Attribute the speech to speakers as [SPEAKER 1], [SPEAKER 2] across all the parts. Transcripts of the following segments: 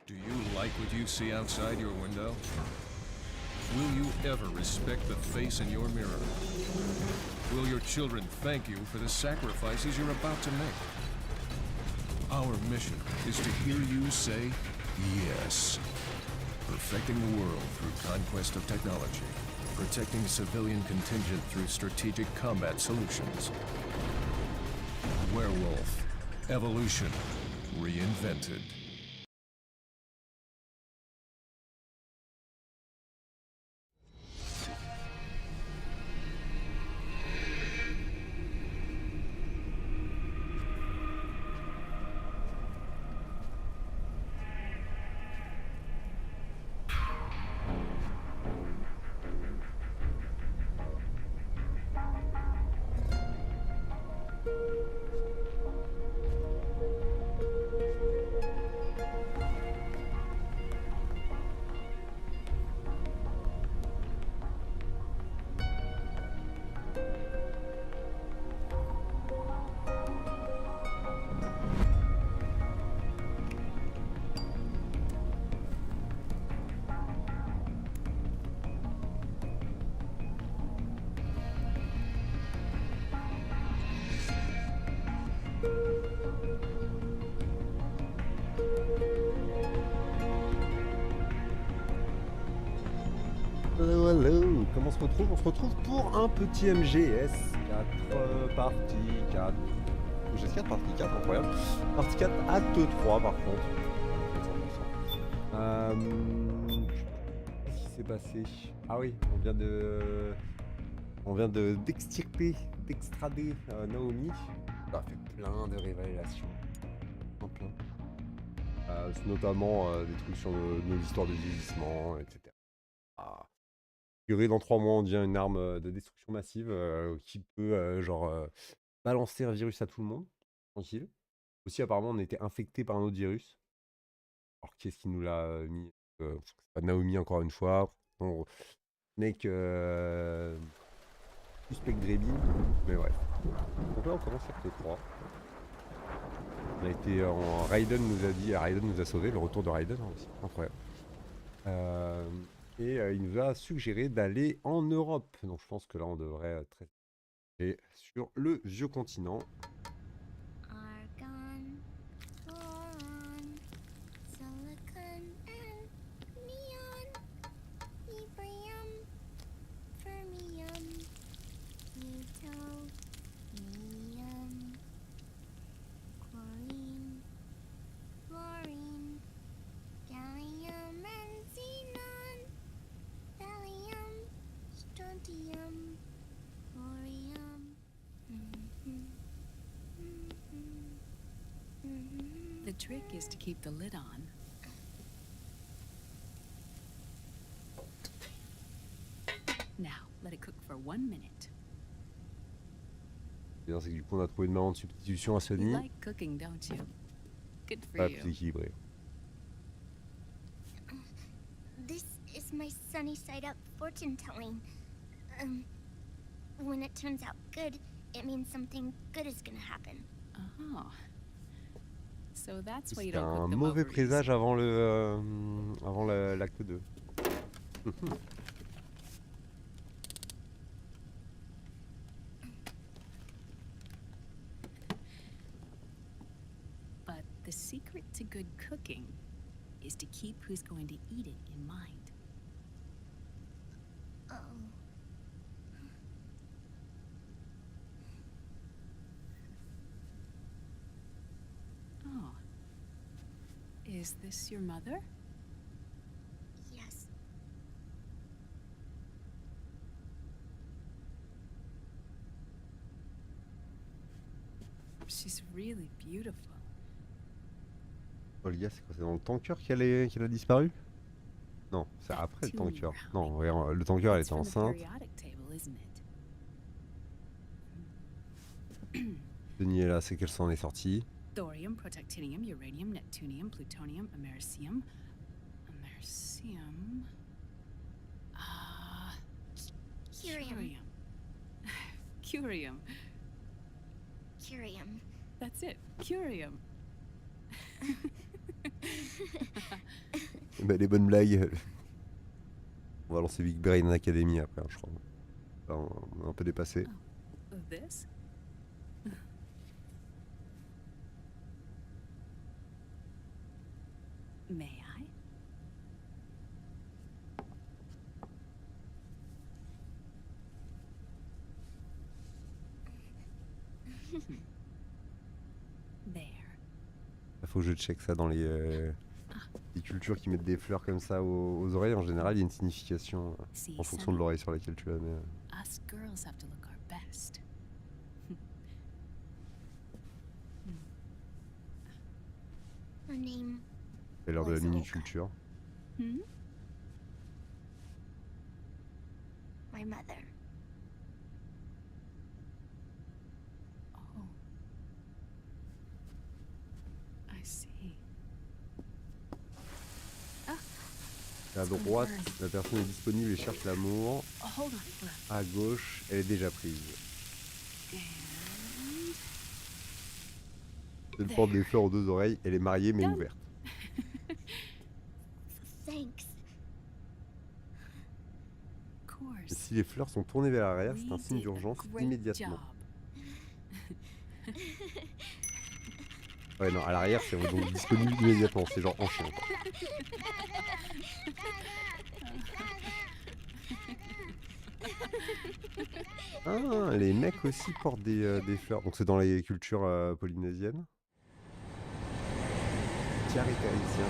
[SPEAKER 1] Do you like what you see outside your window? Will you ever respect the face in your mirror? Will your children thank you for the sacrifices you're about to make? Our mission is to hear you say yes. Perfecting the world through conquest of technology. Protecting civilian contingent through strategic combat solutions. Werewolf. Evolution. Reinvented.
[SPEAKER 2] Hello, comment on se retrouve? On se retrouve pour un petit MGS 4 partie 4. MGS 4 partie 4, incroyable. Partie 4, acte 3 par contre. 100%. Qu'est-ce qui s'est passé? Ah oui, on vient d'extirper, d'extrader Naomi. Ça a fait plein de révélations. Plein. Notamment des trucs sur nos histoires de vieillissement, etc. Dans 3 mois, on devient une arme de destruction massive qui peut balancer un virus à tout le monde, tranquille. Aussi, apparemment, on était infecté par un autre virus. Alors, qui est-ce qui nous l'a mis? C'est pas Naomi, encore une fois. On n'est que suspect Grébin, mais bref. Donc là, on commence acte 3. On a été en... Raiden nous a sauvés, le retour de Raiden aussi, incroyable. Et il nous a suggéré d'aller en Europe. Donc je pense que là on devrait traiter sur le vieux continent.
[SPEAKER 3] Argon, boron, silicon and neon, yttrium, fermium, plutonium, chlorine, fluorine, gallium and xenon, thallium, strontium, thorium.
[SPEAKER 4] The trick is to keep the lid on. Now, let it cook for 1 minute.
[SPEAKER 2] C'est que du coup on a trouvé une marrante substitution à Sony.
[SPEAKER 4] You like cooking, don't you? Good for
[SPEAKER 2] Pas
[SPEAKER 4] you.
[SPEAKER 2] plus équilibré.
[SPEAKER 3] This is my sunny side up fortune telling. When it turns out good, it means something good is gonna happen.
[SPEAKER 4] Oh. So that's why you
[SPEAKER 2] C'était
[SPEAKER 4] don't
[SPEAKER 2] un
[SPEAKER 4] cook them
[SPEAKER 2] mauvais
[SPEAKER 4] over
[SPEAKER 2] présage
[SPEAKER 4] easy.
[SPEAKER 2] avant l'acte 2.
[SPEAKER 4] But the secret to good cooking is to keep who's going to eat it in mind.
[SPEAKER 3] Oh.
[SPEAKER 4] Oh. Is this your mother?
[SPEAKER 3] Yes.
[SPEAKER 4] She's really beautiful.
[SPEAKER 2] Olga, c'est quoi? C'est dans le tanker qu'elle a disparu? Non, c'est après le tanker. Non, ouais, le tanker, elle
[SPEAKER 4] It's
[SPEAKER 2] était
[SPEAKER 4] from the
[SPEAKER 2] enceinte.
[SPEAKER 4] periodic table, isn't it?
[SPEAKER 2] Denis est là, c'est qu'elle s'en est sortie.
[SPEAKER 4] Thorium, protactinium, uranium, neptunium, plutonium, americium. Americium.
[SPEAKER 3] Curium.
[SPEAKER 4] Curium.
[SPEAKER 3] Curium.
[SPEAKER 4] That's it. Curium.
[SPEAKER 2] Bah, les bonnes blagues. On va lancer Big Brain Academy après, hein, je crois. Là, on est un peu dépassé.
[SPEAKER 4] This? May I? There.
[SPEAKER 2] Il faut que je check ça dans les cultures qui mettent des fleurs comme ça aux oreilles. En général, il y a une signification
[SPEAKER 4] See,
[SPEAKER 2] en fonction de
[SPEAKER 4] Sonny,
[SPEAKER 2] l'oreille sur laquelle tu la mets.
[SPEAKER 4] us girls have to look our best.
[SPEAKER 3] Her name.
[SPEAKER 2] C'est l'heure de la
[SPEAKER 3] Ouais, c'est
[SPEAKER 2] mini-culture.
[SPEAKER 4] Hmm?
[SPEAKER 3] My mother.
[SPEAKER 4] Oh. I see.
[SPEAKER 2] À droite, la personne est disponible et cherche l'amour.
[SPEAKER 4] Oh, hold on. Hold on.
[SPEAKER 2] À gauche, elle est déjà prise.
[SPEAKER 4] And
[SPEAKER 2] Elle porte des fleurs aux deux oreilles. Elle est mariée mais
[SPEAKER 4] Done.
[SPEAKER 2] ouverte.
[SPEAKER 3] Thanks.
[SPEAKER 4] of course.
[SPEAKER 2] Et si les fleurs sont tournées vers l'arrière, c'est un
[SPEAKER 4] We
[SPEAKER 2] signe
[SPEAKER 4] did a
[SPEAKER 2] d'urgence
[SPEAKER 4] great
[SPEAKER 2] immédiatement.
[SPEAKER 4] job.
[SPEAKER 2] Ouais, non, à l'arrière, c'est donc disponible immédiatement. C'est genre en chien, quoi. Ah, les mecs aussi portent des fleurs. Donc c'est dans les cultures polynésiennes. Caricéricien.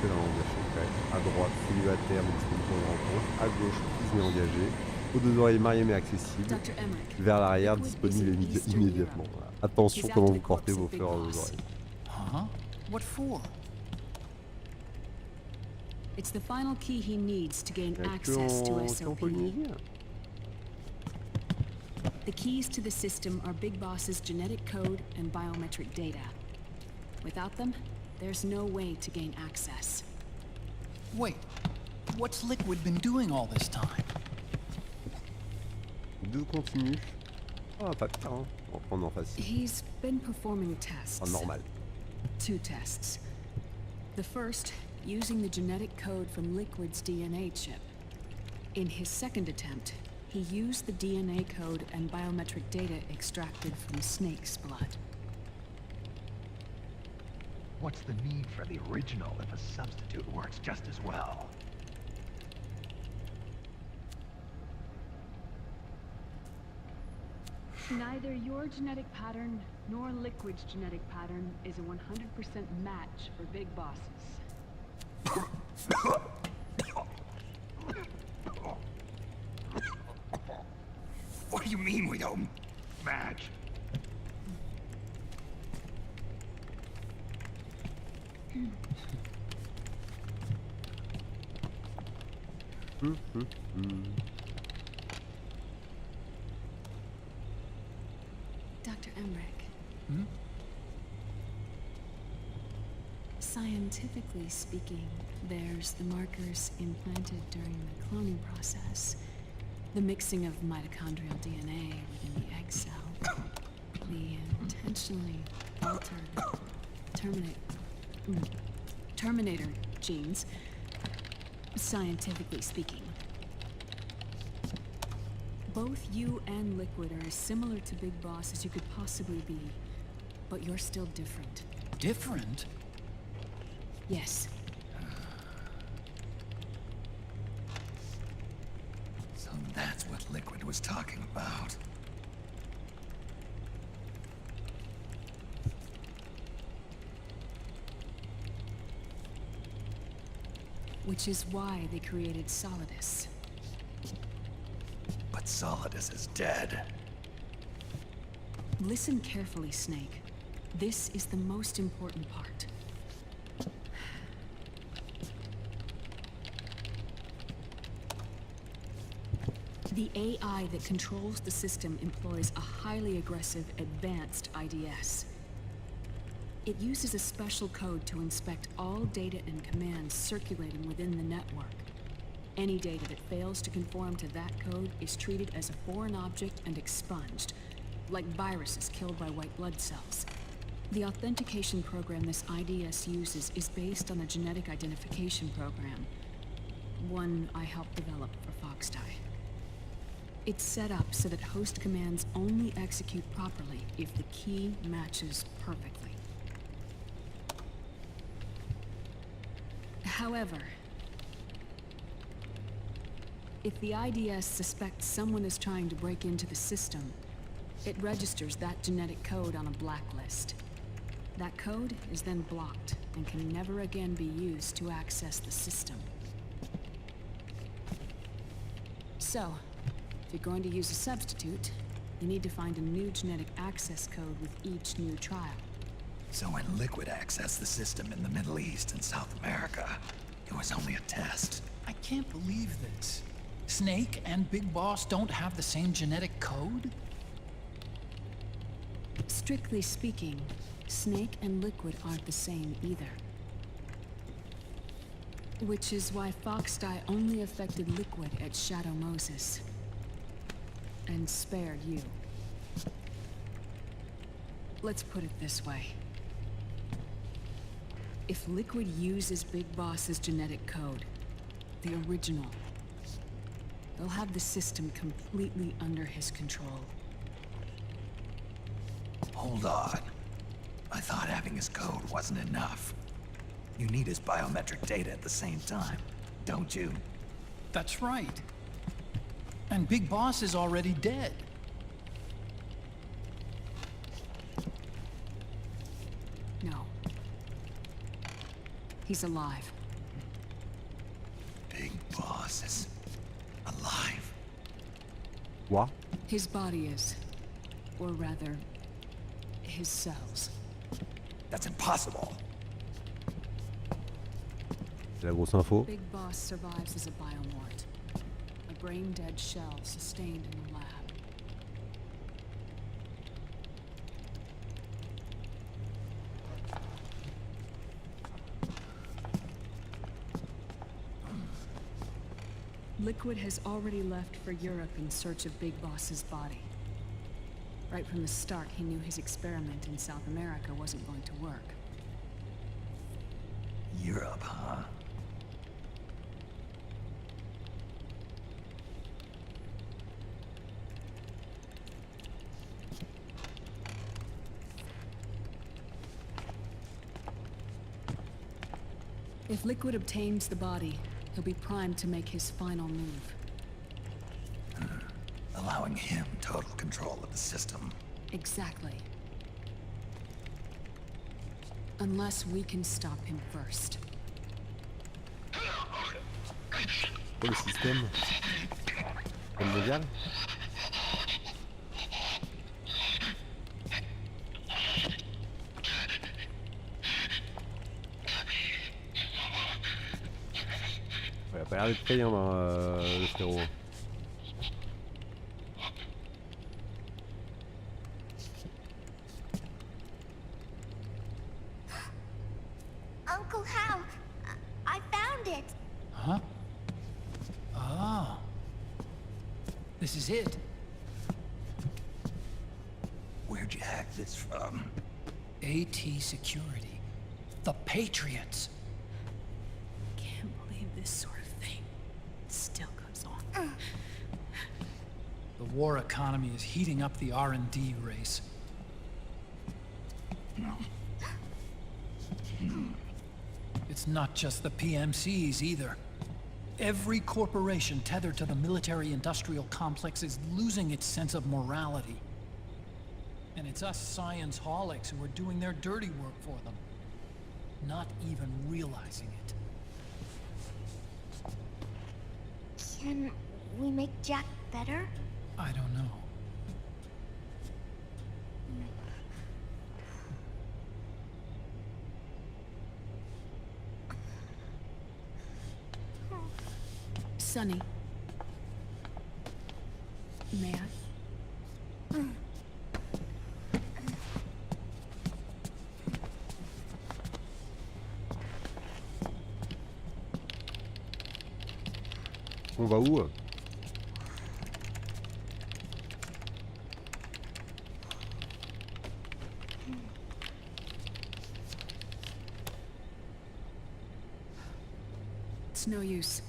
[SPEAKER 2] C'est dans l'anglaise secret. À droite, célibataire mais disponible pour une rencontre. À gauche, prise mais engagée. Aux deux oreilles, marié mais accessible.
[SPEAKER 4] Dr. Emmerich.
[SPEAKER 2] Vers l'arrière,
[SPEAKER 4] Liquid
[SPEAKER 2] disponible
[SPEAKER 4] is in Eastern
[SPEAKER 2] immédiatement.
[SPEAKER 4] Europe.
[SPEAKER 2] Voilà. Attention
[SPEAKER 4] He's
[SPEAKER 2] comment
[SPEAKER 4] after
[SPEAKER 2] vous
[SPEAKER 4] the
[SPEAKER 2] portez
[SPEAKER 4] corpse
[SPEAKER 2] vos
[SPEAKER 4] of Big
[SPEAKER 2] fleurs aux
[SPEAKER 4] Boss.
[SPEAKER 2] oreilles.
[SPEAKER 5] Huh? What for?
[SPEAKER 4] It's the final key he needs to gain
[SPEAKER 2] Que
[SPEAKER 4] access to
[SPEAKER 2] en
[SPEAKER 4] SOP.
[SPEAKER 2] polynésien.
[SPEAKER 4] The keys to the system are Big Boss's genetic code and biometric data. Without them, there's no way to gain access.
[SPEAKER 5] Wait, what's Liquid been doing all this time?
[SPEAKER 2] Deux continus. Ah, pas pire, hein. On va prendre en facile.
[SPEAKER 4] He's been performing tests.
[SPEAKER 2] En normal.
[SPEAKER 4] 2 tests. The first, using the genetic code from Liquid's DNA chip. In his second attempt, he used the DNA code and biometric data extracted from Snake's blood.
[SPEAKER 6] What's the need for the original if a substitute works just as well?
[SPEAKER 7] Neither your genetic pattern nor Liquid's genetic pattern is a 100% match for Big Bosses.
[SPEAKER 6] What do you mean we don't match?
[SPEAKER 4] Dr. Emmerich.
[SPEAKER 5] Hmm?
[SPEAKER 4] Scientifically speaking, there's the markers implanted during the cloning process. The mixing of mitochondrial DNA within the egg cell. The intentionally altered terminator genes. Scientifically speaking. Both you and Liquid are as similar to Big Boss as you could possibly be, but you're still different.
[SPEAKER 5] Different?
[SPEAKER 4] Yes.
[SPEAKER 6] So that's what Liquid was talking about.
[SPEAKER 4] Which is why they created Solidus.
[SPEAKER 6] But Solidus is dead.
[SPEAKER 4] Listen carefully, Snake. This is the most important part. The AI that controls the system employs a highly aggressive, advanced IDS. It uses a special code to inspect all data and commands circulating within the network. Any data that fails to conform to that code is treated as a foreign object and expunged, like viruses killed by white blood cells. The authentication program this IDS uses is based on a genetic identification program, one I helped develop for Foxdie. It's set up so that host commands only execute properly if the key matches perfectly. However, if the IDS suspects someone is trying to break into the system, it registers that genetic code on a blacklist. That code is then blocked and can never again be used to access the system. So, if you're going to use a substitute, you need to find a new genetic access code with each new trial.
[SPEAKER 6] So when Liquid accessed the system in the Middle East and South America, it was only a test.
[SPEAKER 5] I can't believe this. Snake and Big Boss don't have the same genetic code?
[SPEAKER 4] Strictly speaking, Snake and Liquid aren't the same either. Which is why Foxdie only affected Liquid at Shadow Moses. And spared you. Let's put it this way. If Liquid uses Big Boss's genetic code, the original, they'll have the system completely under his control.
[SPEAKER 6] Hold on. I thought having his code wasn't enough. You need his biometric data at the same time, don't you?
[SPEAKER 5] That's right. And Big Boss is already dead.
[SPEAKER 4] No. He's alive.
[SPEAKER 6] Big Boss is alive.
[SPEAKER 2] What?
[SPEAKER 4] His body is. Or rather, his cells.
[SPEAKER 6] That's impossible.
[SPEAKER 2] C'est la grosse info.
[SPEAKER 4] Big Boss survives as a biomort. A brain-dead shell sustained in the lab. Liquid has already left for Europe in search of Big Boss's body. Right from the start, he knew his experiment in South America wasn't going to work.
[SPEAKER 6] Europe, huh?
[SPEAKER 4] If Liquid obtains the body, he'll be primed to make his final move.
[SPEAKER 6] Allowing him total control of the system.
[SPEAKER 4] Exactly. Unless we can stop him first.
[SPEAKER 2] Oh, le système. Système mondial. Ouais, il a pas l'air d'être payant, le frérot.
[SPEAKER 3] Uncle Hal, I found it.
[SPEAKER 5] Huh? Ah. This is it.
[SPEAKER 6] Where'd you hack this from?
[SPEAKER 5] AT Security. The Patriots.
[SPEAKER 4] Can't believe this sort of thing still goes on.
[SPEAKER 5] The war economy is heating up the R&D race. It's not just the PMCs either. Every corporation tethered to the military-industrial complex is losing its sense of morality. And it's us science-holics who are doing their dirty work for them, not even realizing it.
[SPEAKER 3] Can we make Jack better?
[SPEAKER 5] I don't know.
[SPEAKER 4] Sonny. May I?
[SPEAKER 2] On va où?
[SPEAKER 4] It's no use.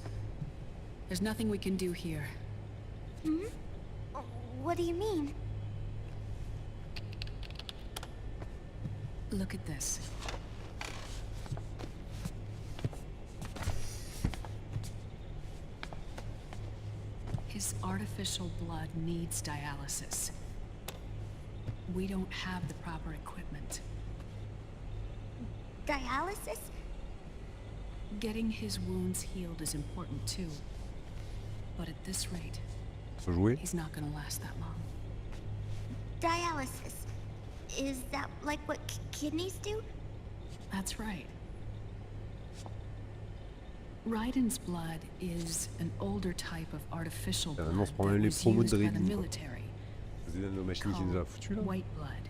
[SPEAKER 4] There's nothing we can do here.
[SPEAKER 3] What do you mean?
[SPEAKER 4] Look at this. His artificial blood needs dialysis. We don't have the proper equipment.
[SPEAKER 3] Dialysis?
[SPEAKER 4] Getting his wounds healed is important too. But at this rate,
[SPEAKER 2] Faut jouer?
[SPEAKER 4] he's not gonna last that long.
[SPEAKER 3] Dialysis. Is that like what kidneys do?
[SPEAKER 4] That's right. Raiden's blood is an older type of artificial blood
[SPEAKER 2] Maintenant, on se prend
[SPEAKER 4] that
[SPEAKER 2] les
[SPEAKER 4] was
[SPEAKER 2] promos
[SPEAKER 4] used
[SPEAKER 2] de
[SPEAKER 4] by the
[SPEAKER 2] Raiden, quoi.
[SPEAKER 4] military,
[SPEAKER 2] C'est nos machines qui nous a foutu là.
[SPEAKER 4] white blood.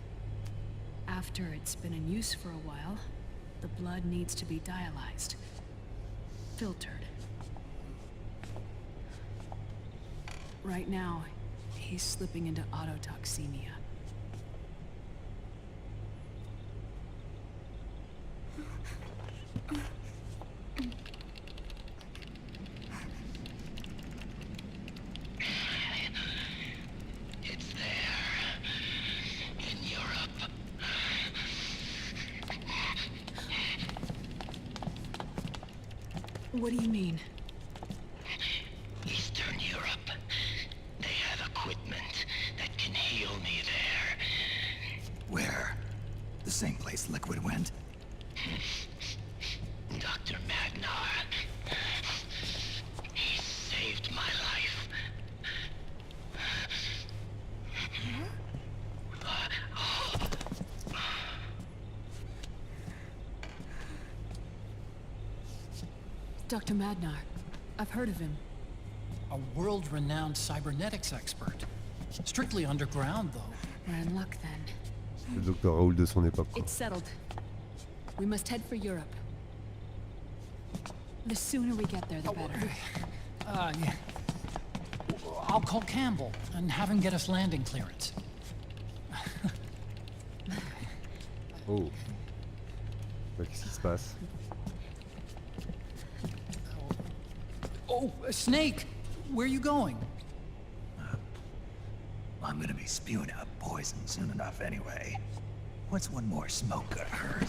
[SPEAKER 4] After it's been in use for a while, the blood needs to be dialyzed, filtered. Right now, he's slipping into autotoxemia.
[SPEAKER 6] It's there. In Europe.
[SPEAKER 4] What do you mean?
[SPEAKER 6] Eastern Europe. They have equipment that can heal me there. Where? The same place Liquid went? Dr. Magnar. He saved my life.
[SPEAKER 4] Dr. Madnar. I've heard of him.
[SPEAKER 5] A world-renowned cybernetics expert. Strictly underground, though.
[SPEAKER 4] We're in luck then.
[SPEAKER 2] C'est le docteur Raoul de son époque, quoi.
[SPEAKER 4] It's settled. We must head for Europe. The sooner we get there, the better.
[SPEAKER 5] Yeah. I'll call Campbell and have him get us landing clearance.
[SPEAKER 2] Oh. Bah, qu'est-ce qui se passe?
[SPEAKER 5] Oh, Snake! Where are you going?
[SPEAKER 6] I'm gonna be spewing out poison soon enough anyway. What's one more smoke gonna hurt?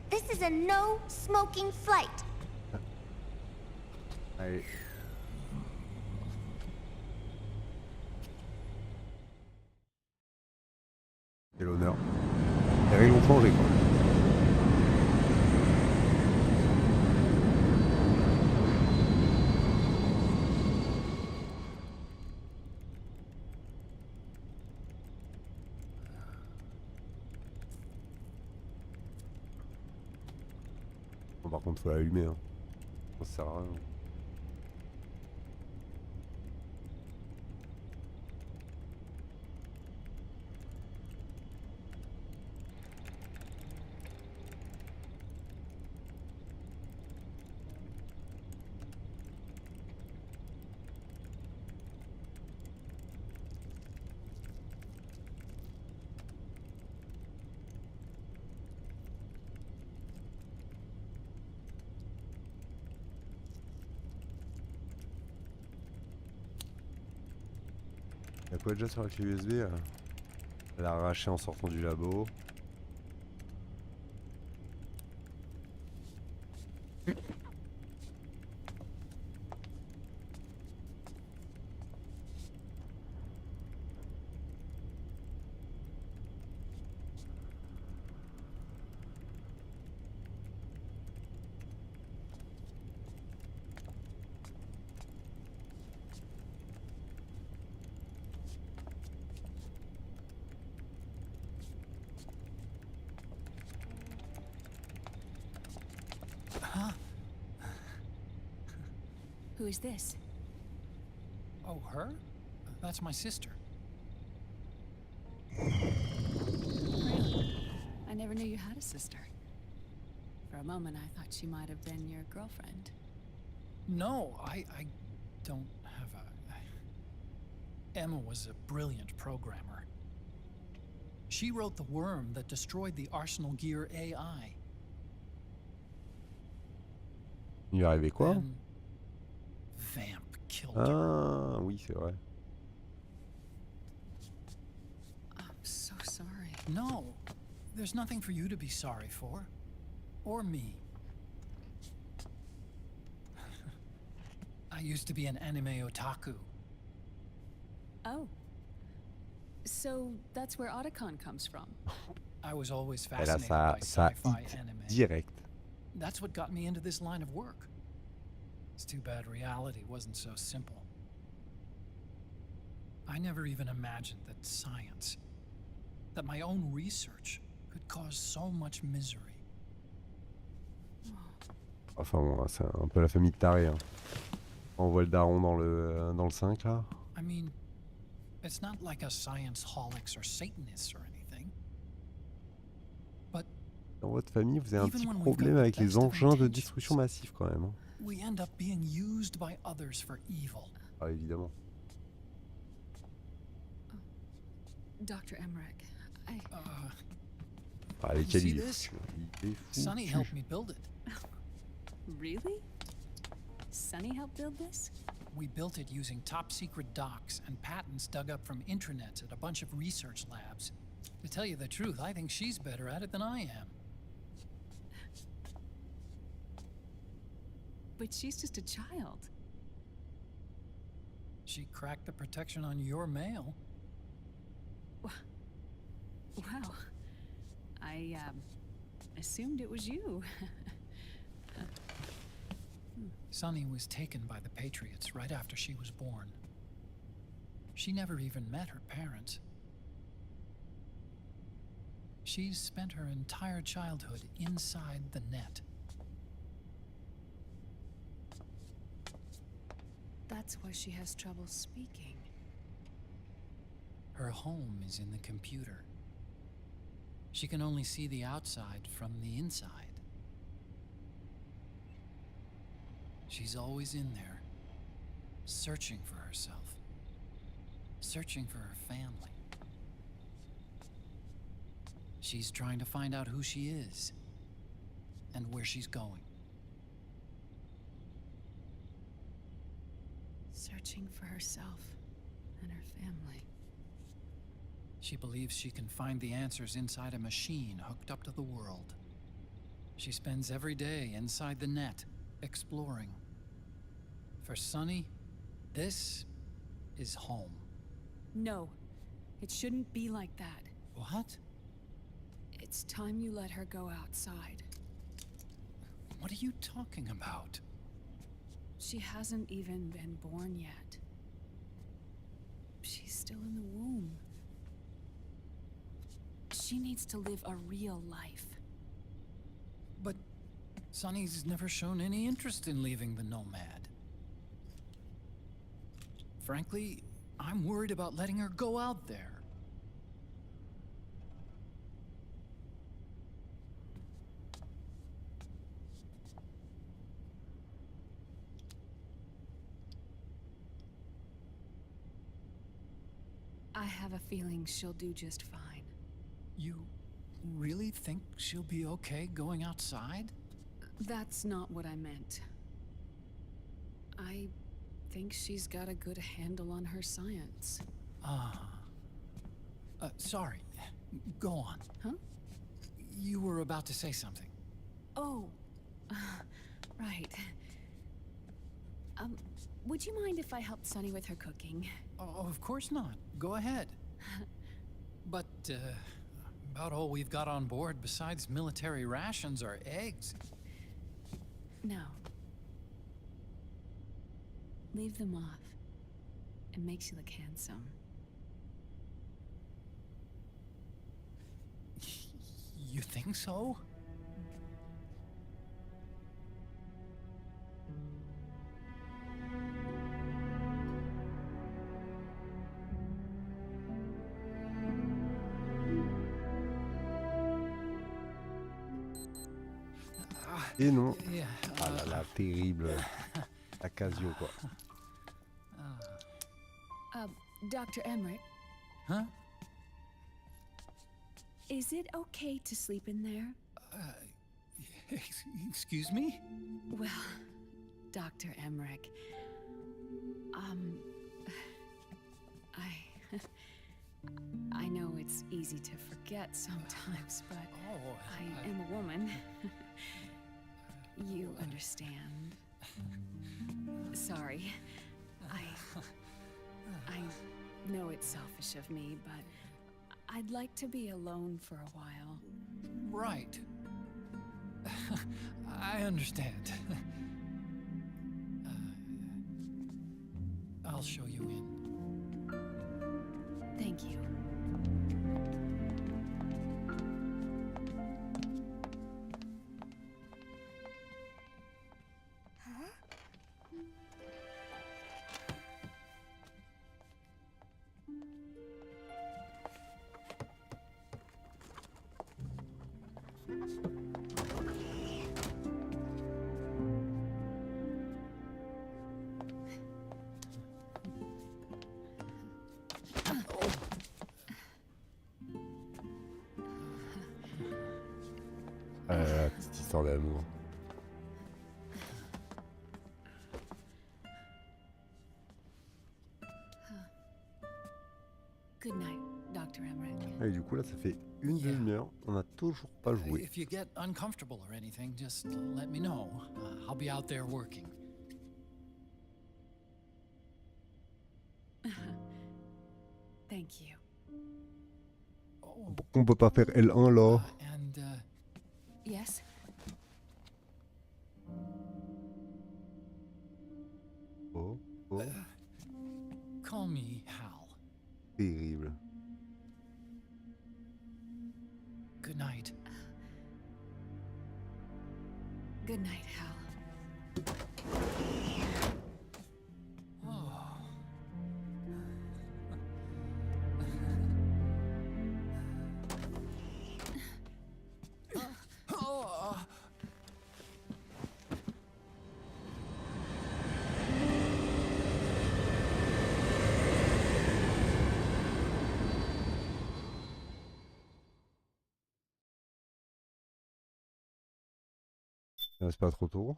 [SPEAKER 3] This is a no-smoking flight.
[SPEAKER 2] Allez. Quel honneur. Les règles ont changé, quoi. Bon, par contre, faut l'allumer, hein. Ça sert à rien. Y'a quoi déjà sur la clé USB là? Elle a arraché en sortant du labo.
[SPEAKER 5] Huh?
[SPEAKER 4] Who is this?
[SPEAKER 5] Oh, her? That's my sister.
[SPEAKER 4] Really? I never knew you had a sister. For a moment, I thought she might have been your girlfriend.
[SPEAKER 5] No, I don't have a... Emma was a brilliant programmer. She wrote the worm that destroyed the Arsenal Gear AI.
[SPEAKER 2] Il lui est arrivé quoi?
[SPEAKER 5] Then Vamp killed her.
[SPEAKER 2] Ah, oui, c'est vrai.
[SPEAKER 4] I'm so sorry.
[SPEAKER 5] No, there's nothing for you to be sorry for. Or me. I used to be an anime otaku.
[SPEAKER 4] Oh. So that's where Otacon comes from.
[SPEAKER 5] I was always
[SPEAKER 2] Elle a
[SPEAKER 5] fascinated
[SPEAKER 2] sa,
[SPEAKER 5] by
[SPEAKER 2] sa
[SPEAKER 5] sci-fi
[SPEAKER 2] hit
[SPEAKER 5] anime.
[SPEAKER 2] direct.
[SPEAKER 5] That's what got me into this line of work. It's too bad reality wasn't so simple. I never even imagined that science, that my own research, could cause so much misery.
[SPEAKER 2] Enfin bon, c'est un peu la famille de tarés. Hein. On voit le daron dans le 5 là.
[SPEAKER 5] I mean, it's not like us science-holics or Satanists or anything. But
[SPEAKER 2] Dans votre famille, vous avez un
[SPEAKER 5] Even
[SPEAKER 2] petit
[SPEAKER 5] when we've
[SPEAKER 2] problème
[SPEAKER 5] got the
[SPEAKER 2] avec les
[SPEAKER 5] best of
[SPEAKER 2] engins de
[SPEAKER 5] intentions.
[SPEAKER 2] destruction massive quand même. Hein.
[SPEAKER 5] we end up being used by others for evil.
[SPEAKER 2] Ah, évidemment.
[SPEAKER 4] Dr. Emmerich,
[SPEAKER 2] Ah,
[SPEAKER 5] You
[SPEAKER 2] lesquels
[SPEAKER 5] see
[SPEAKER 2] il est
[SPEAKER 5] this?
[SPEAKER 2] foutu. Il est foutu.
[SPEAKER 5] Sonny helped me build it.
[SPEAKER 4] Really? Sonny helped build this?
[SPEAKER 5] We built it using top-secret docs and patents dug up from intranets at a bunch of research labs. To tell you the truth, I think she's better at it than I am.
[SPEAKER 4] But she's just a child.
[SPEAKER 5] She cracked the protection on your mail.
[SPEAKER 4] Wow. I, assumed it was you.
[SPEAKER 5] Sonny was taken by the Patriots right after she was born. She never even met her parents. She's spent her entire childhood inside the net.
[SPEAKER 4] That's why she has trouble speaking.
[SPEAKER 5] Her home is in the computer. She can only see the outside from the inside. She's always in there, searching for herself, searching for her family. She's trying to find out who she is and where she's going.
[SPEAKER 4] Searching for herself and her family.
[SPEAKER 5] She believes she can find the answers inside a machine hooked up to the world. She spends every day inside the net, exploring. For Sonny, this is home.
[SPEAKER 4] No, it shouldn't be like that.
[SPEAKER 5] What?
[SPEAKER 4] It's time you let her go outside.
[SPEAKER 5] What are you talking about?
[SPEAKER 4] She hasn't even been born yet. She's still in the womb. She needs to live a real life.
[SPEAKER 5] But Sonny's never shown any interest in leaving the Nomad. Frankly, I'm worried about letting her go out there.
[SPEAKER 4] I have a feeling she'll do just fine.
[SPEAKER 5] You really think she'll be okay going outside?
[SPEAKER 4] That's not what I meant. I think she's got a good handle on her science.
[SPEAKER 5] Sorry. Go on.
[SPEAKER 4] Huh?
[SPEAKER 5] You were about to say something.
[SPEAKER 4] Oh, right. Would you mind if I helped Sonny with her cooking?
[SPEAKER 5] Oh, of course not. Go ahead. But, about all we've got on board besides military rations are eggs.
[SPEAKER 4] No. Leave them off. It makes you look handsome.
[SPEAKER 5] You think so?
[SPEAKER 2] Et non.
[SPEAKER 5] Yeah.
[SPEAKER 2] Ah là là, terrible occasion quoi.
[SPEAKER 4] Dr. Emmerich,
[SPEAKER 5] Huh?
[SPEAKER 4] is it okay to sleep in there?
[SPEAKER 5] Excuse me?
[SPEAKER 4] Well, Dr. Emmerich, I know it's easy to forget sometimes, but
[SPEAKER 5] Oh,
[SPEAKER 4] I am a woman. You understand. Sorry. I know it's selfish of me, but I'd like to be alone for a while.
[SPEAKER 5] right. I understand. I'll show you in.
[SPEAKER 4] Thank you.
[SPEAKER 2] Petite histoire d'amour.
[SPEAKER 4] Good night, Dr. Emmerich.
[SPEAKER 2] Et du coup là ça fait une demi-heure, on n'a toujours pas joué.
[SPEAKER 5] If you get uncomfortable or anything, just let me know. I'll be out there working.
[SPEAKER 4] Thank you.
[SPEAKER 5] Oh,
[SPEAKER 2] Pourquoi on peut pas faire L1 là?
[SPEAKER 5] and
[SPEAKER 4] Yes?
[SPEAKER 2] Oh, oh,
[SPEAKER 5] call me Hal.
[SPEAKER 2] terrible.
[SPEAKER 5] Good night.
[SPEAKER 4] Good night, Hal.
[SPEAKER 2] Il reste pas trop tôt.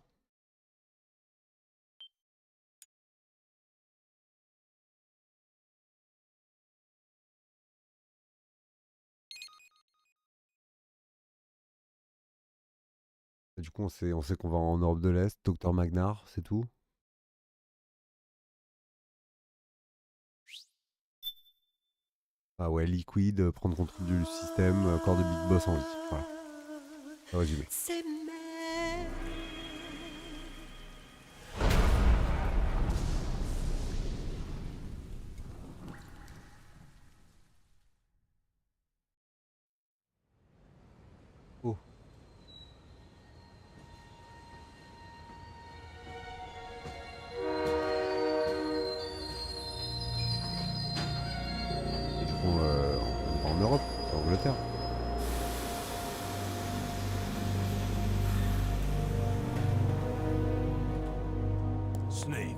[SPEAKER 2] Et du coup on sait qu'on va en Europe de l'Est, Docteur Magnar, c'est tout. Ah ouais, Liquid, prendre contrôle du système, corps de Big Boss en vie. Voilà. Le résumé. Oh. Et du coup, on va en Europe, en Angleterre.
[SPEAKER 8] Snake,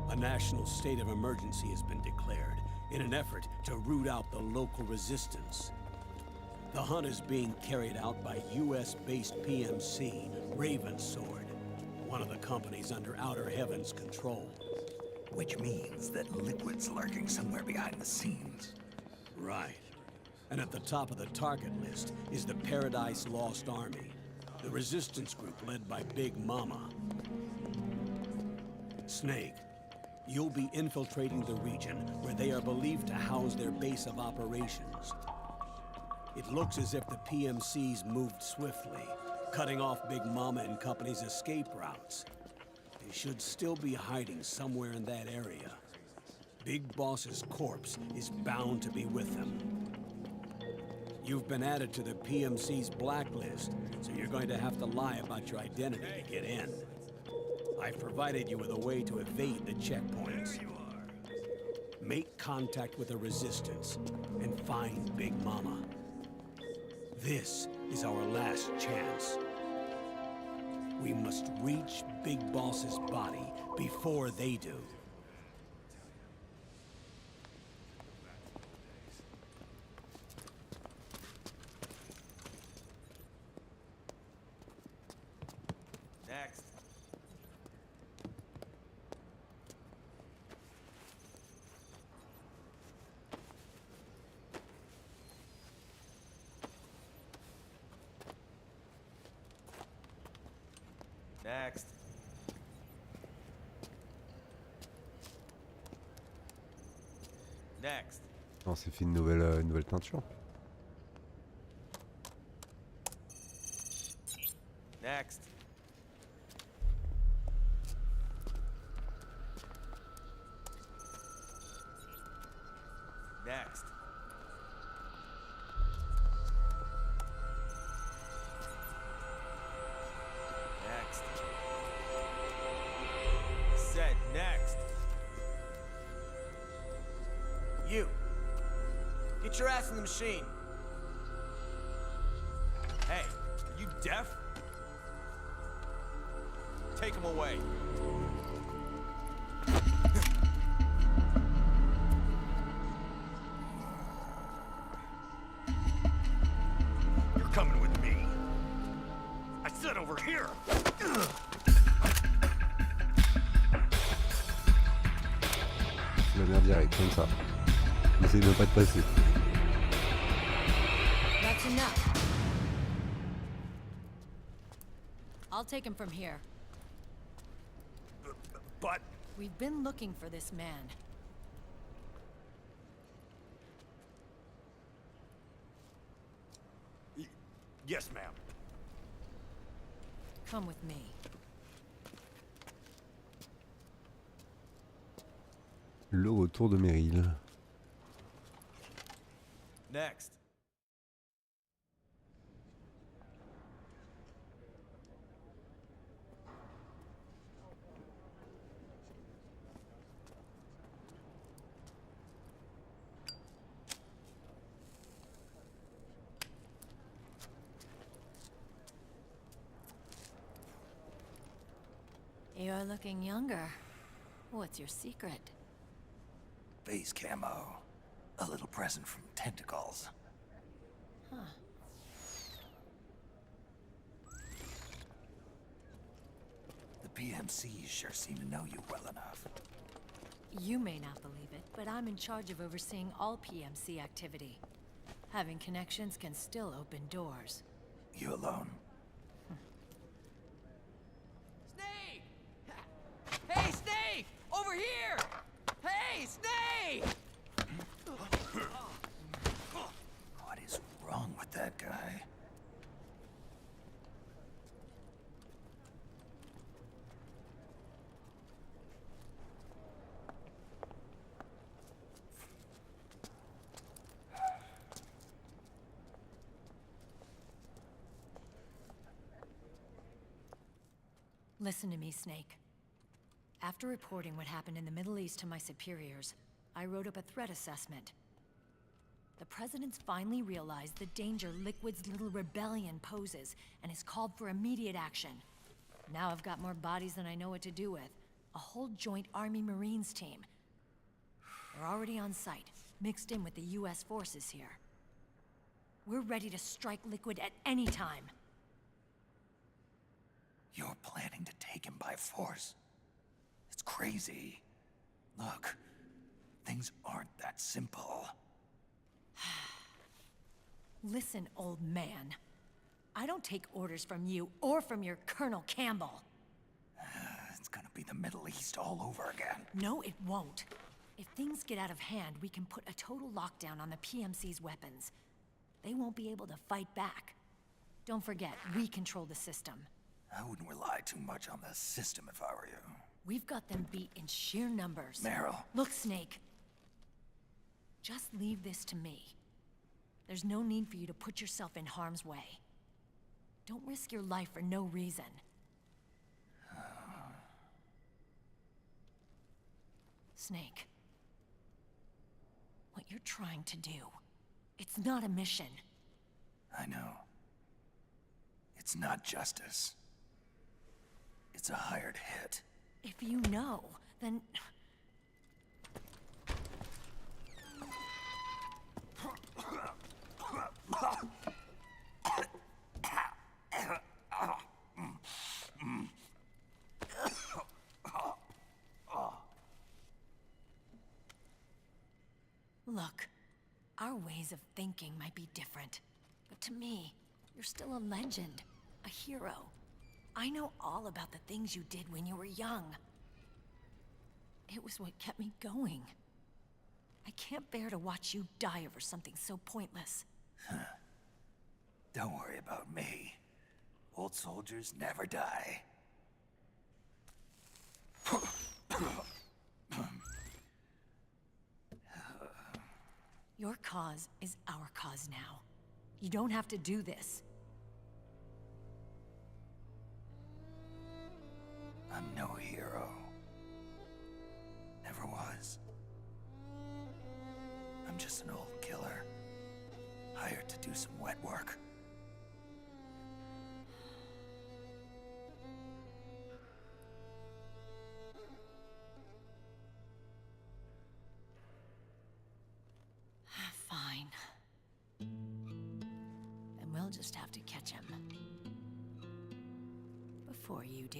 [SPEAKER 8] a national state of emergency has been declared in an effort to root out the local resistance. The hunt is being carried out by US-based PMC, Ravensword, one of the companies under Outer Heaven's control.
[SPEAKER 6] Which means that Liquid's lurking somewhere behind the scenes.
[SPEAKER 8] Right. And at the top of the target list is the Paradise Lost Army, the resistance group led by Big Mama. Snake, you'll be infiltrating the region where they are believed to house their base of operations. It looks as if the PMC's moved swiftly, cutting off Big Mama and company's escape routes. They should still be hiding somewhere in that area. Big Boss's corpse is bound to be with them. You've been added to the PMC's blacklist, so you're going to have to lie about your identity to get in. I've provided you with a way to evade the checkpoints. Make contact with the Resistance and find Big Mama. This is our last chance. We must reach Big Boss's body before they do.
[SPEAKER 9] Next. Next. Next.
[SPEAKER 2] On s'est fait une nouvelle teinture.
[SPEAKER 9] Next. Next. Next. Said next. You. Get your ass in the machine. Hey, are you deaf? Take him away.
[SPEAKER 10] You're coming with me. I said over here.
[SPEAKER 2] C'est la merde direct, comme ça. Essaye de pas te passer.
[SPEAKER 11] That's enough. I'll take him from here.
[SPEAKER 10] But
[SPEAKER 11] We've been looking for this man.
[SPEAKER 10] yes, ma'am.
[SPEAKER 11] Come with me.
[SPEAKER 2] Le retour de Meryl.
[SPEAKER 9] Next.
[SPEAKER 11] You're looking younger. What's your secret?
[SPEAKER 6] Base camo. A little present from Tentacles.
[SPEAKER 11] Huh.
[SPEAKER 6] The PMCs sure seem to know you well enough.
[SPEAKER 11] You may not believe it, but I'm in charge of overseeing all PMC activity. Having connections can still open doors.
[SPEAKER 6] You alone?
[SPEAKER 9] Snake! Hey, Snake! Over here! Hey, Snake!
[SPEAKER 6] What is wrong with that guy?
[SPEAKER 11] Listen to me, Snake. After reporting what happened in the Middle East to my superiors, I wrote up a threat assessment. The President's finally realized the danger Liquid's little rebellion poses and has called for immediate action. Now I've got more bodies than I know what to do with. A whole joint Army-Marines team. They're already on site, mixed in with the US forces here. We're ready to strike Liquid at any time.
[SPEAKER 6] You're planning to take him by force? It's crazy. Look, things aren't that simple.
[SPEAKER 11] Listen, old man. I don't take orders from you or from your Colonel Campbell.
[SPEAKER 6] It's gonna be the Middle East all over again.
[SPEAKER 11] No, it won't. If things get out of hand, we can put a total lockdown on the PMC's weapons. They won't be able to fight back. Don't forget, we control the system.
[SPEAKER 6] I wouldn't rely too much on the system if I were you.
[SPEAKER 11] We've got them beat in sheer numbers.
[SPEAKER 6] Meryl.
[SPEAKER 11] Look, Snake. Just leave this to me. There's no need for you to put yourself in harm's way. Don't risk your life for no reason. Snake. What you're trying to do, it's not a mission.
[SPEAKER 6] I know. It's not justice. It's a hired hit.
[SPEAKER 11] If you know, then... Look, our ways of thinking might be different, but to me, you're still a legend, a hero. I know all about the things you did when you were young. It was what kept me going. I can't bear to watch you die over something so pointless.
[SPEAKER 6] Don't worry about me. Old soldiers never die.
[SPEAKER 11] Your cause is our cause now. You don't have to do this.
[SPEAKER 6] I'm no hero. Never was. I'm just an old killer, hired to do some wet work.
[SPEAKER 11] Fine. Then we'll just have to catch him. Before you do.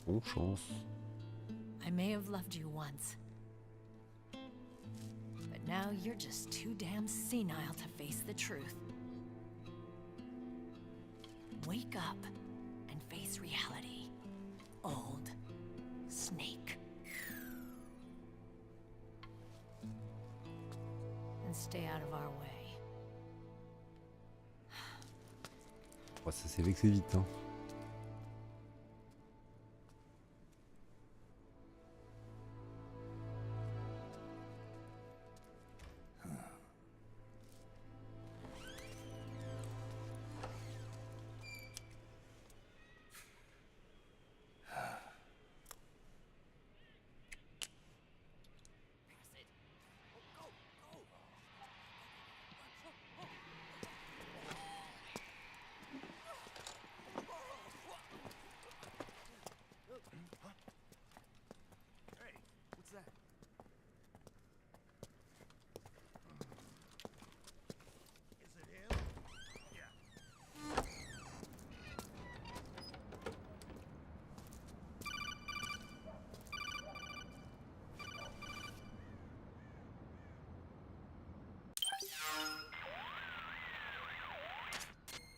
[SPEAKER 2] Bonne chance.
[SPEAKER 11] I may have loved you once. But now you're just too damn senile to face the truth. Wake up and face reality. Old Snake. And stay out of our way.
[SPEAKER 2] Oh, ça s'est vexé vite, hein.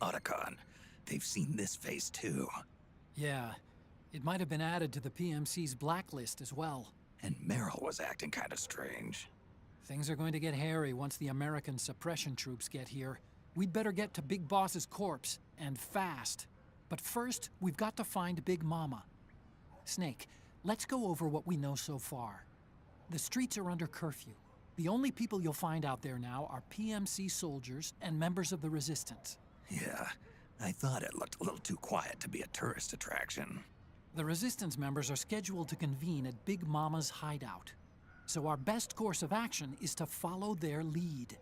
[SPEAKER 6] Otacon, they've seen this face too.
[SPEAKER 5] Yeah, it might have been added to the PMC's blacklist as well.
[SPEAKER 6] And Meryl was acting kinda strange.
[SPEAKER 5] Things are going to get hairy once the American suppression troops get here. We'd better get to Big Boss's corpse, and fast. But first, we've got to find Big Mama. Snake, let's go over what we know so far. The streets are under curfew. The only people you'll find out there now are PMC soldiers and members of the Resistance.
[SPEAKER 6] Yeah, I thought it looked a little too quiet to be a tourist attraction.
[SPEAKER 5] The Resistance members are scheduled to convene at Big Mama's hideout. So our best course of action is to follow their lead.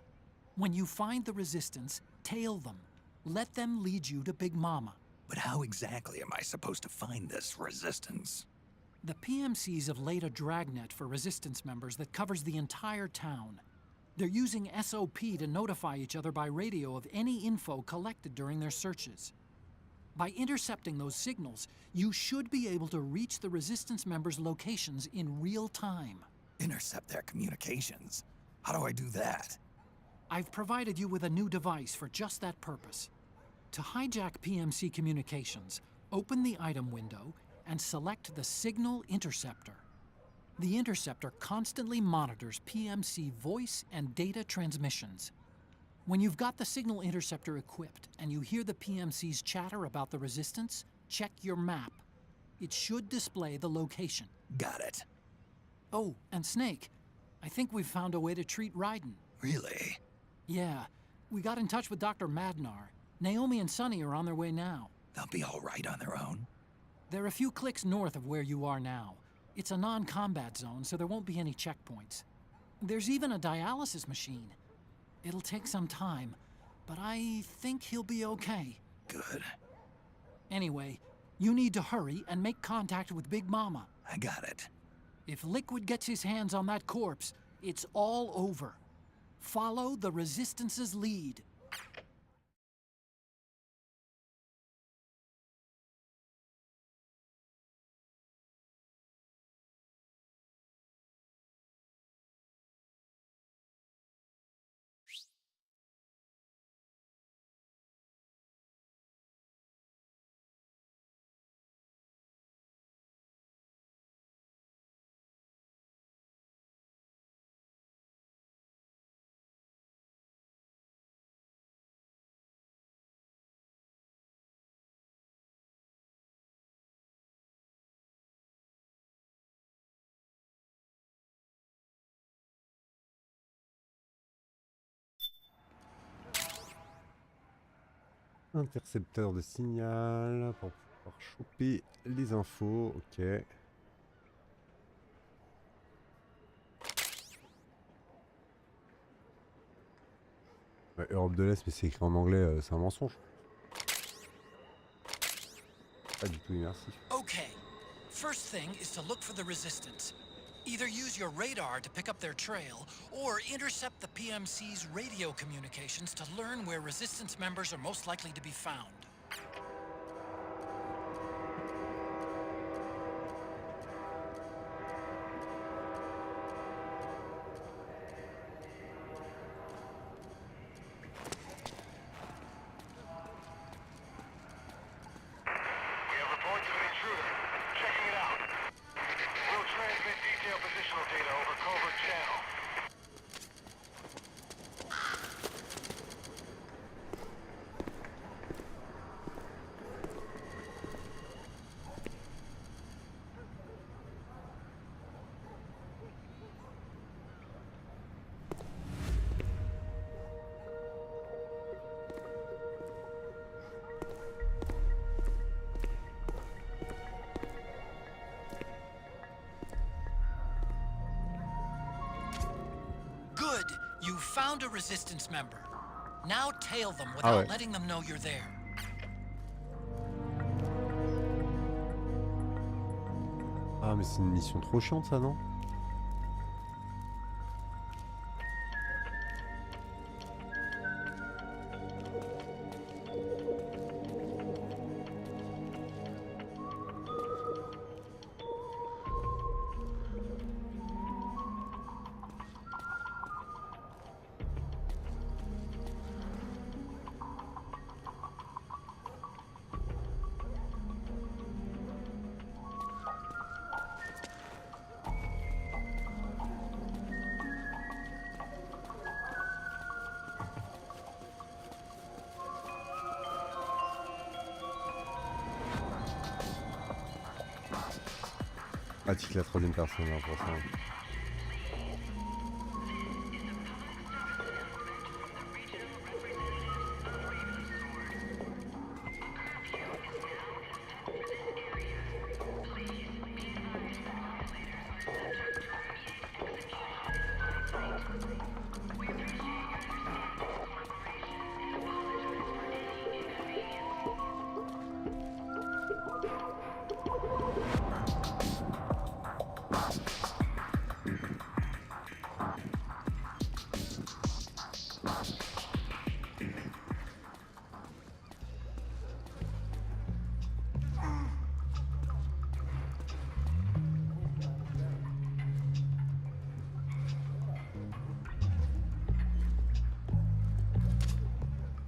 [SPEAKER 5] When you find the Resistance, tail them. Let them lead you to Big Mama.
[SPEAKER 6] But how exactly am I supposed to find this Resistance?
[SPEAKER 5] The PMCs have laid a dragnet for Resistance members that covers the entire town. They're using SOP to notify each other by radio of any info collected during their searches. By intercepting those signals, you should be able to reach the Resistance members' locations in real time.
[SPEAKER 6] Intercept their communications? How do I do that?
[SPEAKER 5] I've provided you with a new device for just that purpose. To hijack PMC communications, open the item window and select the Signal Interceptor. The interceptor constantly monitors PMC voice and data transmissions. When you've got the Signal Interceptor equipped and you hear the PMC's chatter about the Resistance, check your map. It should display the location.
[SPEAKER 6] Got it.
[SPEAKER 5] Oh, and Snake, I think we've found a way to treat Raiden.
[SPEAKER 6] Really?
[SPEAKER 5] Yeah, we got in touch with Dr. Madnar. Naomi and Sonny are on their way now.
[SPEAKER 6] They'll be all right on their own?
[SPEAKER 5] They're a few clicks north of where you are now. It's a non-combat zone, so there won't be any checkpoints. There's even a dialysis machine. It'll take some time, but I think he'll be okay.
[SPEAKER 6] Good.
[SPEAKER 5] Anyway, you need to hurry and make contact with Big Mama.
[SPEAKER 6] I got it.
[SPEAKER 5] If Liquid gets his hands on that corpse, it's all over. Follow the Resistance's lead.
[SPEAKER 2] Intercepteur de signal pour pouvoir choper les infos. Ok. Ouais, Europe de l'Est, mais c'est écrit en anglais, c'est un mensonge. Pas du tout immersif.
[SPEAKER 5] Okay. First thing is to look for the Resistance. Either use your radar to pick up their trail, or intercept the PMC's radio communications to learn where Resistance members are most likely to be found.
[SPEAKER 10] We have reports of an intruder. Checking it out. We'll transmit detailed positional data over covert channel.
[SPEAKER 5] Good! You found a Resistance member. Now tail them without letting them know you're there.
[SPEAKER 2] Ah, mais c'est une mission trop chiante, ça, non? Pratique la troisième personne, hein, pour ça.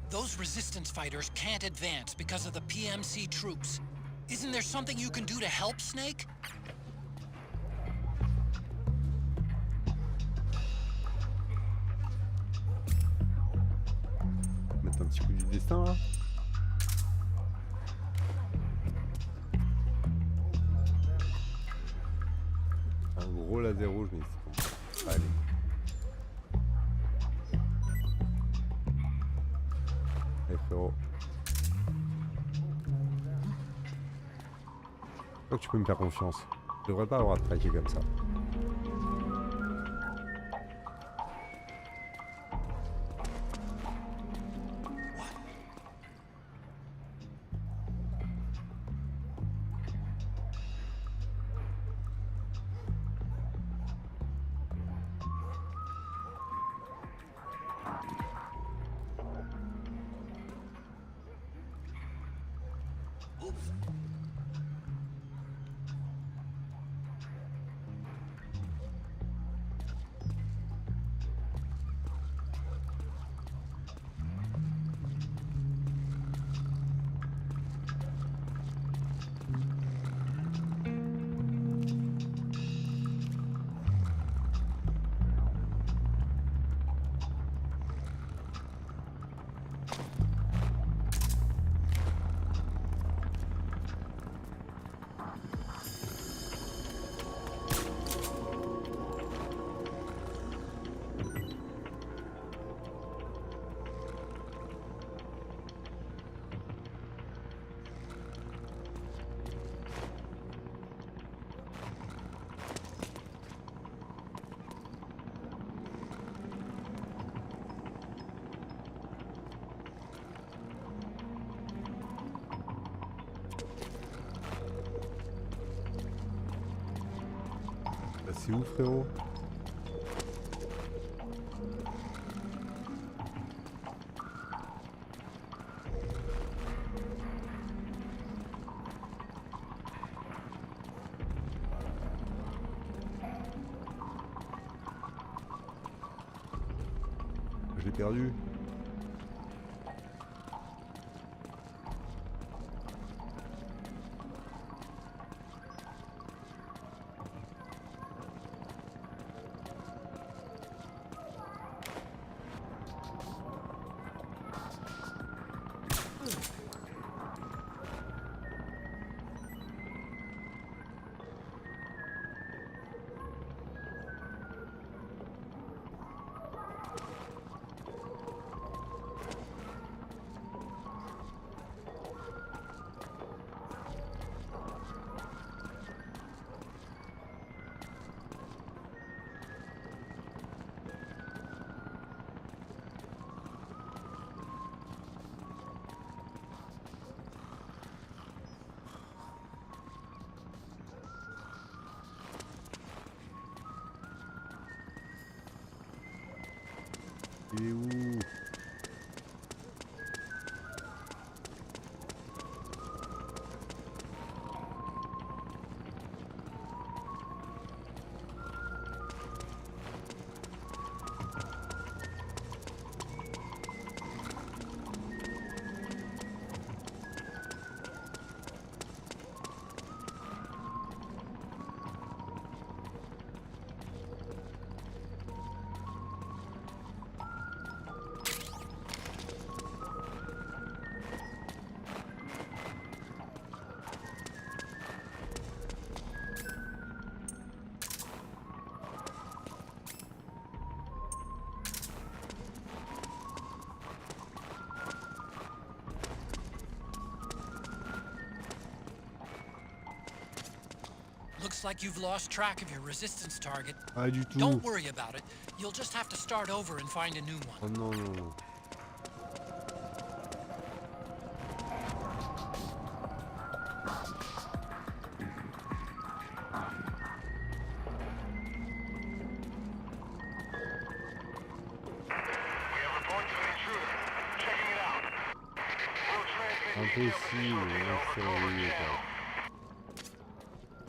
[SPEAKER 5] Those Resistance fighters can't advance because of the PMC troops. Isn't there something you can do to help, Snake?
[SPEAKER 2] Mettre un petit coup du destin, là. Un gros laser rouge, mais c'est bon. Allez. Allez, frérot. Je crois que tu peux me faire confiance. Je devrais pas avoir de traquer comme ça. C'est où, frérot? Je l'ai perdu. Il est où?
[SPEAKER 5] Looks like you've lost track of your resistance target.
[SPEAKER 2] Pas du tout.
[SPEAKER 5] Don't worry about it. You'll just have to start over and find a new one.
[SPEAKER 2] Oh non, non, non. Impossible, c'est réveillé, quoi.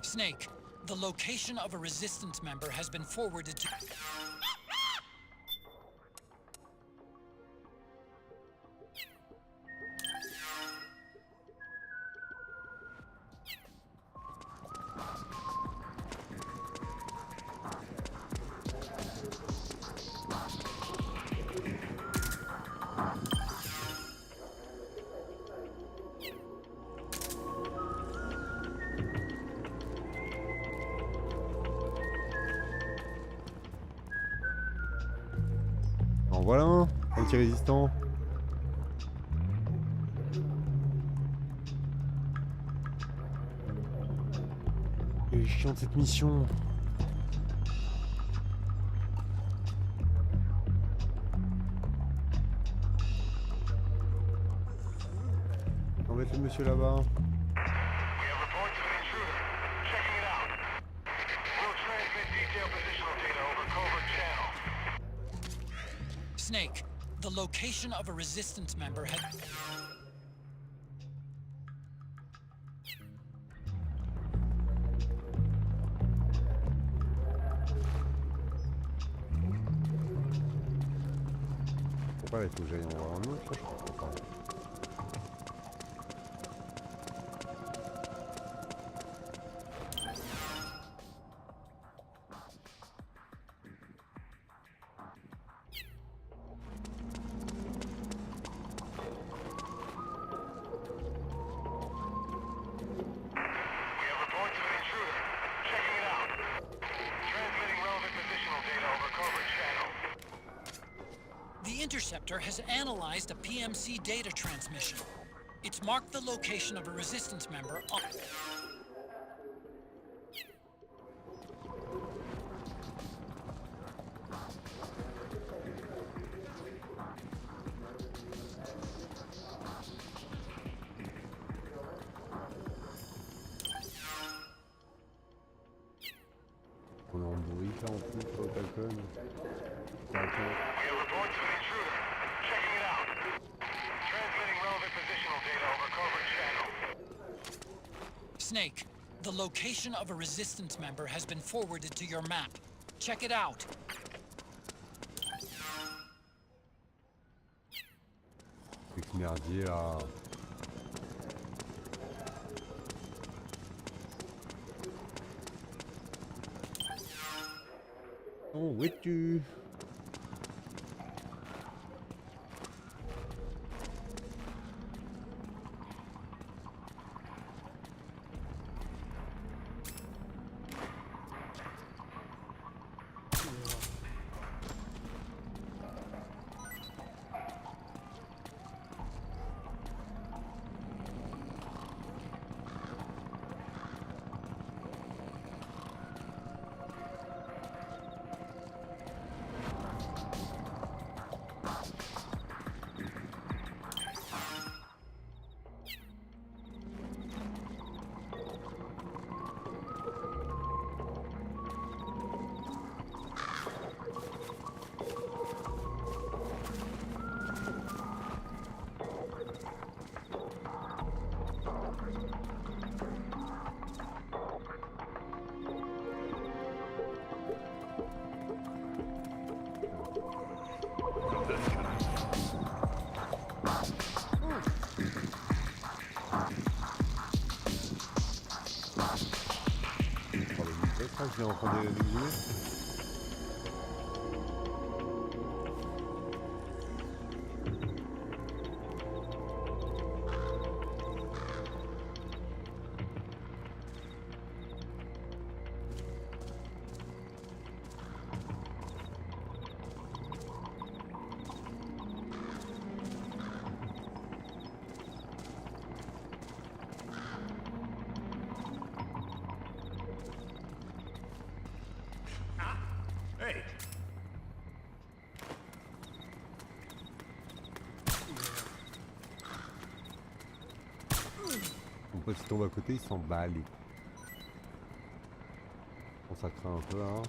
[SPEAKER 5] Snake, the location of a resistance member has been forwarded to...
[SPEAKER 2] En voilà un anti-résistant. Elle est chiante cette mission. On va mettre le monsieur là-bas.
[SPEAKER 5] Snake, the location of a resistance member has...
[SPEAKER 2] quoi là? Il faut que j'aille en voir un autre, je crois. Enfin,
[SPEAKER 10] We have reports of an intruder. Checking it out. Transmitting relevant positional data over covert channel.
[SPEAKER 5] The interceptor has analyzed a PMC data transmission. It's marked the location of a resistance member on...
[SPEAKER 2] on est en bruit là en plus, au balcon.
[SPEAKER 10] We have reports of an intruder. Checking it out. Transmitting relevant positional data over covert channel.
[SPEAKER 5] Snake, the location of a resistance member has been forwarded to your map. Check it out.
[SPEAKER 2] C'est que merdier là. Oh, où es-tu? Je vais en prendre des minutes.
[SPEAKER 10] Hey!
[SPEAKER 2] Mon pote il tombe à côté, il s'en bat les... Bon, ça craint un peu hein.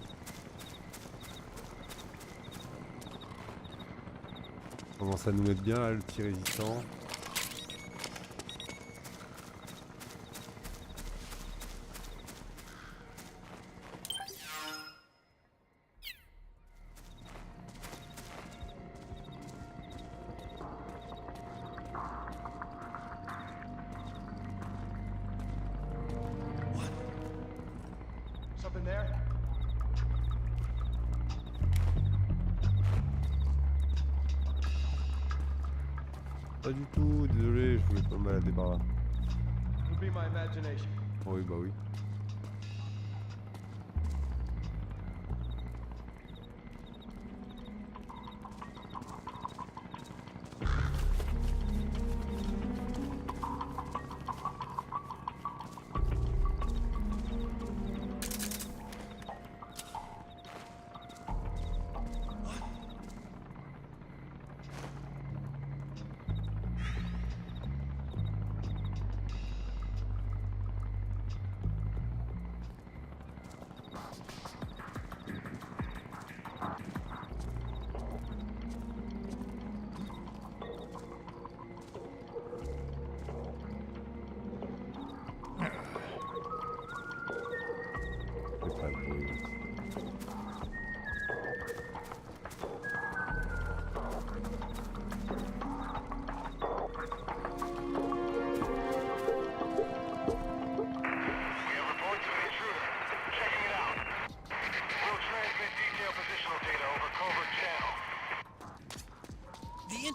[SPEAKER 2] On commence à nous mettre bien là, le petit résistant.
[SPEAKER 10] Something there?
[SPEAKER 2] Pas du tout, désolé, je voulais pas me balader par là.
[SPEAKER 10] Would be my imagination.
[SPEAKER 2] Oui, bah oui.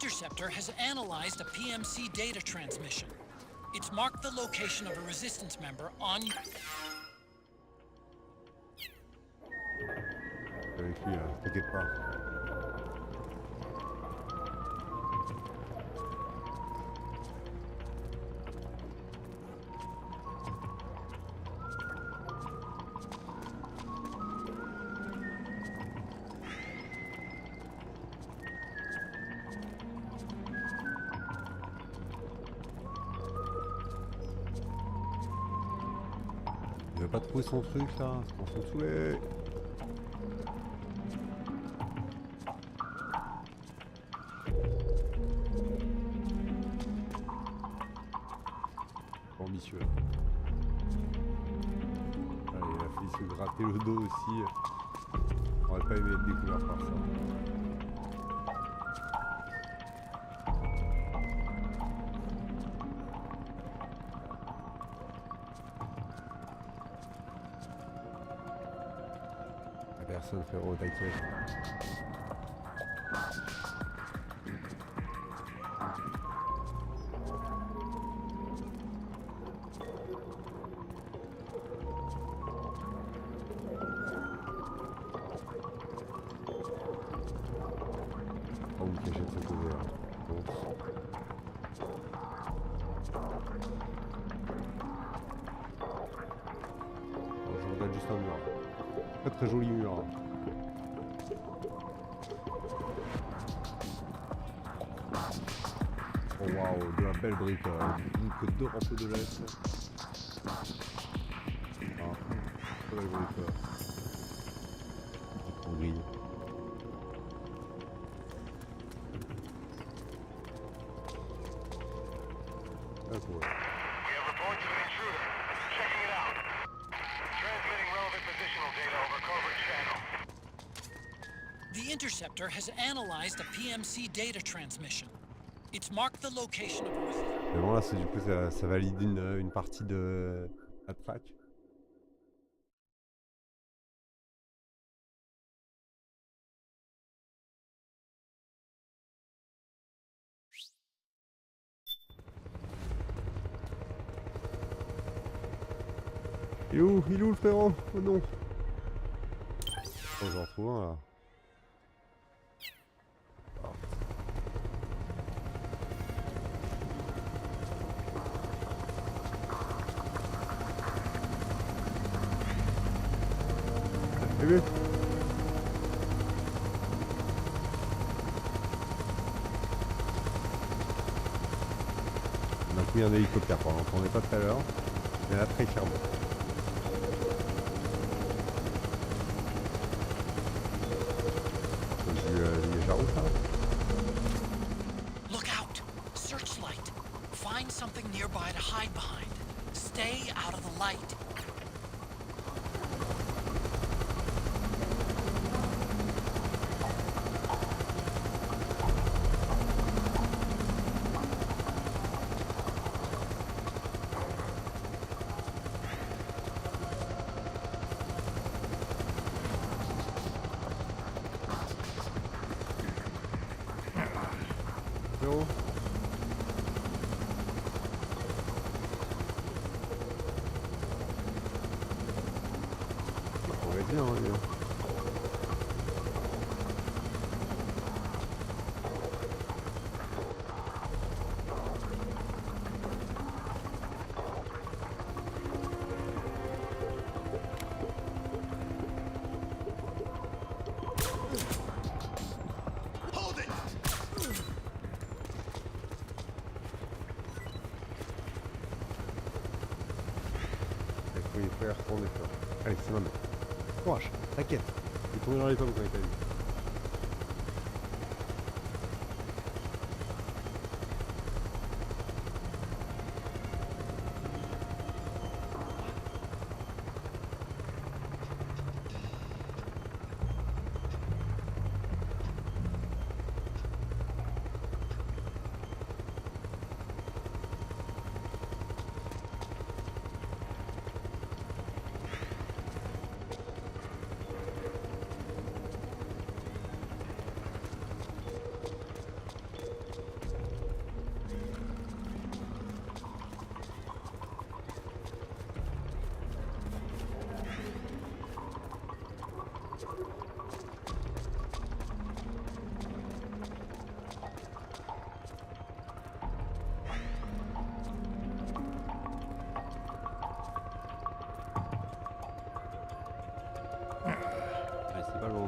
[SPEAKER 5] Interceptor has analyzed a PMC data transmission. It's marked the location of a resistance member on...
[SPEAKER 2] Avec lui, t'inquiète pas. Il va pas trouver son truc là, on s'en saoulait. Ambitieux. Allez, il a fallu se gratter le dos aussi. On aurait pas aimé être découvert par ça. Personne frérot, t'inquiète. Oh, me cacher de ce côté là. Bon. Oh, je regarde juste un mur. Très très joli mur. Oh waouh, de la belle brique. Que 2 rampes de laisse. Ah, très belle brique. En grille. Ah, cool.
[SPEAKER 10] We have reports of an intruder. Checking it out. Transmitting relevant positional data over covert channel.
[SPEAKER 5] The Interceptor has analyzed a PMC data transmission. It's marked the location of a resistance.
[SPEAKER 2] Mais bon là, du coup, ça valide une partie de la track. Il est où le frérot? Oh non. Oh, j'en retrouve un là. Bébé. On a pris un hélicoptère, on l'entendait pas tout à l'heure, mais là très clairement. Du Jarou, ça?
[SPEAKER 5] Look out! Searchlight! Find something nearby to hide behind. Stay out of the light.
[SPEAKER 2] Yo. On va être bien, hein, il faut y retourner, frère. Allez, c'est maintenant. Courage, t'inquiète. Il est tombé dans les pommes quand il t'a vu.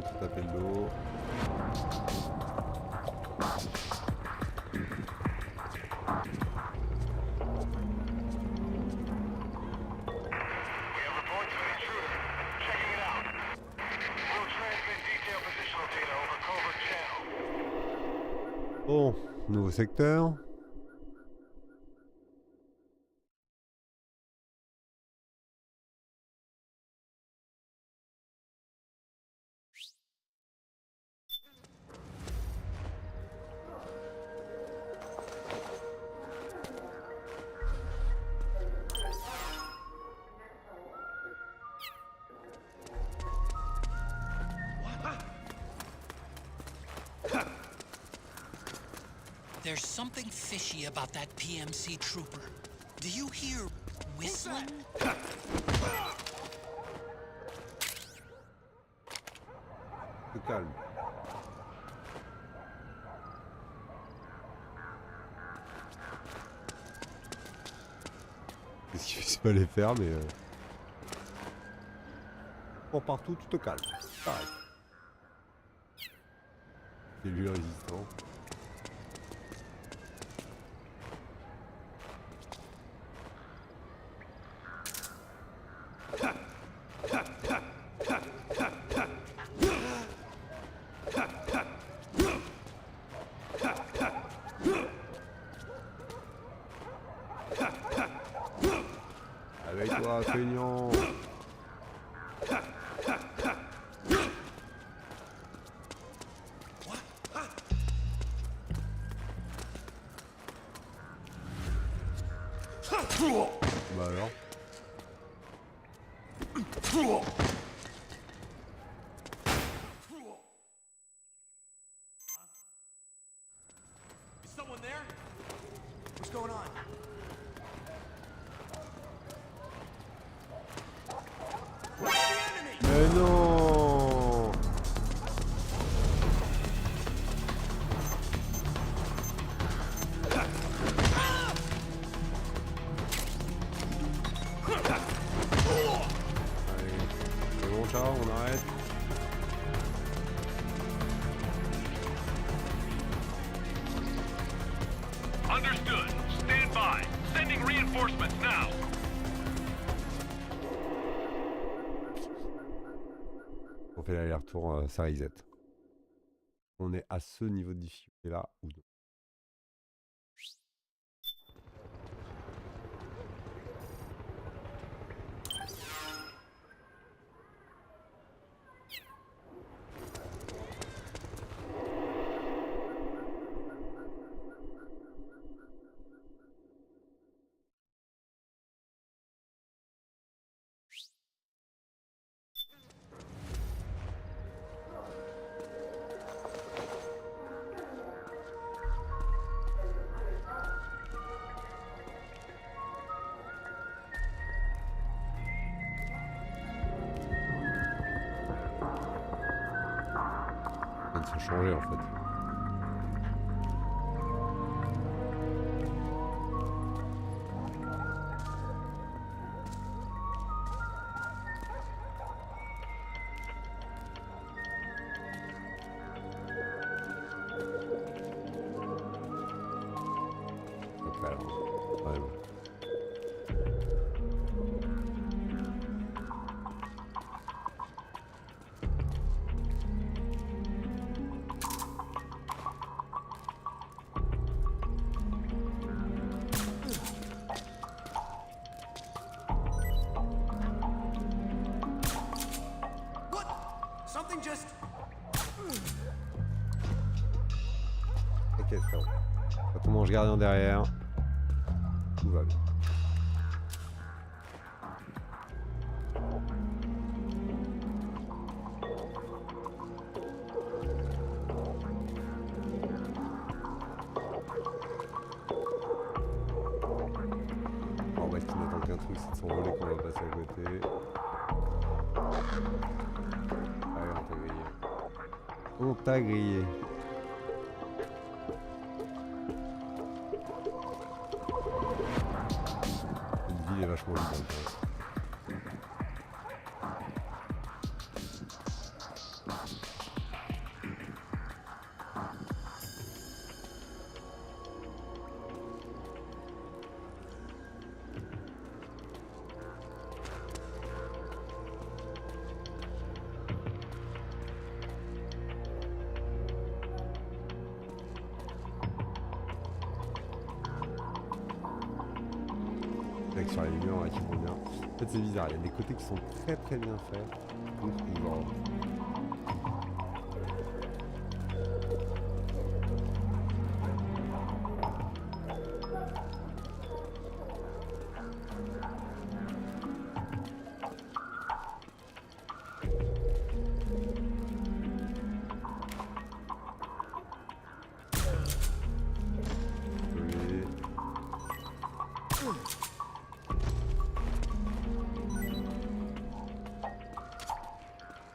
[SPEAKER 2] de se taper le dos. Bon, nouveau secteur.
[SPEAKER 5] There's something fishy about that PMC trooper. Do you hear whistling?
[SPEAKER 2] Se calme. Qu'est-ce qu'il fait pas les faire, mais pour partout, tu te calmes. Pareil. C'est lui le résistant. Avec toi, feignant. Bah alors.
[SPEAKER 9] Is someone there? What's going on?
[SPEAKER 2] Mais non! Allez, c'est bon, ciao, on arrête.
[SPEAKER 10] Understood. Stand by. Sending reinforcements now.
[SPEAKER 2] On fait l'aller-retour, ça reset. On est à ce niveau de difficulté là ou non. Ça vient de se changer en fait. Ok, alors, ouais, ouais.
[SPEAKER 9] What? Something just...
[SPEAKER 2] Ok frérot. Quand on mange gardien derrière, tout va bien. Bon bah il n'attend qu'un truc, c'est de s'envoler qu'on va passer à côté. Allez, on t'a grillé. On t'a grillé. Cette ville est vachement vide. effets sur les murs là, qui vont bien. En fait c'est bizarre, il y a des côtés qui sont très bien faits. D'autres où genre...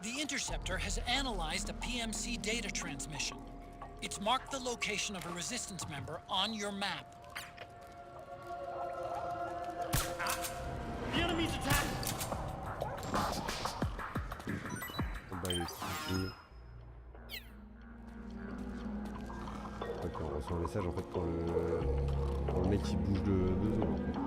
[SPEAKER 5] The Interceptor has analyzed a PMC data transmission. It's marked the location of a resistance member on your map.
[SPEAKER 10] The enemy's attack!
[SPEAKER 2] Bah, il est foutu. Ok, on reçoit un message en fait quand le mec il bouge de zone en fait.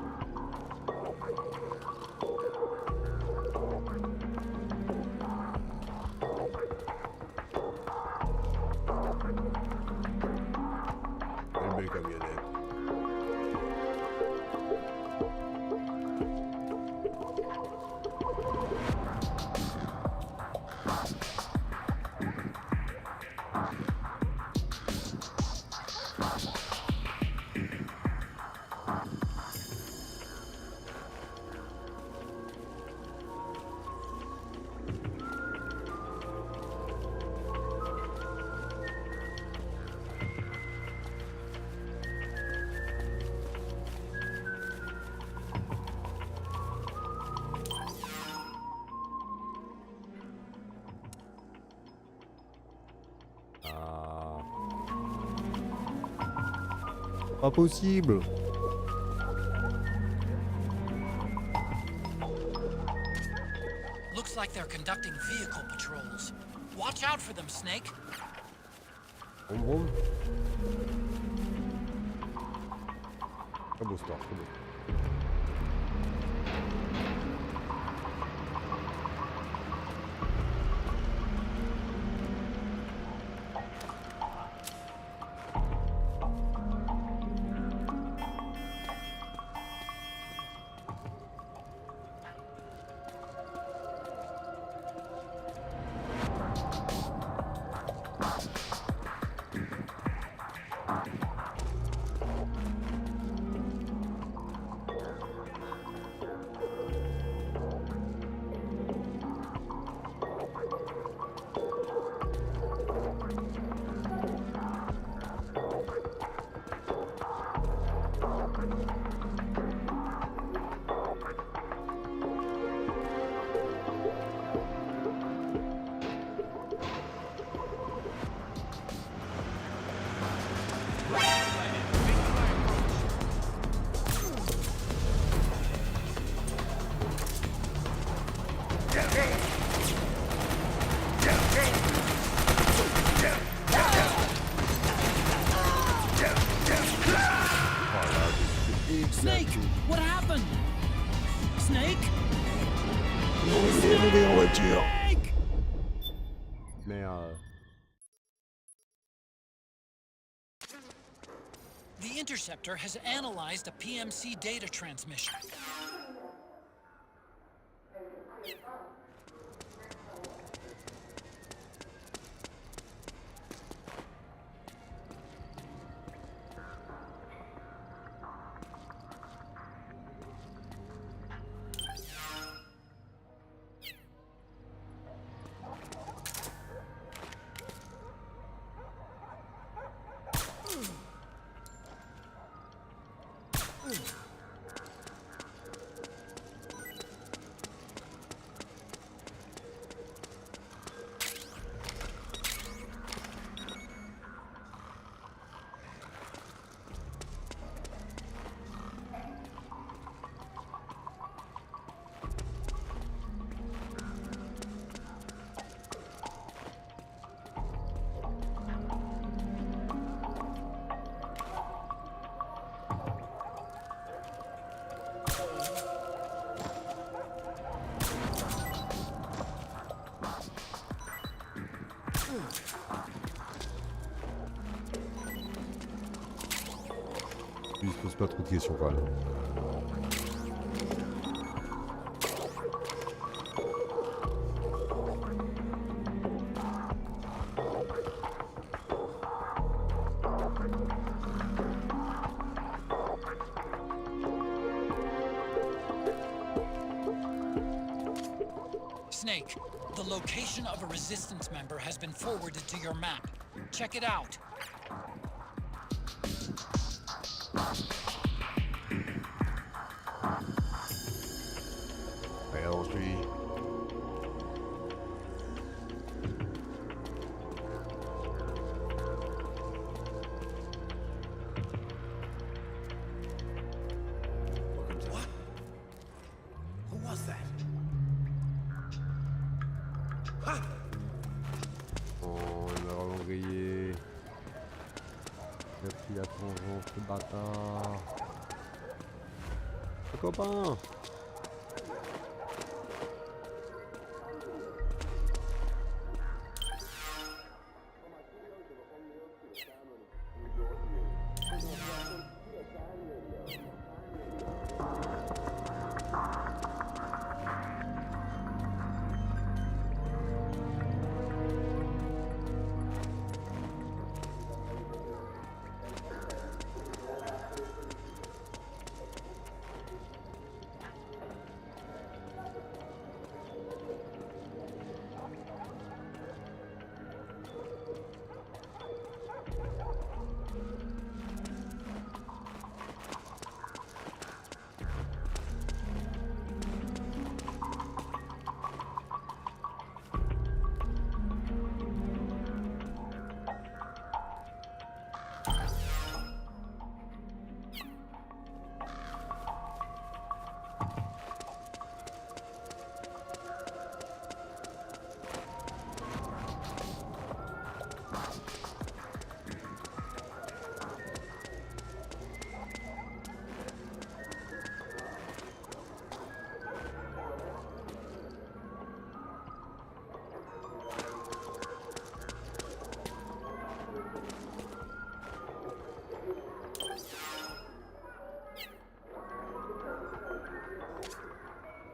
[SPEAKER 2] Quelle belle camionnette. Pas possible.
[SPEAKER 5] Looks like they're conducting vehicle patrols. Watch out for them, Snake.
[SPEAKER 2] Vroom vroom. Très beau store, très beau.
[SPEAKER 5] Snake, what happened? Snake? Snake!
[SPEAKER 2] Merde.
[SPEAKER 5] The Interceptor has analyzed a PMC data transmission.
[SPEAKER 2] Il se pose pas trop de questions quand même.
[SPEAKER 5] Snake, the location of a resistance member has been forwarded to your map. Check it out.
[SPEAKER 2] Alors je lui...
[SPEAKER 6] What? Who was that? Ha!
[SPEAKER 2] Oh, il m'a vraiment grillé. Il a pris la tangente, ce bâtard. Le copain.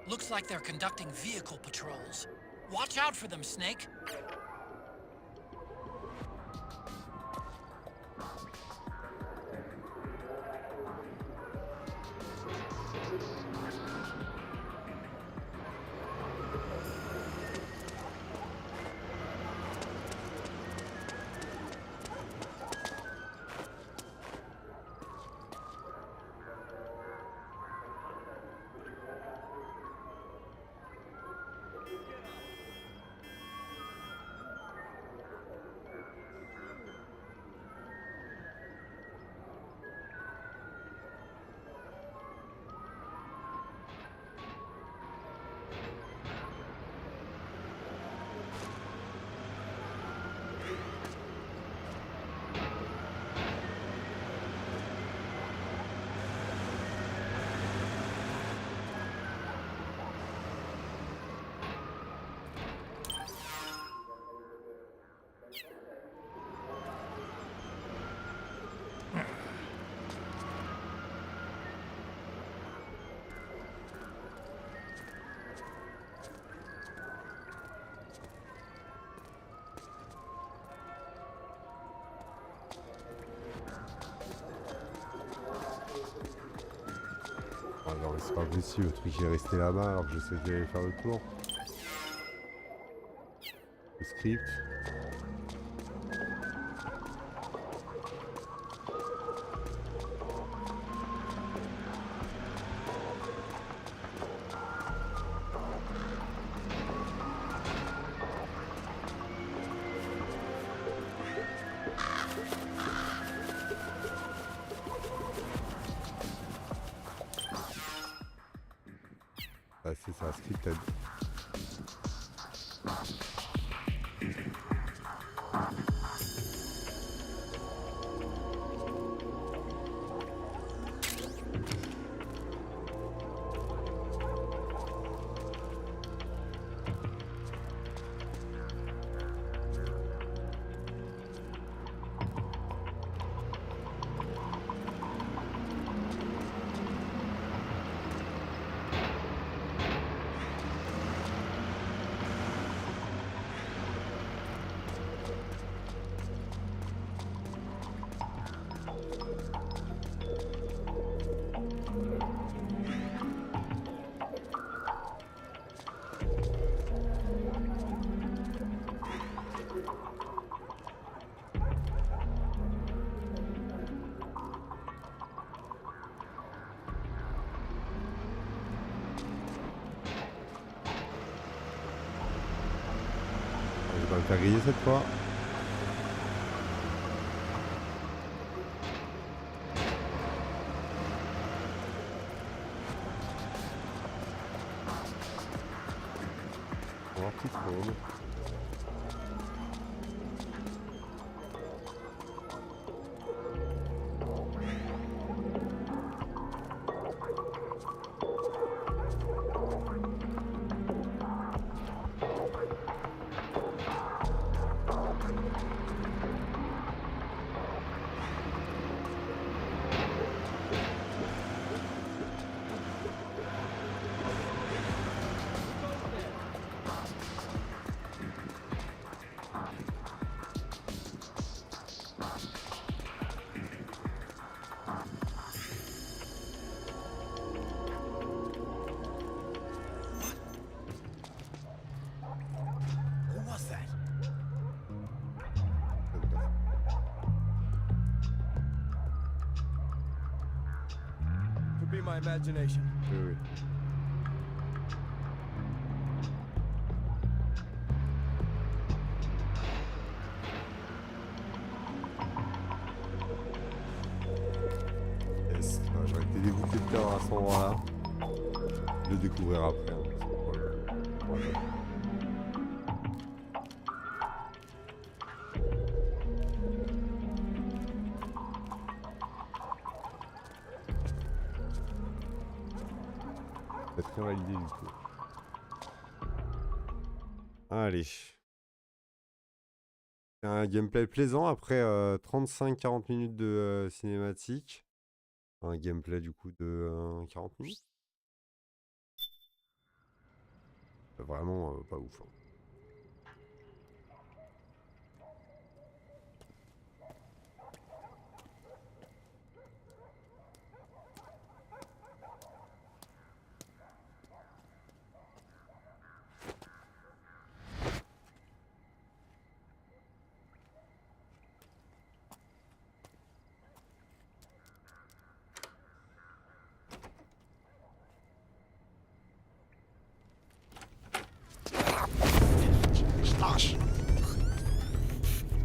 [SPEAKER 5] Looks like they're conducting vehicle patrols. Watch out for them, Snake.
[SPEAKER 2] Alors c'est pas possible, le truc il est resté là-bas alors que j'essaie d'aller faire le tour. Le script. Ah, c'est ça, scripted. faire griller cette fois. On va voir qui trône.
[SPEAKER 9] Could be my imagination.
[SPEAKER 2] Oui, oui. Yes. Ouais, j'aurais été dégoûté de perdre à cet endroit-là. Je le découvrir après. Hein, c'est pas le problème. C'est très validé du coup. Allez. C'est un gameplay plaisant après 35-40 minutes de cinématique. Un gameplay du coup de 40 minutes. Vraiment pas ouf. Hein.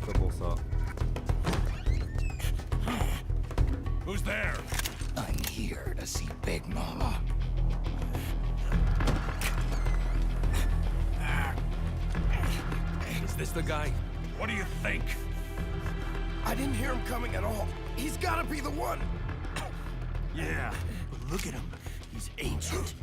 [SPEAKER 2] Pas pour ça.
[SPEAKER 10] Who's there?
[SPEAKER 6] I'm here to see Big Mama.
[SPEAKER 9] Is this the guy?
[SPEAKER 10] What do you think?
[SPEAKER 9] I didn't hear him coming at all. He's gotta be the one.
[SPEAKER 10] Yeah.
[SPEAKER 9] But look at him. He's ancient.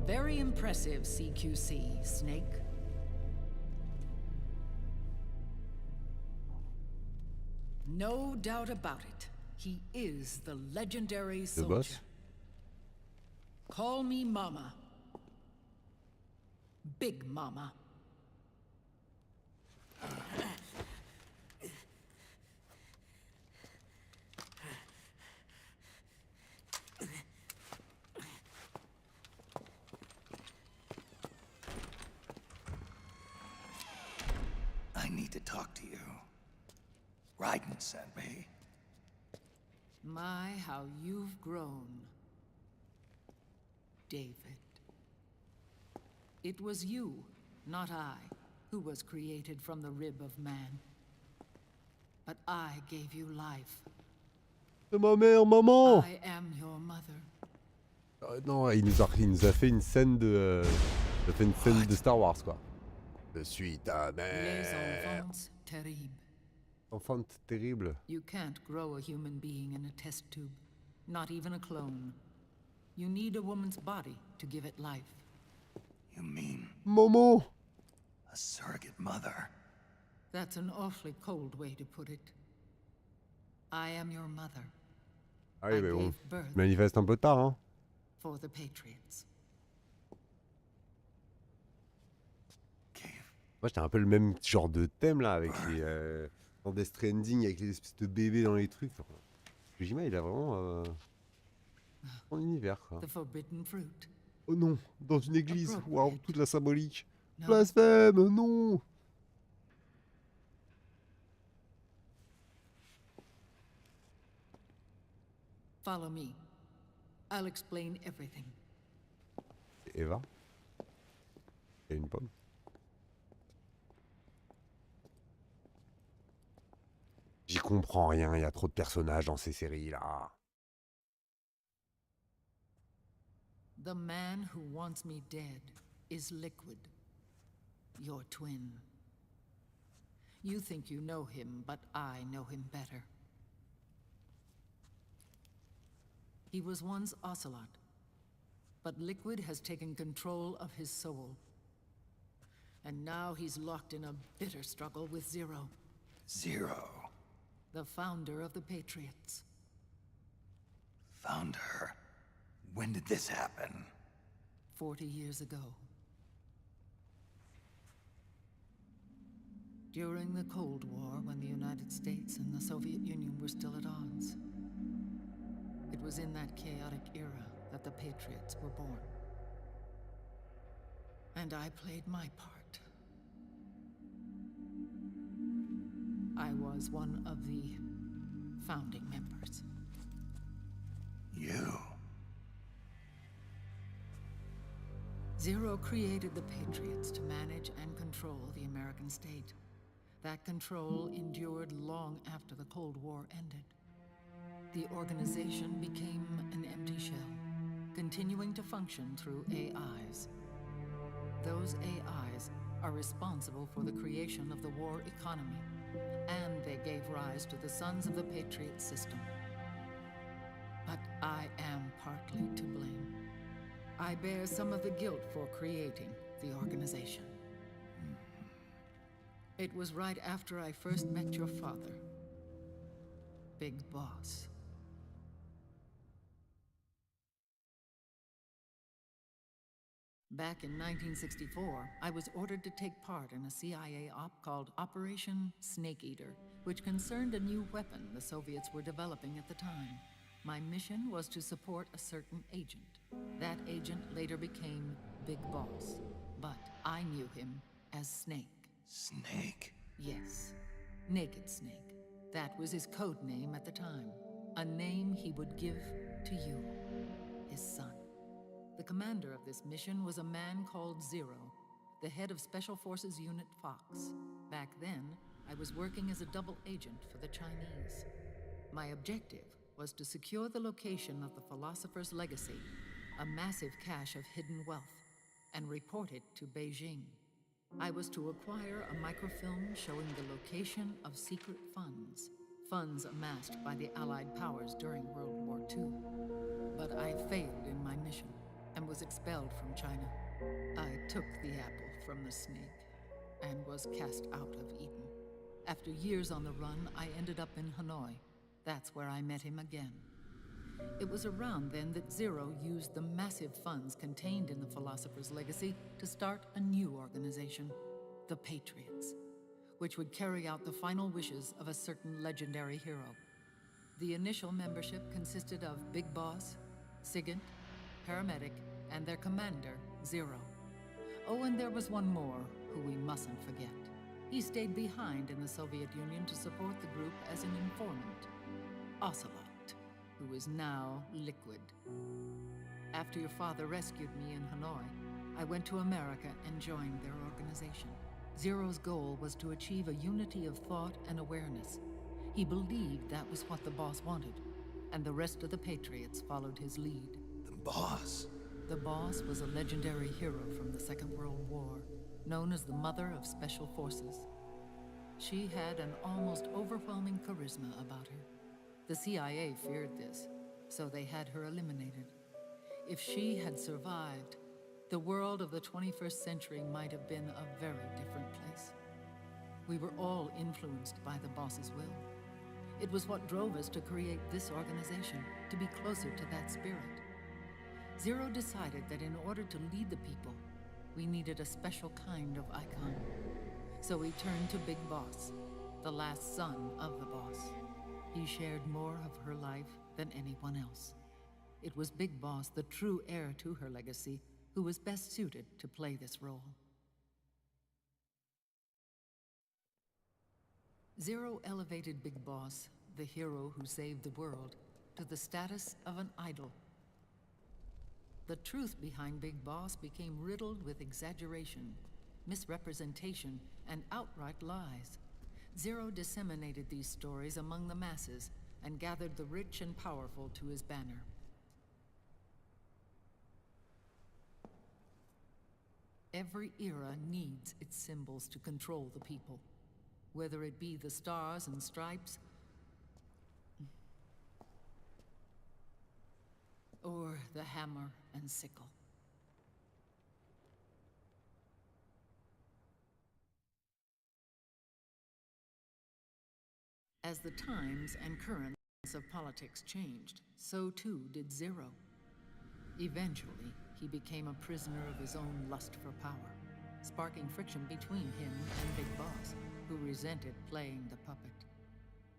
[SPEAKER 4] Very impressive, CQC, Snake. No doubt about it. He is the legendary
[SPEAKER 2] The
[SPEAKER 4] soldier.
[SPEAKER 2] boss?
[SPEAKER 4] Call me Mama. Big Mama.
[SPEAKER 6] I need to talk to you. Raiden sent me.
[SPEAKER 4] My, how you've grown, David. It was you, not I, who was created from the rib of man. But I gave you life.
[SPEAKER 2] C'est ma mère, maman!
[SPEAKER 4] I am your mother.
[SPEAKER 2] Non, il nous a fait une scène de... il a fait une scène de Star Wars, quoi. Je suis ta
[SPEAKER 4] Les
[SPEAKER 2] mère.
[SPEAKER 4] enfants terribles.
[SPEAKER 2] Enfant terrible.
[SPEAKER 4] You can't grow a human being in a test tube, not even a clone. You need a woman's body to give it life.
[SPEAKER 6] You mean
[SPEAKER 2] Maman!
[SPEAKER 6] a surrogate mother?
[SPEAKER 12] That's an awfully cold way to put it. I am your mother.
[SPEAKER 2] Ah oui,
[SPEAKER 12] I
[SPEAKER 2] mais bon,
[SPEAKER 12] gave birth
[SPEAKER 2] manifeste un peu tard, hein.
[SPEAKER 12] for the Patriots.
[SPEAKER 2] Moi, j'étais un peu le même genre de thème là, avec les. Dans Death Stranding, avec les espèces de bébés dans les trucs. Enfin, Kojima, il a vraiment. Son univers, quoi.
[SPEAKER 12] The forbidden fruit.
[SPEAKER 2] Oh non, dans une église. Waouh, toute la symbolique.
[SPEAKER 12] No.
[SPEAKER 2] Blasphème, non.
[SPEAKER 12] Follow me. I'll explain everything.
[SPEAKER 2] Eva. Il y a une pomme. J'y comprends rien, il y a trop de personnages dans ces séries là.
[SPEAKER 12] The man who wants me dead is Liquid, your twin. You think you know him, but I know him better. He was once Ocelot, but Liquid has taken control of his soul. And now he's locked in a bitter struggle with Zero.
[SPEAKER 6] Zero.
[SPEAKER 12] The founder of the Patriots.
[SPEAKER 6] Founder? When did this happen?
[SPEAKER 12] 40 years ago. During the Cold War, when the United States and the Soviet Union were still at odds. It was in that chaotic era that the Patriots were born. And I played my part. I was one of the founding members.
[SPEAKER 6] You?
[SPEAKER 12] Zero created the Patriots to manage and control the American state. That control endured long after the Cold War ended. The organization became an empty shell, continuing to function through AIs. Those AIs are responsible for the creation of the war economy, and they gave rise to the Sons of the Patriot system. But I am partly to blame. I bear some of the guilt for creating the organization. It was right after I first met your father, Big Boss. Back in 1964, I was ordered to take part in a CIA op called Operation Snake Eater, which concerned a new weapon the Soviets were developing at the time. My mission was to support a certain agent. That agent later became Big Boss, but I knew him as Snake.
[SPEAKER 6] Snake?
[SPEAKER 12] Yes, Naked Snake. That was his code name at the time. A name he would give to you, his son. The commander of this mission was a man called Zero, the head of Special Forces Unit Fox. Back then, I was working as a double agent for the Chinese. My objective was to secure the location of the Philosopher's Legacy, a massive cache of hidden wealth, and report it to Beijing. I was to acquire a microfilm showing the location of secret funds, funds amassed by the Allied powers during World War II. But I failed in my mission and was expelled from China. I took the apple from the snake and was cast out of Eden. After years on the run, I ended up in Hanoi. That's where I met him again. It was around then that Zero used the massive funds contained in the Philosopher's Legacy to start a new organization, the Patriots, which would carry out the final wishes of a certain legendary hero. The initial membership consisted of Big Boss, Sigint, Paramedic, and their commander, Zero. Oh, and there was one more who we mustn't forget. He stayed behind in the Soviet Union to support the group as an informant, Ocelot, who is now Liquid. After your father rescued me in Hanoi, I went to America and joined their organization. Zero's goal was to achieve a unity of thought and awareness. He believed that was what the boss wanted, and the rest of the Patriots followed his lead.
[SPEAKER 6] The boss?
[SPEAKER 12] The boss was a legendary hero from the Second World War, known as the Mother of Special Forces. She had an almost overwhelming charisma about her. The CIA feared this, so they had her eliminated. If she had survived, the world of the 21st century might have been a very different place. We were all influenced by the boss's will. It was what drove us to create this organization, to be closer to that spirit. Zero decided that in order to lead the people, we needed a special kind of icon. So he turned to Big Boss, the last son of the boss. He shared more of her life than anyone else. It was Big Boss, the true heir to her legacy, who was best suited to play this role. Zero elevated Big Boss, the hero who saved the world, to the status of an idol. The truth behind Big Boss became riddled with exaggeration, misrepresentation, and outright lies. Zero disseminated these stories among the masses and gathered the rich and powerful to his banner. Every era needs its symbols to control the people, whether it be the stars and stripes, or the hammer and sickle. As the times and currents of politics changed, so too did Zero. Eventually, he became a prisoner of his own lust for power, sparking friction between him and Big Boss, who resented playing the puppet.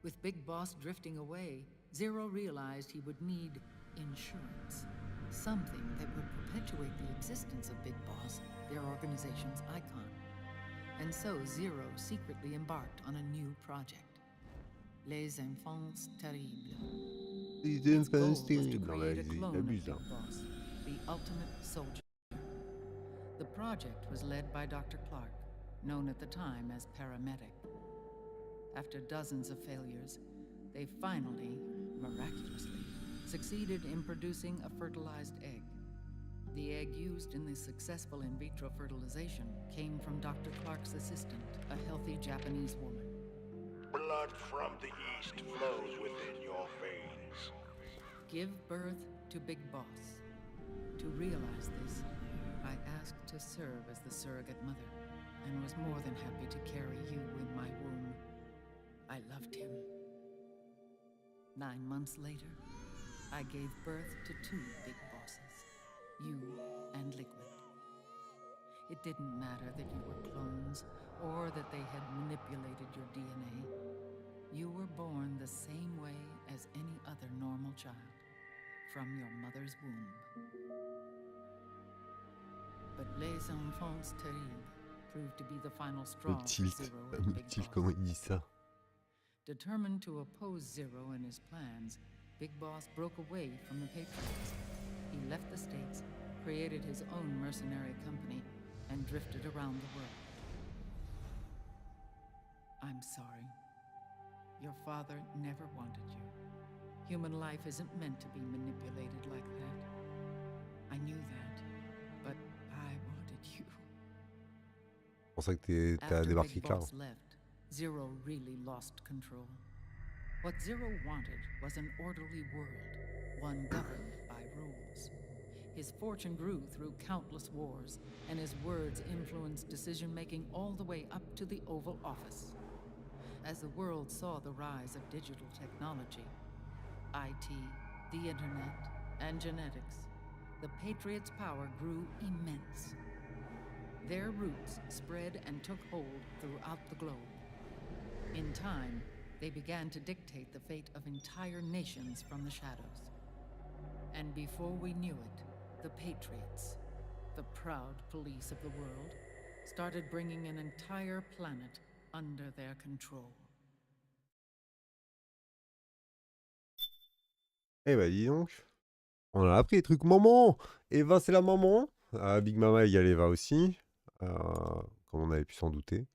[SPEAKER 12] With Big Boss drifting away, Zero realized he would need insurance. Something that would perpetuate the existence of Big Boss, their organization's icon. And so Zero secretly embarked on a new project. Les Enfants Terribles. His goal was to create a clone of Big Boss, the ultimate soldier. The project was led by Dr. Clark, known at the time as Paramedic. After dozens of failures, they finally, miraculously, succeeded in producing a fertilized egg. The egg used in the successful in vitro fertilization came from Dr. Clark's assistant, a healthy Japanese woman.
[SPEAKER 10] Blood from the east flows within your veins.
[SPEAKER 12] Give birth to Big Boss. To realize this, I asked to serve as the surrogate mother, and was more than happy to carry you in my womb. I loved him. 9 months later, I gave birth to 2 Big Bosses, you and Liquid. It didn't matter that you were clones, or that they had manipulated your DNA. You were born the same way as any other normal child, from your mother's womb. But Les Enfants Terribles proved to be the final straw for Zero and Big Boss.
[SPEAKER 2] Comment il dit ça?
[SPEAKER 12] Determined to oppose Zero and his plans, Big Boss broke away from the Patriots. He left the States, created his own mercenary company, and drifted around the world. I'm sorry. Your father never wanted you. Human life isn't meant to be manipulated like that. I knew that, but I wanted you.
[SPEAKER 2] C'est pour ça que t'as débarqué
[SPEAKER 12] After Big
[SPEAKER 2] Clara.
[SPEAKER 12] Boss left, Zero really lost control. What Zero wanted was an orderly world, one governed by rules. His fortune grew through countless wars, and his words influenced decision-making all the way up to the Oval Office. As the world saw the rise of digital technology, IT, the internet, and genetics, the Patriots' power grew immense. Their roots spread and took hold throughout the globe. In time, they began to dictate the fate of entire nations from the shadows. And before we knew it, the Patriots, the proud police of the world, started bringing an entire planet under their control.
[SPEAKER 2] Eh bah dis donc, on a appris des trucs maman. Eva c'est la maman. Big Mama égale Eva aussi, comme on avait pu s'en douter.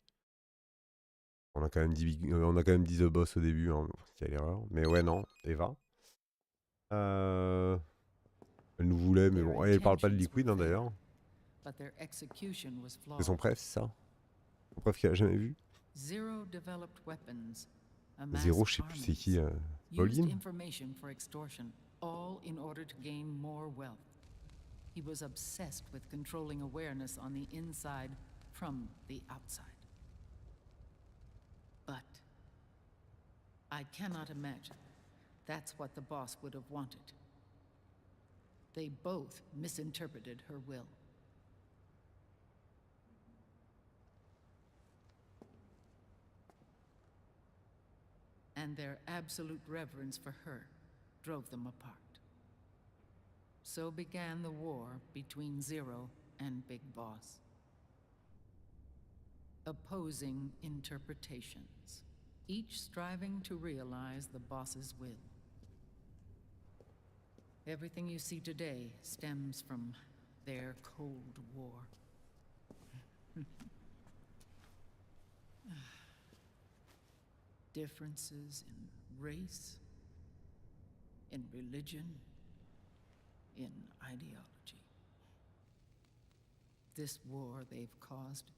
[SPEAKER 2] On a quand même dit, The Boss au début, hein, quelle erreur. Mais ouais non, Eva. Elle nous voulait, mais bon, elle parle pas de Liquid hein, d'ailleurs. C'est son préf, c'est ça? Son préf qu'il a jamais vu.
[SPEAKER 12] Zero developed weapons.
[SPEAKER 2] Zéro, je sais plus c'est qui. Pauline?
[SPEAKER 12] Information for extortion, all in order to gain more wealth. He was obsessed with controlling awareness on the inside from the outside. But I cannot imagine that's what the boss would have wanted. They both misinterpreted her will. And their absolute reverence for her drove them apart. So began the war between Zero and Big Boss. Opposing interpretations, each striving to realize the boss's will. Everything you see today stems from their Cold War. Differences in race, in religion, in ideology. This war they've caused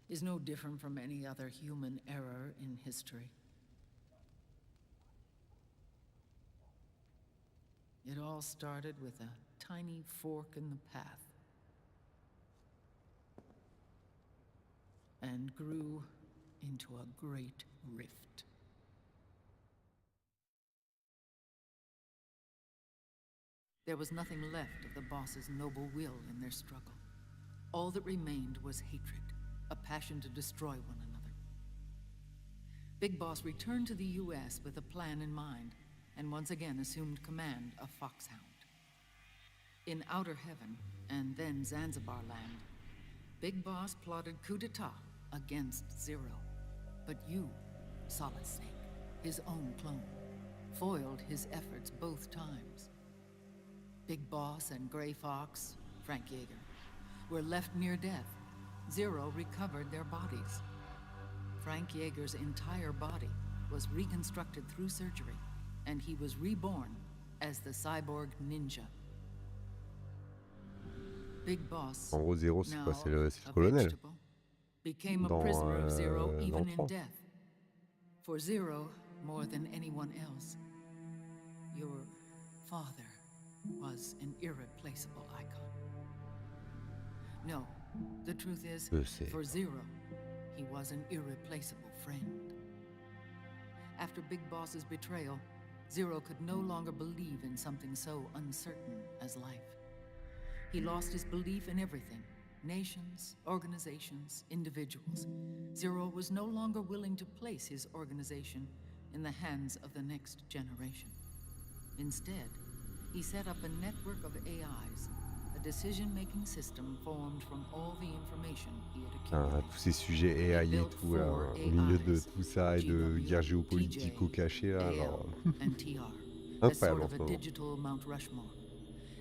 [SPEAKER 12] is no different from any other human error in history. It all started with a tiny fork in the path and grew into a great rift. There was nothing left of the boss's noble will in their struggle. All that remained was hatred, a passion to destroy one another. Big Boss returned to the US with a plan in mind, and once again assumed command of Foxhound. In Outer Heaven, and then Zanzibar Land, Big Boss plotted coup d'etat against Zero. But you, Solid Snake, his own clone, foiled his efforts both times. Big Boss and Gray Fox, Frank Yeager, were left near death. Zero recovered their bodies. Frank Yeager's entire body was reconstructed through surgery, and he was reborn as the cyborg ninja. Big Boss,
[SPEAKER 2] En gros, Zero, c'est quoi?
[SPEAKER 12] now
[SPEAKER 2] C'est le
[SPEAKER 12] a
[SPEAKER 2] colonel
[SPEAKER 12] vegetable, became a
[SPEAKER 2] dans
[SPEAKER 12] prisoner of Zero even in
[SPEAKER 2] l'enfant.
[SPEAKER 12] death. For Zero, more than anyone else, your father was an irreplaceable icon. No, the truth is,
[SPEAKER 2] Je sais.
[SPEAKER 12] for Zero, he was an irreplaceable friend. After Big Boss's betrayal, Zero could no longer believe in something so uncertain as life. He lost his belief in everything. Nations, organizations, individuals. Zero was no longer willing to place his organization in the hands of the next generation. Instead, he set up a network of AIs, a decision-making system formed from all the information he had accumulated.
[SPEAKER 2] Tous ces sujets AI et tout, là, au milieu de tout ça et de guerre géopolitico-cachée, là, genre...
[SPEAKER 12] and TR, as
[SPEAKER 2] incroyable
[SPEAKER 12] sort
[SPEAKER 2] en
[SPEAKER 12] of
[SPEAKER 2] ce
[SPEAKER 12] a
[SPEAKER 2] moment.
[SPEAKER 12] digital Mount Rushmore,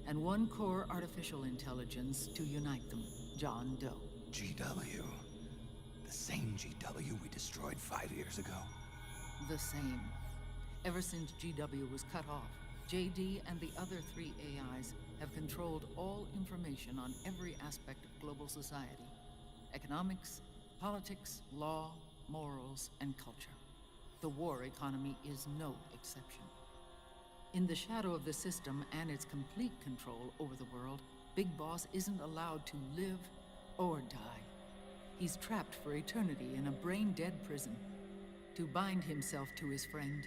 [SPEAKER 12] and one core artificial intelligence to unite them, John Doe.
[SPEAKER 6] GW. The same GW we destroyed 5 years ago.
[SPEAKER 12] The same. Ever since GW was cut off, JD and the other 3 AIs have controlled all information on every aspect of global society. Economics, politics, law, morals, and culture. The war economy is no exception. In the shadow of the system and its complete control over the world, Big Boss isn't allowed to live or die. He's trapped for eternity in a brain-dead prison. To bind himself to his friend,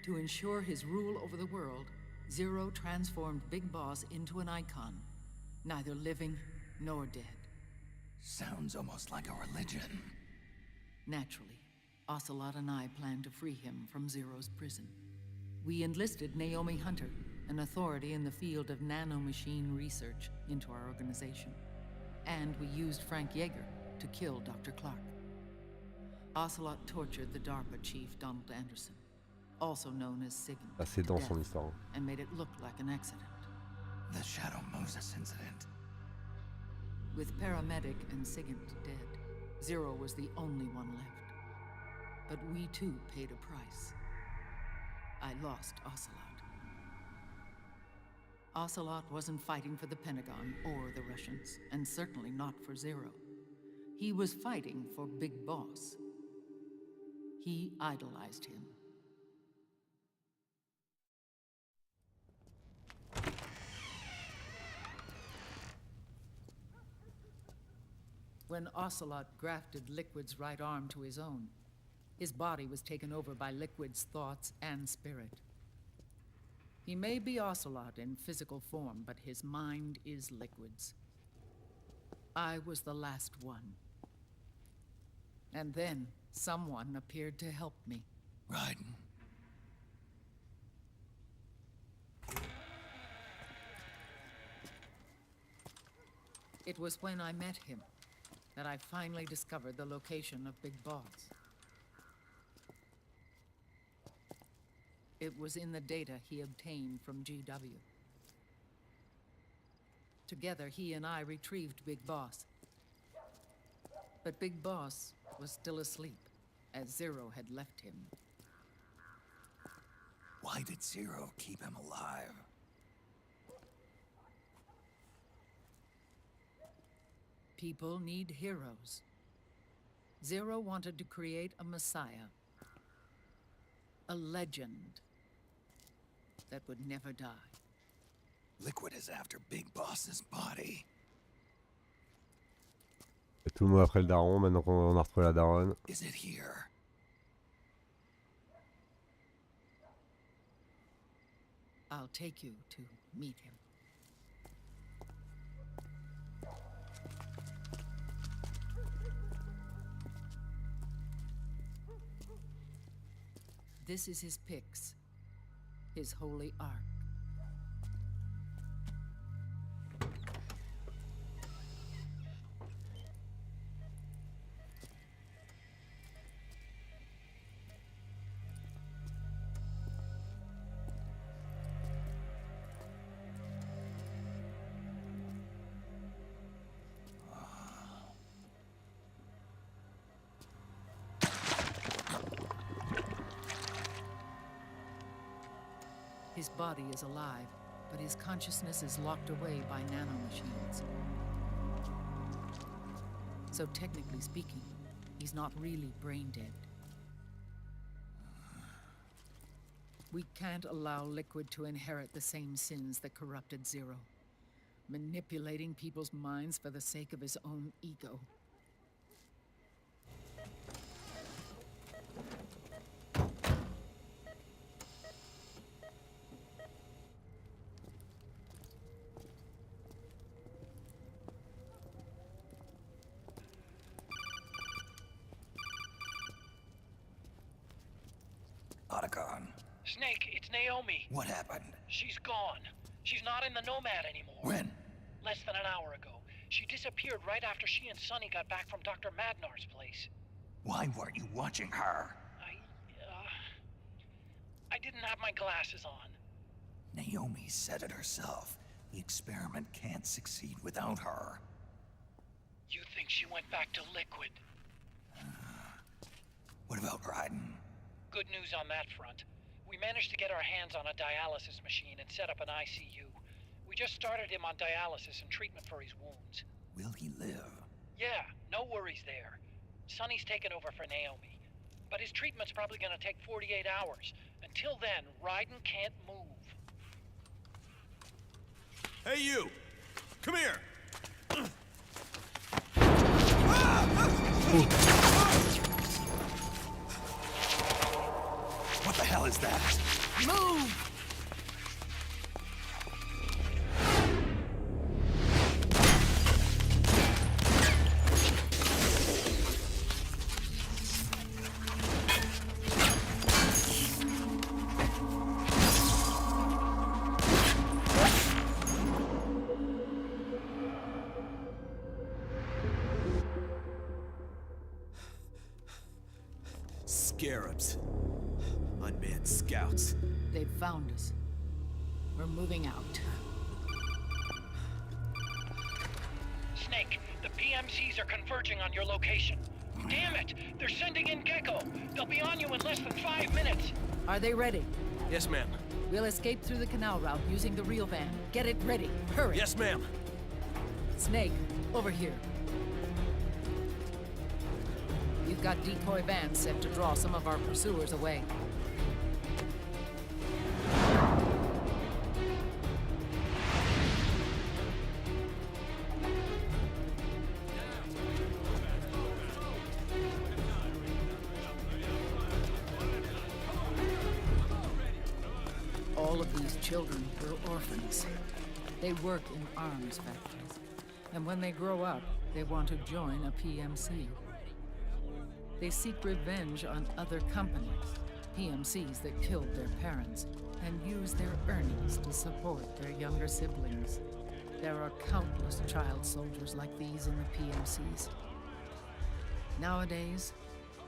[SPEAKER 12] to ensure his rule over the world, Zero transformed Big Boss into an icon, neither living nor dead.
[SPEAKER 6] Sounds almost like a religion.
[SPEAKER 12] Naturally, Ocelot and I plan to free him from Zero's prison. We enlisted Naomi Hunter, an authority in the field of nanomachine research, into our organization. And we used Frank Yeager to kill Dr. Clark. Ocelot tortured the DARPA chief, Donald Anderson, also known as Sigint,
[SPEAKER 2] C'est
[SPEAKER 12] to
[SPEAKER 2] dans son
[SPEAKER 12] death,
[SPEAKER 2] histoire.
[SPEAKER 12] and made it look like an accident.
[SPEAKER 6] The Shadow Moses incident.
[SPEAKER 12] With Paramedic and Sigint dead, Zero was the only one left. But we too paid a price. I lost Ocelot. Ocelot wasn't fighting for the Pentagon or the Russians, and certainly not for Zero. He was fighting for Big Boss. He idolized him. When Ocelot grafted Liquid's right arm to his own, His body was taken over by Liquid's thoughts and spirit. He may be Ocelot in physical form, but his mind is Liquid's. I was the last one. And then someone appeared to help me.
[SPEAKER 6] Raiden.
[SPEAKER 12] It was when I met him that I finally discovered the location of Big Boss. It was in the data he obtained from GW. Together, he and I retrieved Big Boss. But Big Boss was still asleep, as Zero had left him.
[SPEAKER 6] Why did Zero keep him alive?
[SPEAKER 12] People need heroes. Zero wanted to create a messiah. A legend that would never die.
[SPEAKER 6] Liquid is after Big Boss's body.
[SPEAKER 2] Tout le monde après le daron, maintenant qu'on a retrouvé la daronne.
[SPEAKER 6] Is it here?
[SPEAKER 12] I'll take you to meet him. This is his pyx, his holy ark. His body is alive, but his consciousness is locked away by nanomachines. So technically speaking, he's not really brain dead. We can't allow Liquid to inherit the same sins that corrupted Zero, manipulating people's minds for the sake of his own ego.
[SPEAKER 13] Snake, it's Naomi.
[SPEAKER 6] What happened?
[SPEAKER 13] She's gone. She's not in the Nomad anymore.
[SPEAKER 6] When?
[SPEAKER 13] Less than an hour ago. She disappeared right after she and Sonny got back from Dr. Madnar's place.
[SPEAKER 6] Why weren't you watching her?
[SPEAKER 13] I didn't have my glasses on.
[SPEAKER 6] Naomi said it herself. The experiment can't succeed without her.
[SPEAKER 13] You think she went back to Liquid?
[SPEAKER 6] What about Raiden?
[SPEAKER 13] Good news on that front. We managed to get our hands on a dialysis machine and set up an ICU. We just started him on dialysis and treatment for his wounds.
[SPEAKER 6] Will he live?
[SPEAKER 13] Yeah, no worries there. Sonny's taken over for Naomi. But his treatment's probably gonna take 48 hours. Until then, Raiden can't move.
[SPEAKER 8] Hey, you! Come here!
[SPEAKER 6] What the hell is that?
[SPEAKER 12] Move!
[SPEAKER 8] Scarabs. Unmanned scouts.
[SPEAKER 12] They've found us. We're moving out.
[SPEAKER 13] Snake, the PMCs are converging on your location. Damn it! They're sending in Gecko! They'll be on you in less than 5 minutes!
[SPEAKER 12] Are they ready?
[SPEAKER 8] Yes, ma'am.
[SPEAKER 12] We'll escape through the canal route using the real van. Get it ready. Hurry!
[SPEAKER 8] Yes, ma'am.
[SPEAKER 12] Snake, over here. We've got decoy vans set to draw some of our pursuers away. of these children were orphans. They work in arms factories. And when they grow up, they want to join a PMC. They seek revenge on other companies, PMCs that killed their parents, and use their earnings to support their younger siblings. There are countless child soldiers like these in the PMCs. Nowadays,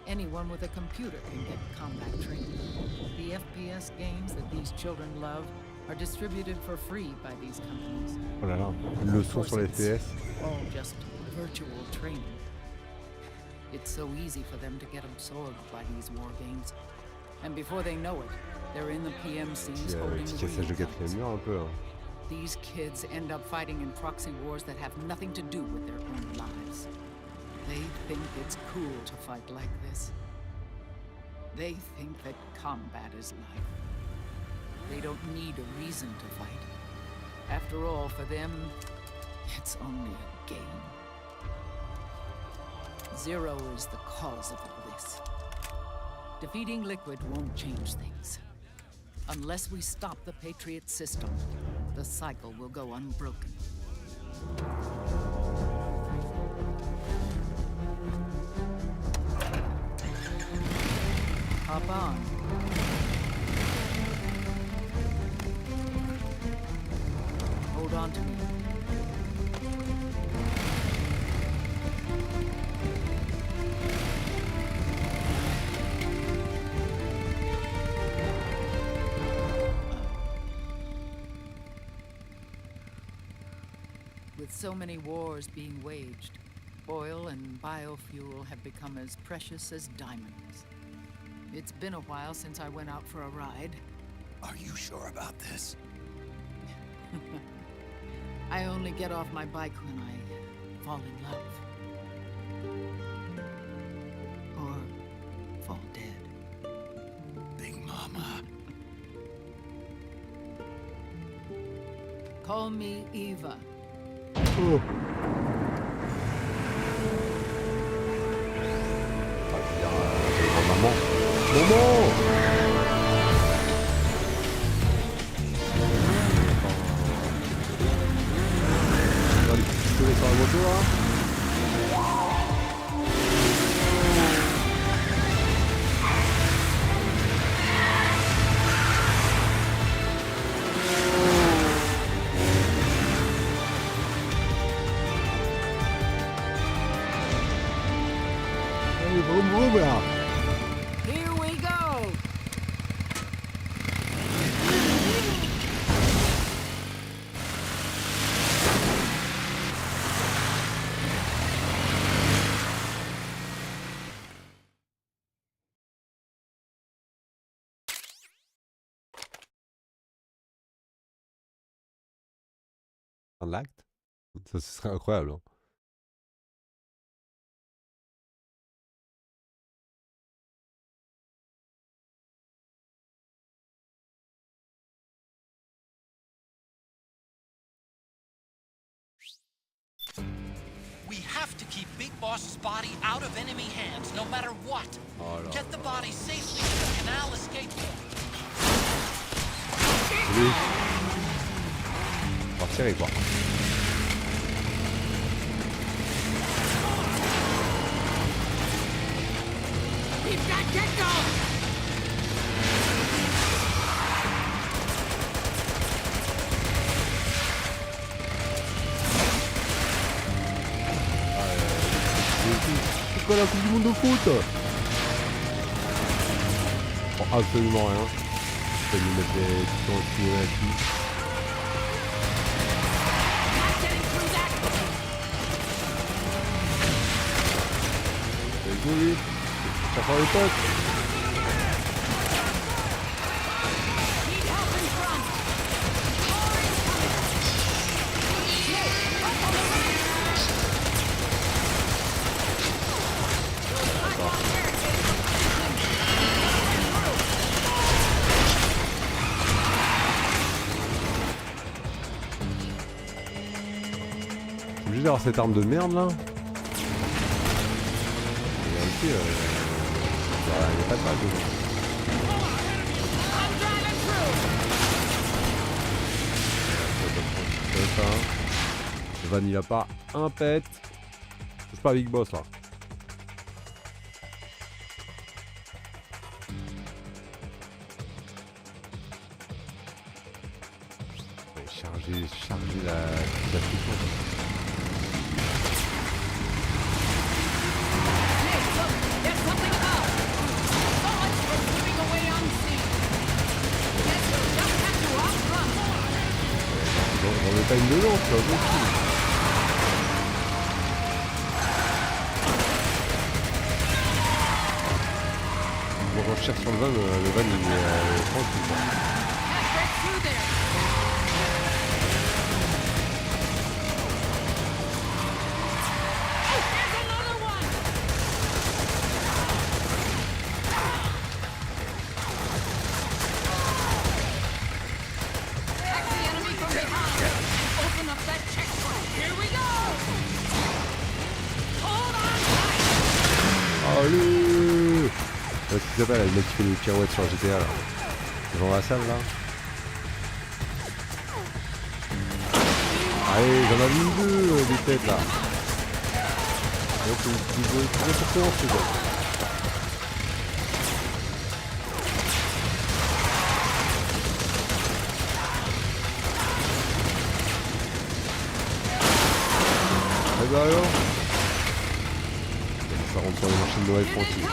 [SPEAKER 12] anyone with a computer can get combat training. The FPS games that these children love are distributed for free by these companies.
[SPEAKER 2] Oh là là, une leçon sur les FPS.
[SPEAKER 12] All just virtual training. It's so easy for them to get absorbed by these war games. And before they know it, they're in the PMCs holding
[SPEAKER 2] Petit cassage de quatrième mur un peu. Hein.
[SPEAKER 12] These kids end up fighting in proxy wars that have nothing to do with their own lives. They think it's cool to fight like this. They think that combat is life. They don't need a reason to fight. After all, for them, it's only a game. Zero is the cause of all this. Defeating Liquid won't change things. Unless we stop the Patriot system, the cycle will go unbroken. Hop on. Hold on to me. With so many wars being waged, oil and biofuel have become as precious as diamonds. It's been a while since I went out for a ride.
[SPEAKER 6] Are you sure about this?
[SPEAKER 12] I only get off my bike when I fall in love. Or fall dead.
[SPEAKER 6] Big Mama.
[SPEAKER 12] Call me Eva.
[SPEAKER 2] Oh. Maman. Maman. On va les pistoler sur la moto là. Allez, vroom vroom là.
[SPEAKER 12] Here we go!
[SPEAKER 2] Un acte? Ça, ce serait incroyable. Hein.
[SPEAKER 13] We have to keep Big Boss's body out of enemy hands, no matter what.
[SPEAKER 2] Oh là.
[SPEAKER 13] Get the body safely to the canal escape point.
[SPEAKER 2] Oui. On va tirer quoi.
[SPEAKER 12] Keep that kid going!
[SPEAKER 2] C'est quoi la Coupe du Monde de foot? Oh, absolument rien. Je vais lui mettre des pitons cinématiques. C'est cool lui. Ça prend les potes. Obligé d'avoir cette arme de merde là. En réalité, il n'y a pas de balle dedans. ça. Le van il a pas un pet. Touche pas Big Boss là. Charger la pression. Dans le time de lance, là, aussi. On recherche sur le van il est tranquille. Allez! Qu'est-ce qu'il s'appelle, le mec qui fait les pirouettes sur GTA là. Dans la salle là. Allez, j'en ai vu deux des têtes là. Donc il veut très fortement ce gars. Et bah alors? Ça rentre sur les marchés de Noël tranquille.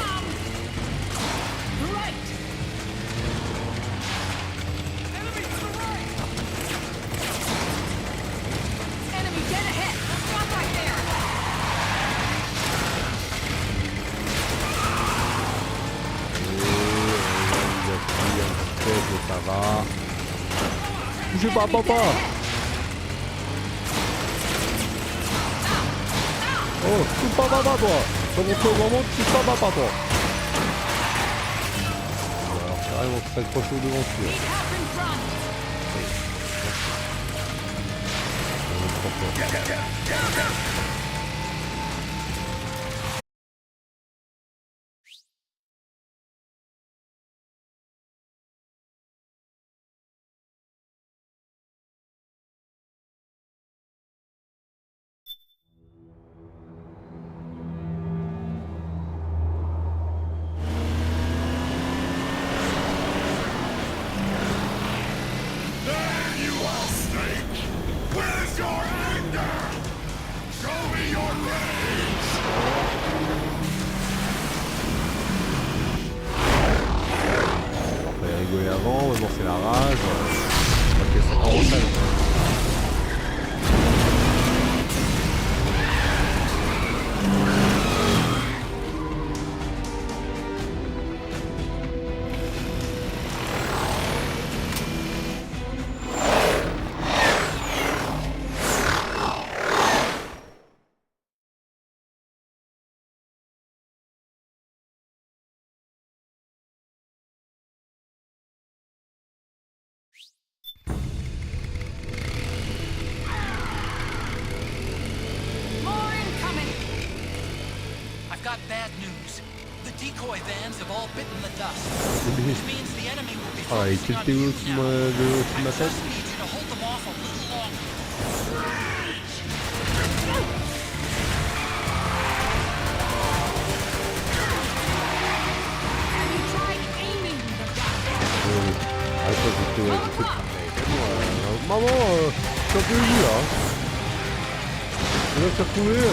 [SPEAKER 2] Ça va. Bougez pas, papa. Oh, touche pas papa toi. Dans mon tour vraiment, touche pas papa toi. Alors carrément tu s'accroche au devant dessus. Avant, maintenant c'est la rage. Ok, ça commence à
[SPEAKER 13] got bad news. The decoy vans have all bitten the dust, which means the enemy will be focusing on you now. I just need you to hold them off a little longer.
[SPEAKER 7] Have you tried aiming the gun?
[SPEAKER 2] Ah, ça c'était... Maman, c'est un peu ému là. On va se retrouver.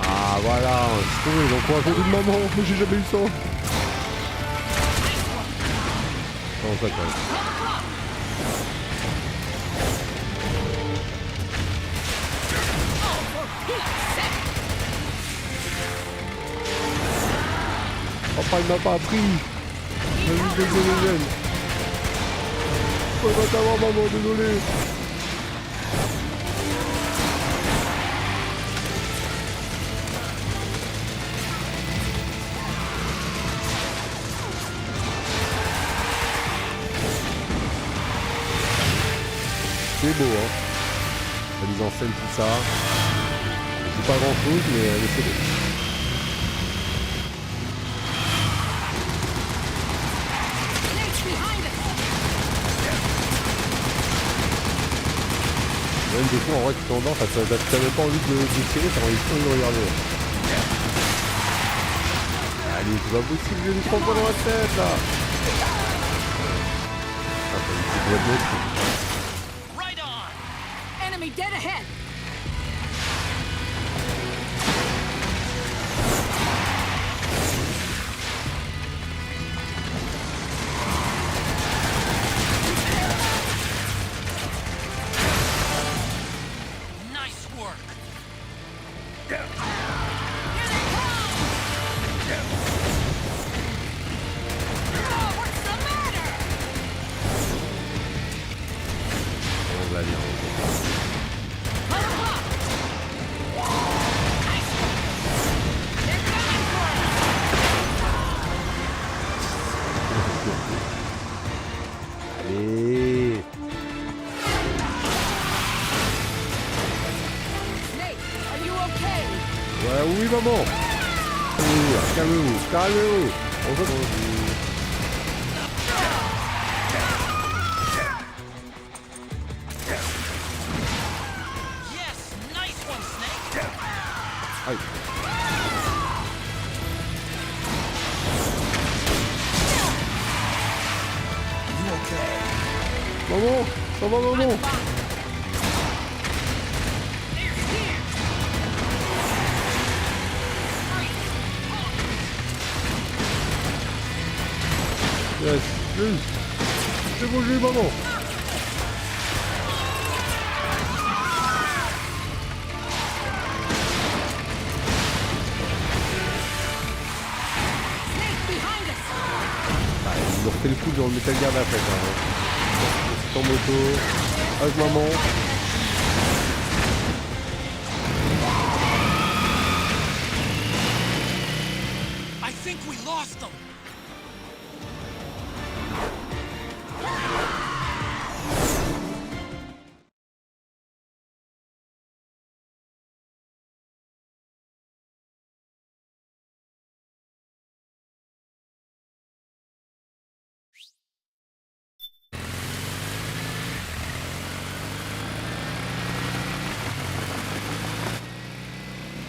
[SPEAKER 2] Ah voilà, c'est trouvé, donc on a conduit de maman, mais j'ai jamais eu ça. Comment ça quand même. Papa il m'a pas appris. Il m'a juste baisé les jeunes. Oh, il va t'avoir maman, désolé. C'est beau hein. La mise en scène tout ça. C'est pas grand chose mais c'est beau. des fois, en vrai, tu t'endors, t'as même pas envie de tirer, t'as envie de regarder. Allez, c'est pas possible, j'ai mis 3 points dans la tête, là. Ah, t'as une petite boîte note.
[SPEAKER 13] Right on!
[SPEAKER 4] Enemy dead ahead!
[SPEAKER 13] Nice work!
[SPEAKER 2] On va bien. Allez.
[SPEAKER 4] Snake, are you okay?
[SPEAKER 2] Ouais, oui, maman. Calmez-vous, calmez-vous. On va
[SPEAKER 13] Yes! Nice one, Snake!
[SPEAKER 2] Aïe.
[SPEAKER 6] You okay?
[SPEAKER 2] Maman, ça va, maman. Yes, plus. C'est bon, j'ai eu maman. Ah, il nous refait le coup dans le Metal Gear d'après quand même. C'est en moto, avec maman.
[SPEAKER 13] I think we lost them!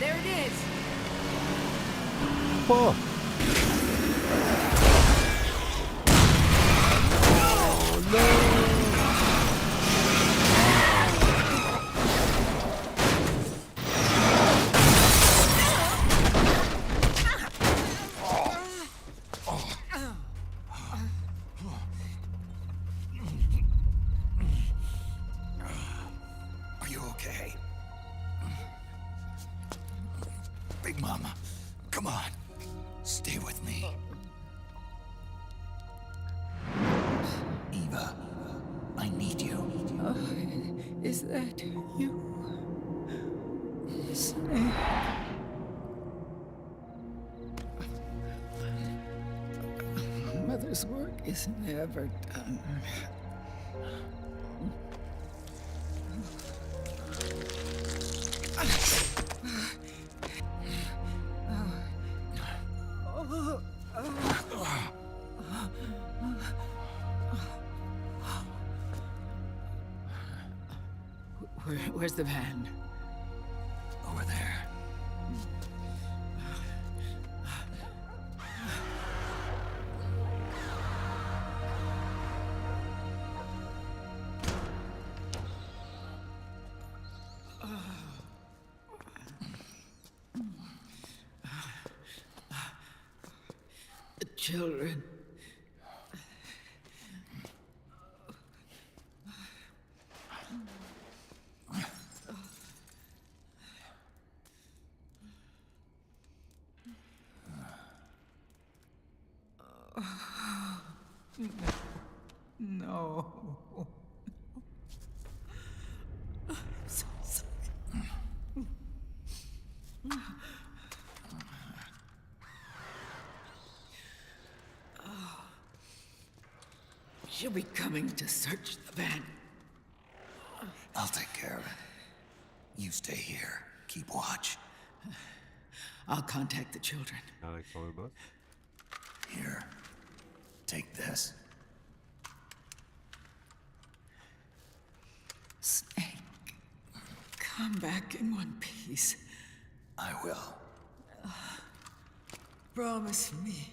[SPEAKER 4] There it is!
[SPEAKER 2] Oh. Oh non.
[SPEAKER 6] Are you okay? Big Mama, come on. Stay with me. Eva, I need you.
[SPEAKER 12] Is that you? Snake. Mother's work is never done. Where's the van?
[SPEAKER 6] Over there.
[SPEAKER 12] The children. No. I'm so sorry. She'll be coming to search the van.
[SPEAKER 6] I'll take care of it. You stay here. Keep watch.
[SPEAKER 12] I'll contact the children.
[SPEAKER 2] Avec son boss.
[SPEAKER 6] Here. Take this.
[SPEAKER 12] Snake. Come back in one piece.
[SPEAKER 6] I will.
[SPEAKER 12] Promise me.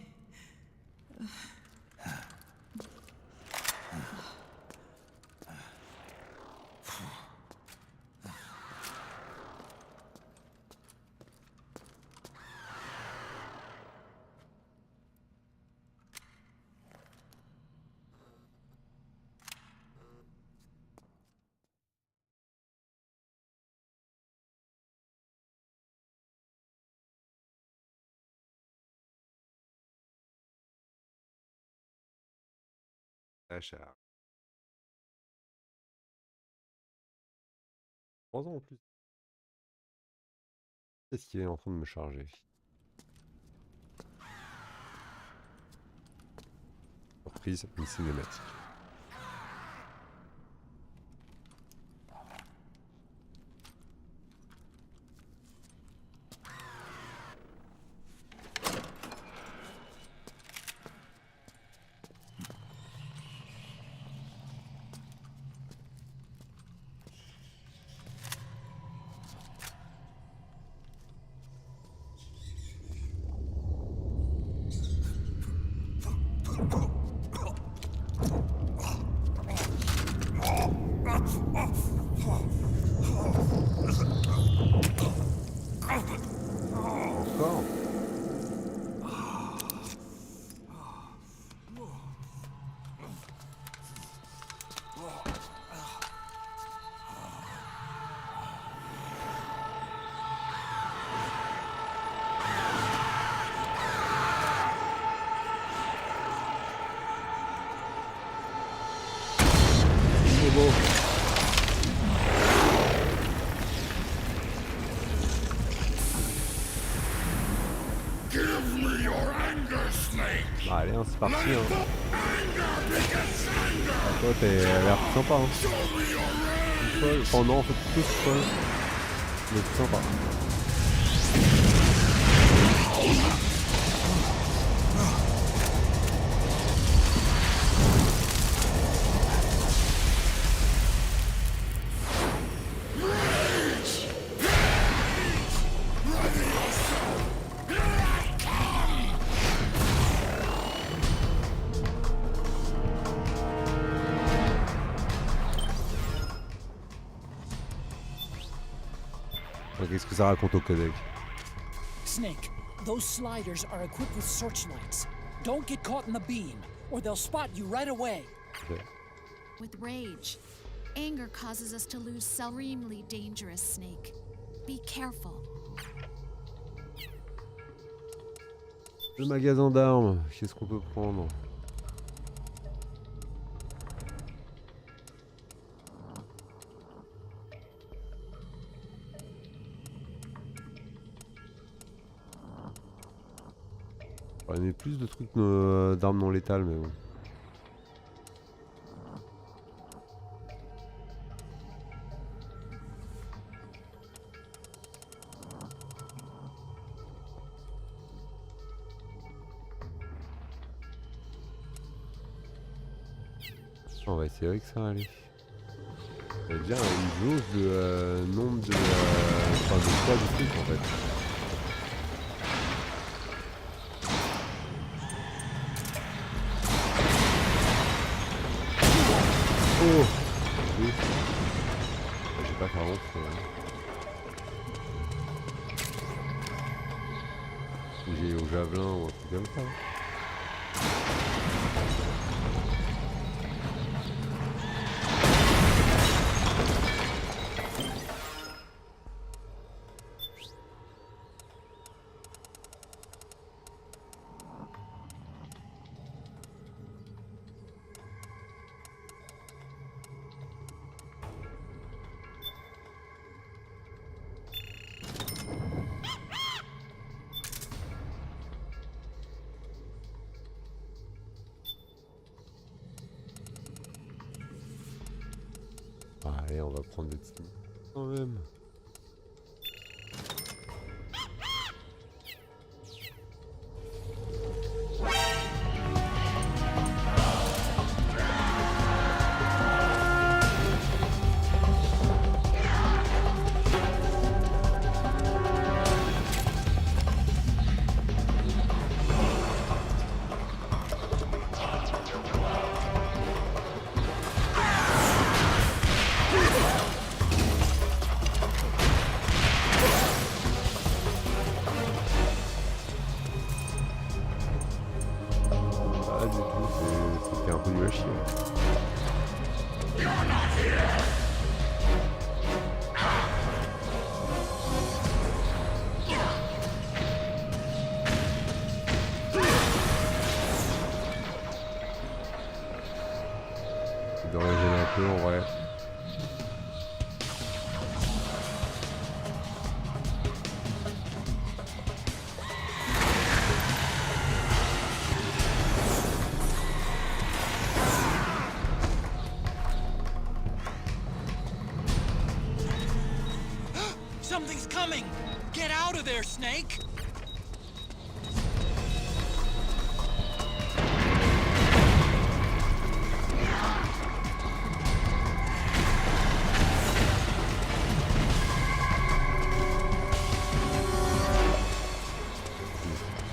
[SPEAKER 2] Achat. 3 ans en plus. Qu'est-ce qu'il est en train de me charger? Surprise, une cinématique. Encore? Oh bon. Ah, allez, hein, c'est parti. Hein. Ah, toi, t'as l'air sympa. Hein. Folle. Enfin, non, en fait, plus folle. Mais c'est sympa. Qu'est-ce que ça raconte au codec?
[SPEAKER 5] Snake, those sliders are equipped with searchlights. Don't get caught in the beam, or they'll spot you right away.
[SPEAKER 2] Okay.
[SPEAKER 3] With rage, anger causes us to lose supremely dangerous, Snake. Be careful.
[SPEAKER 2] Le magasin d'armes, qu'est-ce qu'on peut prendre? On a plus de trucs d'armes non létales, mais bon. On va essayer avec ça, allez. Il y a déjà une jauge de nombre de... enfin, de poids du truc, en fait. Oh, oui. J'ai pas faire honte. J'ai au javelin ou un truc comme ça. Allez, on va prendre des petits quand même. Pas du tout, c'était un peu nul à chier. C'est de régénérer un peu en vrai.
[SPEAKER 13] Something's coming! Get out of there, Snake!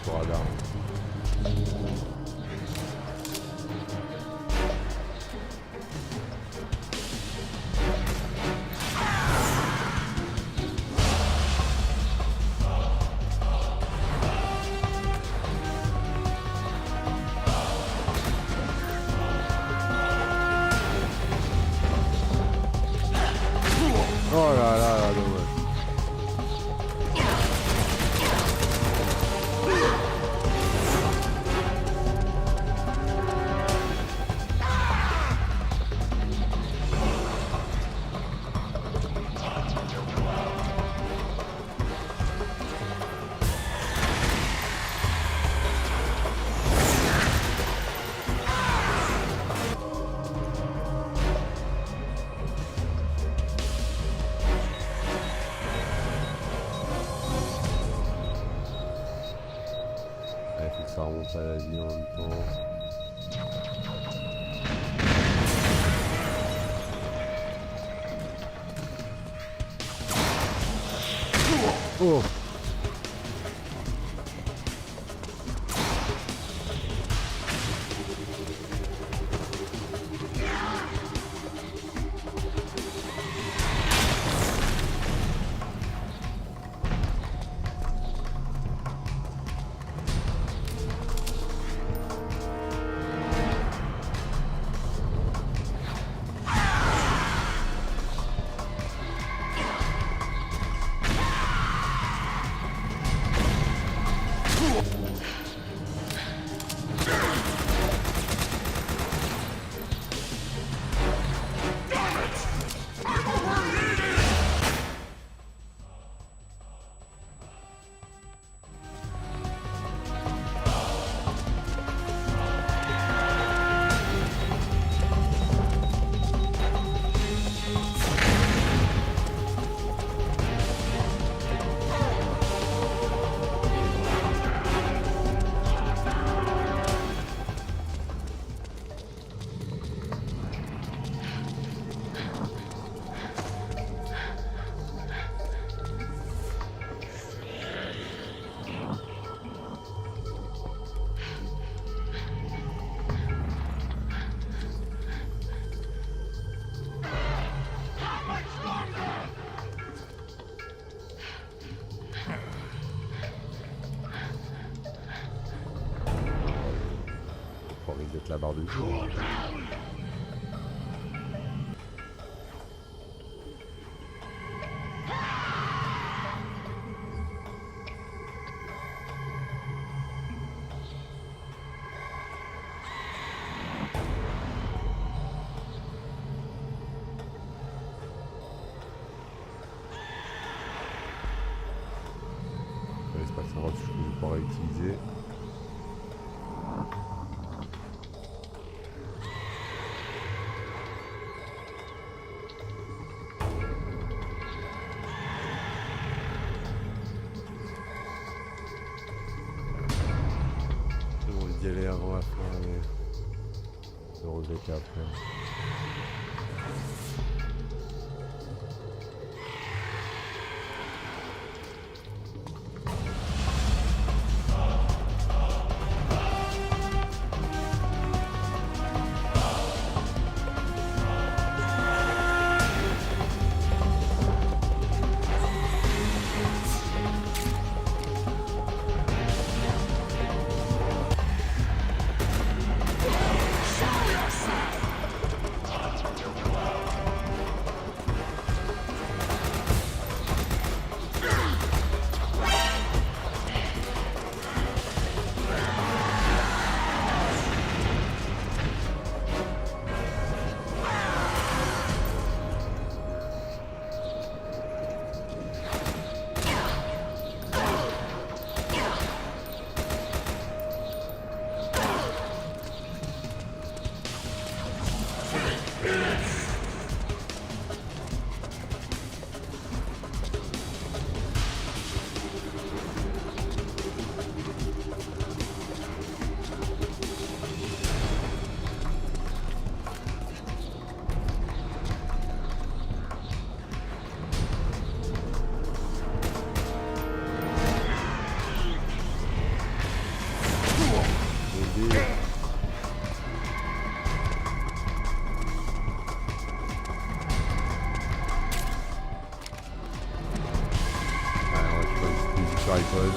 [SPEAKER 2] Sur radar. Oh là là, là dommage. Il faut que ça remonte à la vie en même temps. Oh! La barre de vie. L'espace inverse, je ne vais pas réutiliser. D'y aller avant la fin, mais le regretter après. péter. Ouais, on va faire une petite musique sur iPod.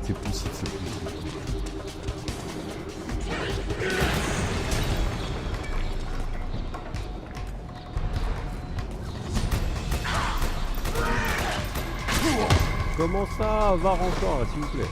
[SPEAKER 2] C'est poussif, c'est poussif. Comment ça? Va encore là, s'il vous plaît.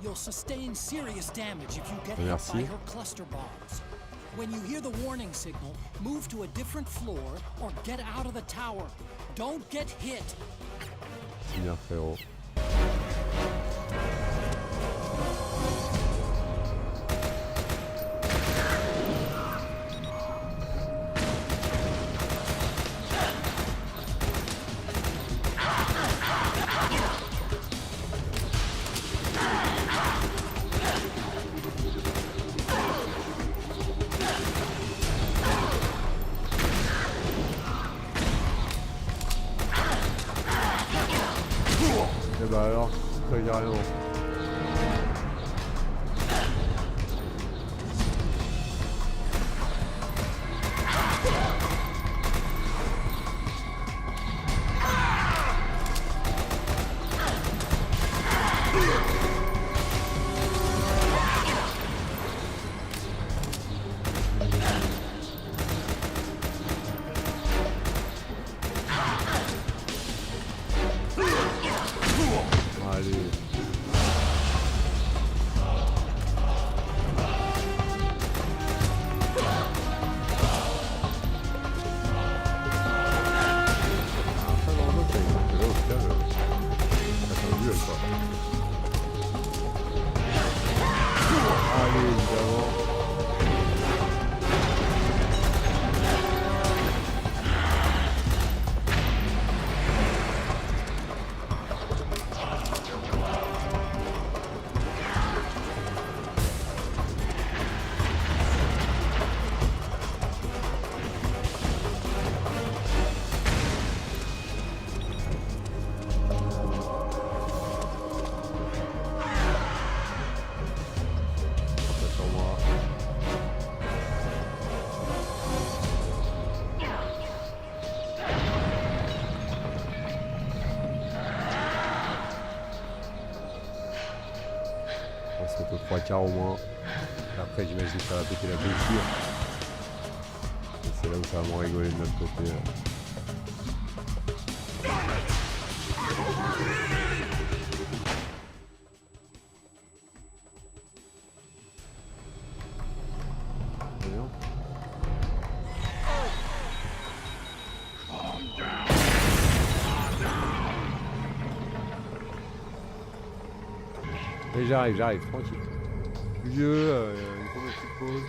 [SPEAKER 5] You'll sustain serious damage if you get hit by her cluster bombs. When you hear the warning signal, move to a different floor or get out of the tower. Don't get hit.
[SPEAKER 2] C'est bien, frérot. Et bah alors, ça y a rien. On se met aux 3/4 au moins. Après j'imagine que ça va péter la clôture. Et c'est là où ça va moins rigoler de notre côté. Mais j'arrive, tranquille. Vieux, il faut une petite pause.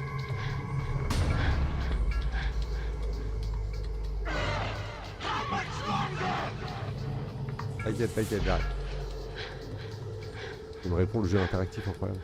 [SPEAKER 2] T'inquiète, j'arrive. Il me répond le jeu interactif incroyable.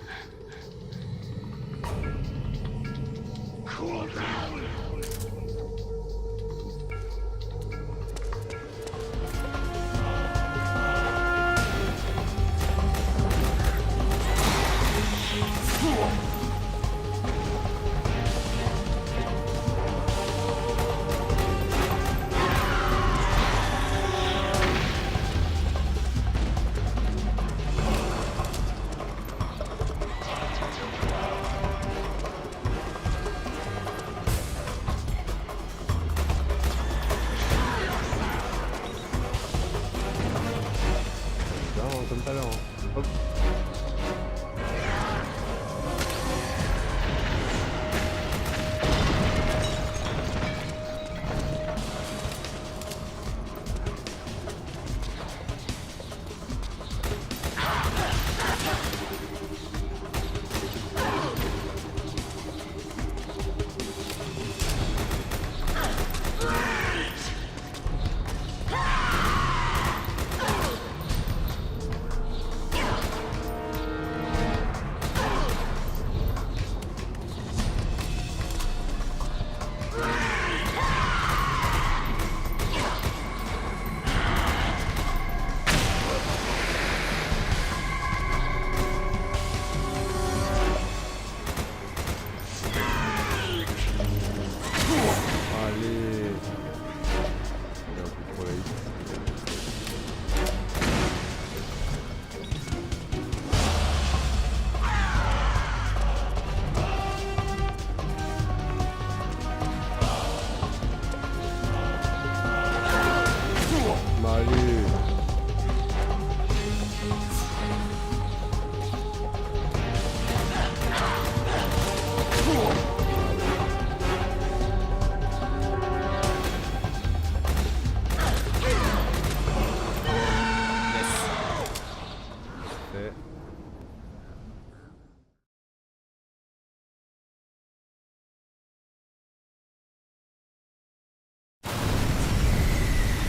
[SPEAKER 2] Comme tout à l'heure. Hein. Hop.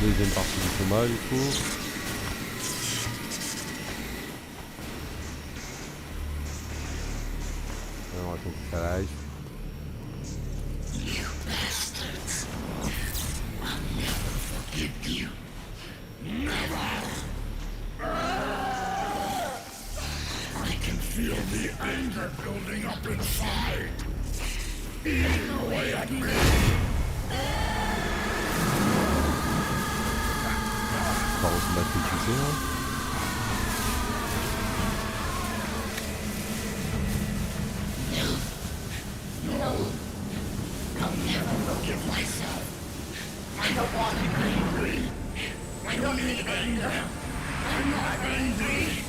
[SPEAKER 2] Deuxième partie du combat du coup. Alors, on va continuer sa live.
[SPEAKER 10] I can feel the anger building up inside, eating away at me.
[SPEAKER 2] On va se battre tout ça.
[SPEAKER 10] No, I'll never forgive myself. I don't want to be angry. I don't need anger. I'm not angry.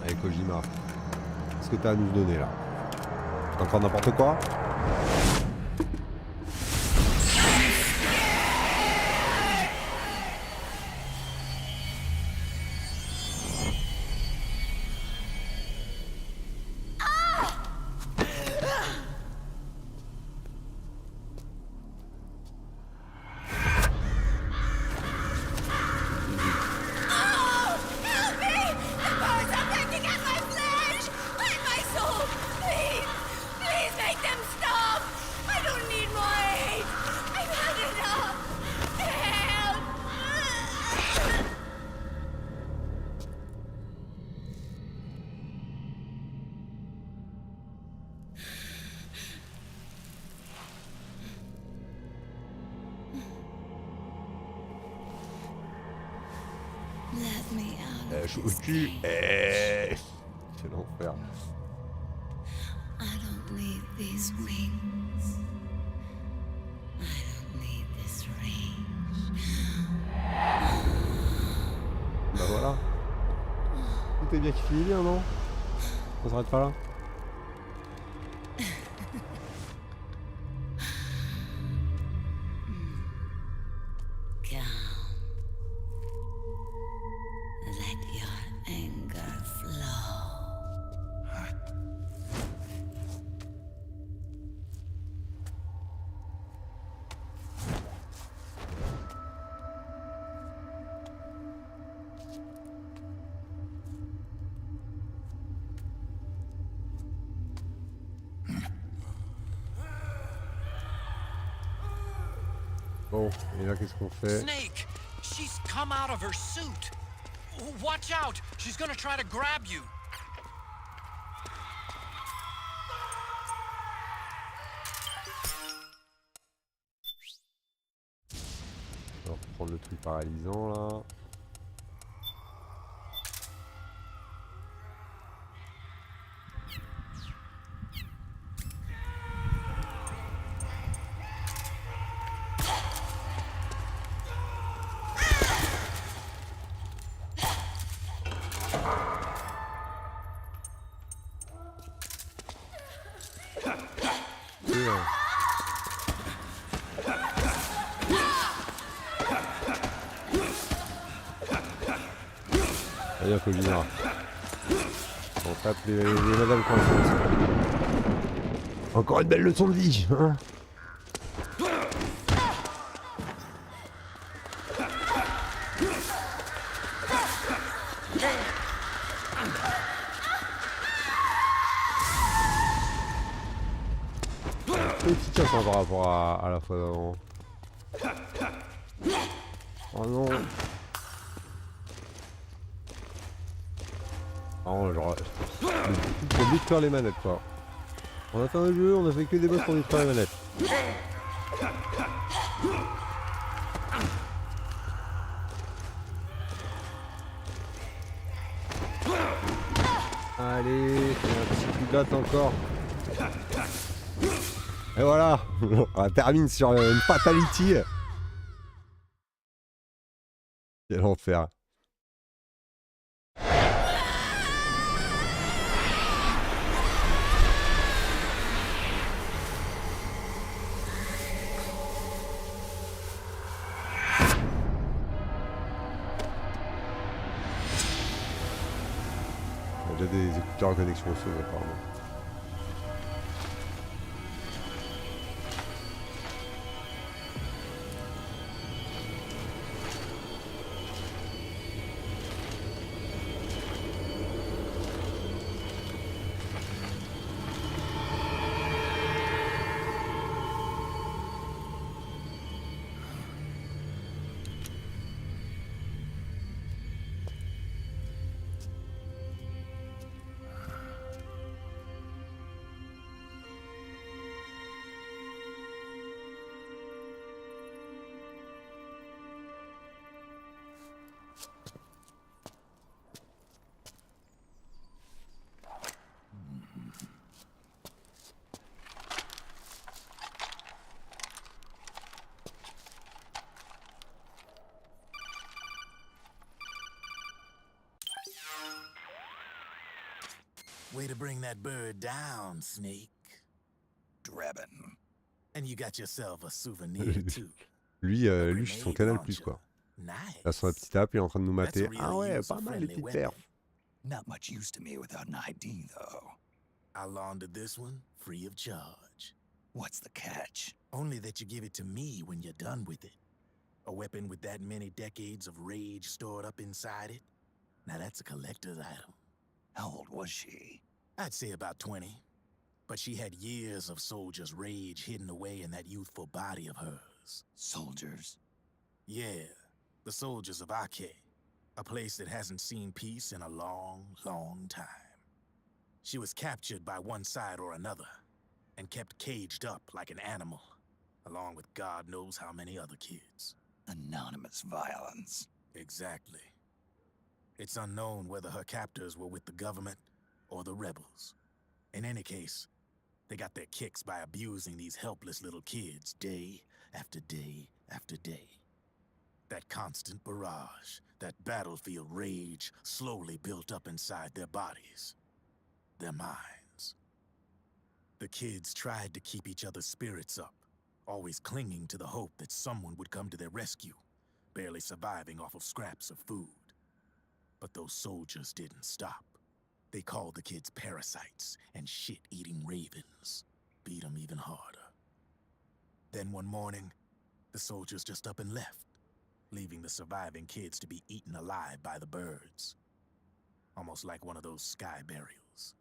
[SPEAKER 2] Allez Kojima, qu'est-ce que t'as à nous donner là? Encore n'importe quoi? Je au cul. C'est l'enfer.
[SPEAKER 14] I don't need these wings. I don't need this range.
[SPEAKER 2] Bah voilà. Tout est bien qui finit bien, non? On s'arrête pas là? Bon, et là, qu'est-ce qu'on fait?
[SPEAKER 13] Snake! She's come out of her suit! Watch out! She's gonna try to grab you!
[SPEAKER 2] On va reprendre le truc paralysant là. Allez, faut venir. On tape les madames coincées. Encore une belle leçon de vie, hein. Efficace hein, par rapport à la fois d'avant. Oh non. Oh, genre, pour détruire les manettes quoi. On a fait un jeu, on a fait que des boss pour détruire les manettes. Allez, un petit coup de latte encore. Et voilà, on termine sur une fatality. Quel enfer. On a déjà des écouteurs à connexion au sol apparemment.
[SPEAKER 15] Way to bring that bird down, Snake.
[SPEAKER 6] Drebin.
[SPEAKER 15] And you got yourself a souvenir too.
[SPEAKER 2] Lui, je suis son canal plus quoi. Là sur la petite app, il est en train de nous mater. Ah ouais, pas mal les petites perfs.
[SPEAKER 6] Not much use to me without an ID though.
[SPEAKER 15] I laundered this one free of charge.
[SPEAKER 6] What's the catch?
[SPEAKER 15] Only that you give it to me when you're done with it. A weapon with that many decades of rage stored up inside it. Now that's a collector's item.
[SPEAKER 6] How old was she?
[SPEAKER 15] I'd say about 20. But she had years of soldiers' rage hidden away in that youthful body of hers.
[SPEAKER 6] Soldiers?
[SPEAKER 15] Yeah, the soldiers of ACTE. A place that hasn't seen peace in a long, long time. She was captured by one side or another, and kept caged up like an animal, along with God knows how many other kids.
[SPEAKER 6] Anonymous violence.
[SPEAKER 15] Exactly. It's unknown whether her captors were with the government or the rebels. In any case, they got their kicks by abusing these helpless little kids day after day after day. That constant barrage, that battlefield rage slowly built up inside their bodies, their minds. The kids tried to keep each other's spirits up, always clinging to the hope that someone would come to their rescue, barely surviving off of scraps of food. But those soldiers didn't stop. They called the kids parasites and shit-eating ravens, beat them even harder. Then one morning, the soldiers just up and left, leaving the surviving kids to be eaten alive by the birds. Almost like one of those sky burials.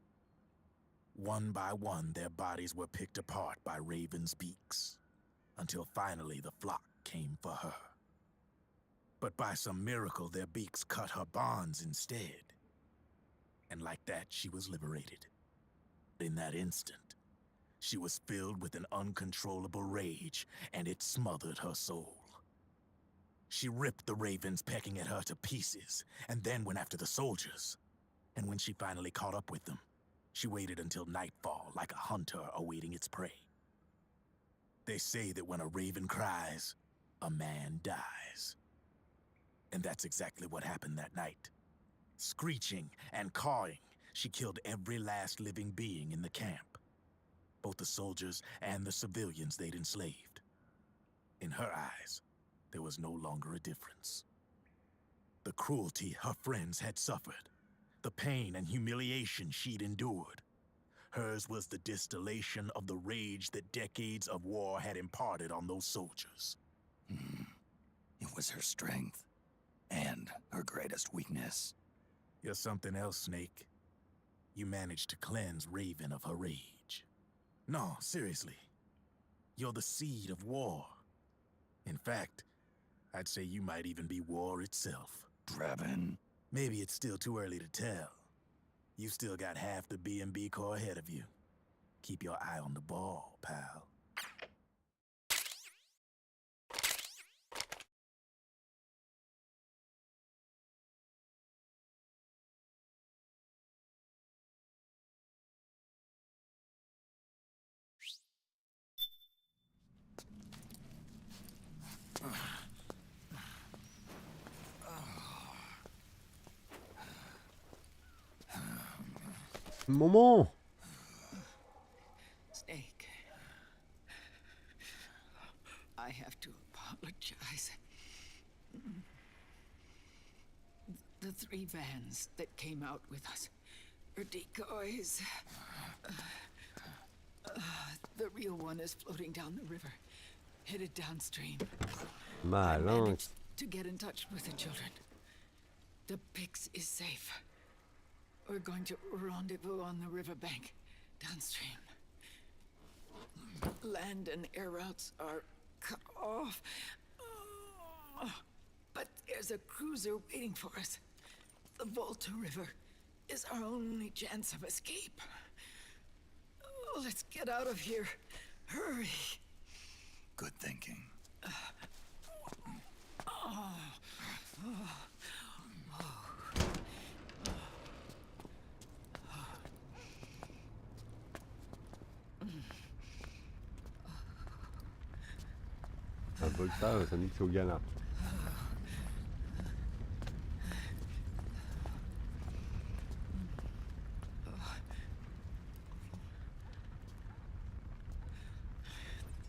[SPEAKER 15] One by one, their bodies were picked apart by ravens' beaks, until finally the flock came for her. But by some miracle, their beaks cut her bonds instead. And like that, she was liberated. In that instant, she was filled with an uncontrollable rage, and it smothered her soul. She ripped the ravens pecking at her to pieces, and then went after the soldiers. And when she finally caught up with them, she waited until nightfall like a hunter awaiting its prey. They say that when a raven cries, a man dies. And that's exactly what happened that night. Screeching and cawing, she killed every last living being in the camp. Both the soldiers and the civilians they'd enslaved. In her eyes, there was no longer a difference. The cruelty her friends had suffered, the pain and humiliation she'd endured. Hers was the distillation of the rage that decades of war had imparted on those soldiers.
[SPEAKER 6] It was her strength, and her greatest weakness.
[SPEAKER 15] You're something else, Snake. You managed to cleanse Raven of her rage. No, seriously. You're the seed of war. In fact, I'd say you might even be war itself.
[SPEAKER 6] Drebin?
[SPEAKER 15] Maybe it's still too early to tell. You still got half the B&B Corps ahead of you. Keep your eye on the ball, pal.
[SPEAKER 2] Maman!
[SPEAKER 12] Snake. I have to apologize. The 3 vans that came out with us are decoys. The real one is floating down the river, headed downstream. I
[SPEAKER 2] Malin.
[SPEAKER 12] managed to get in touch with the children. The Pix is safe. We're going to rendezvous on the riverbank, downstream. Land and air routes are cut off. But there's a cruiser waiting for us. The Volta River is our only chance of escape. Let's get out of here. Hurry.
[SPEAKER 6] Good thinking.
[SPEAKER 2] Un peu que ça dit que c'est au Ghana.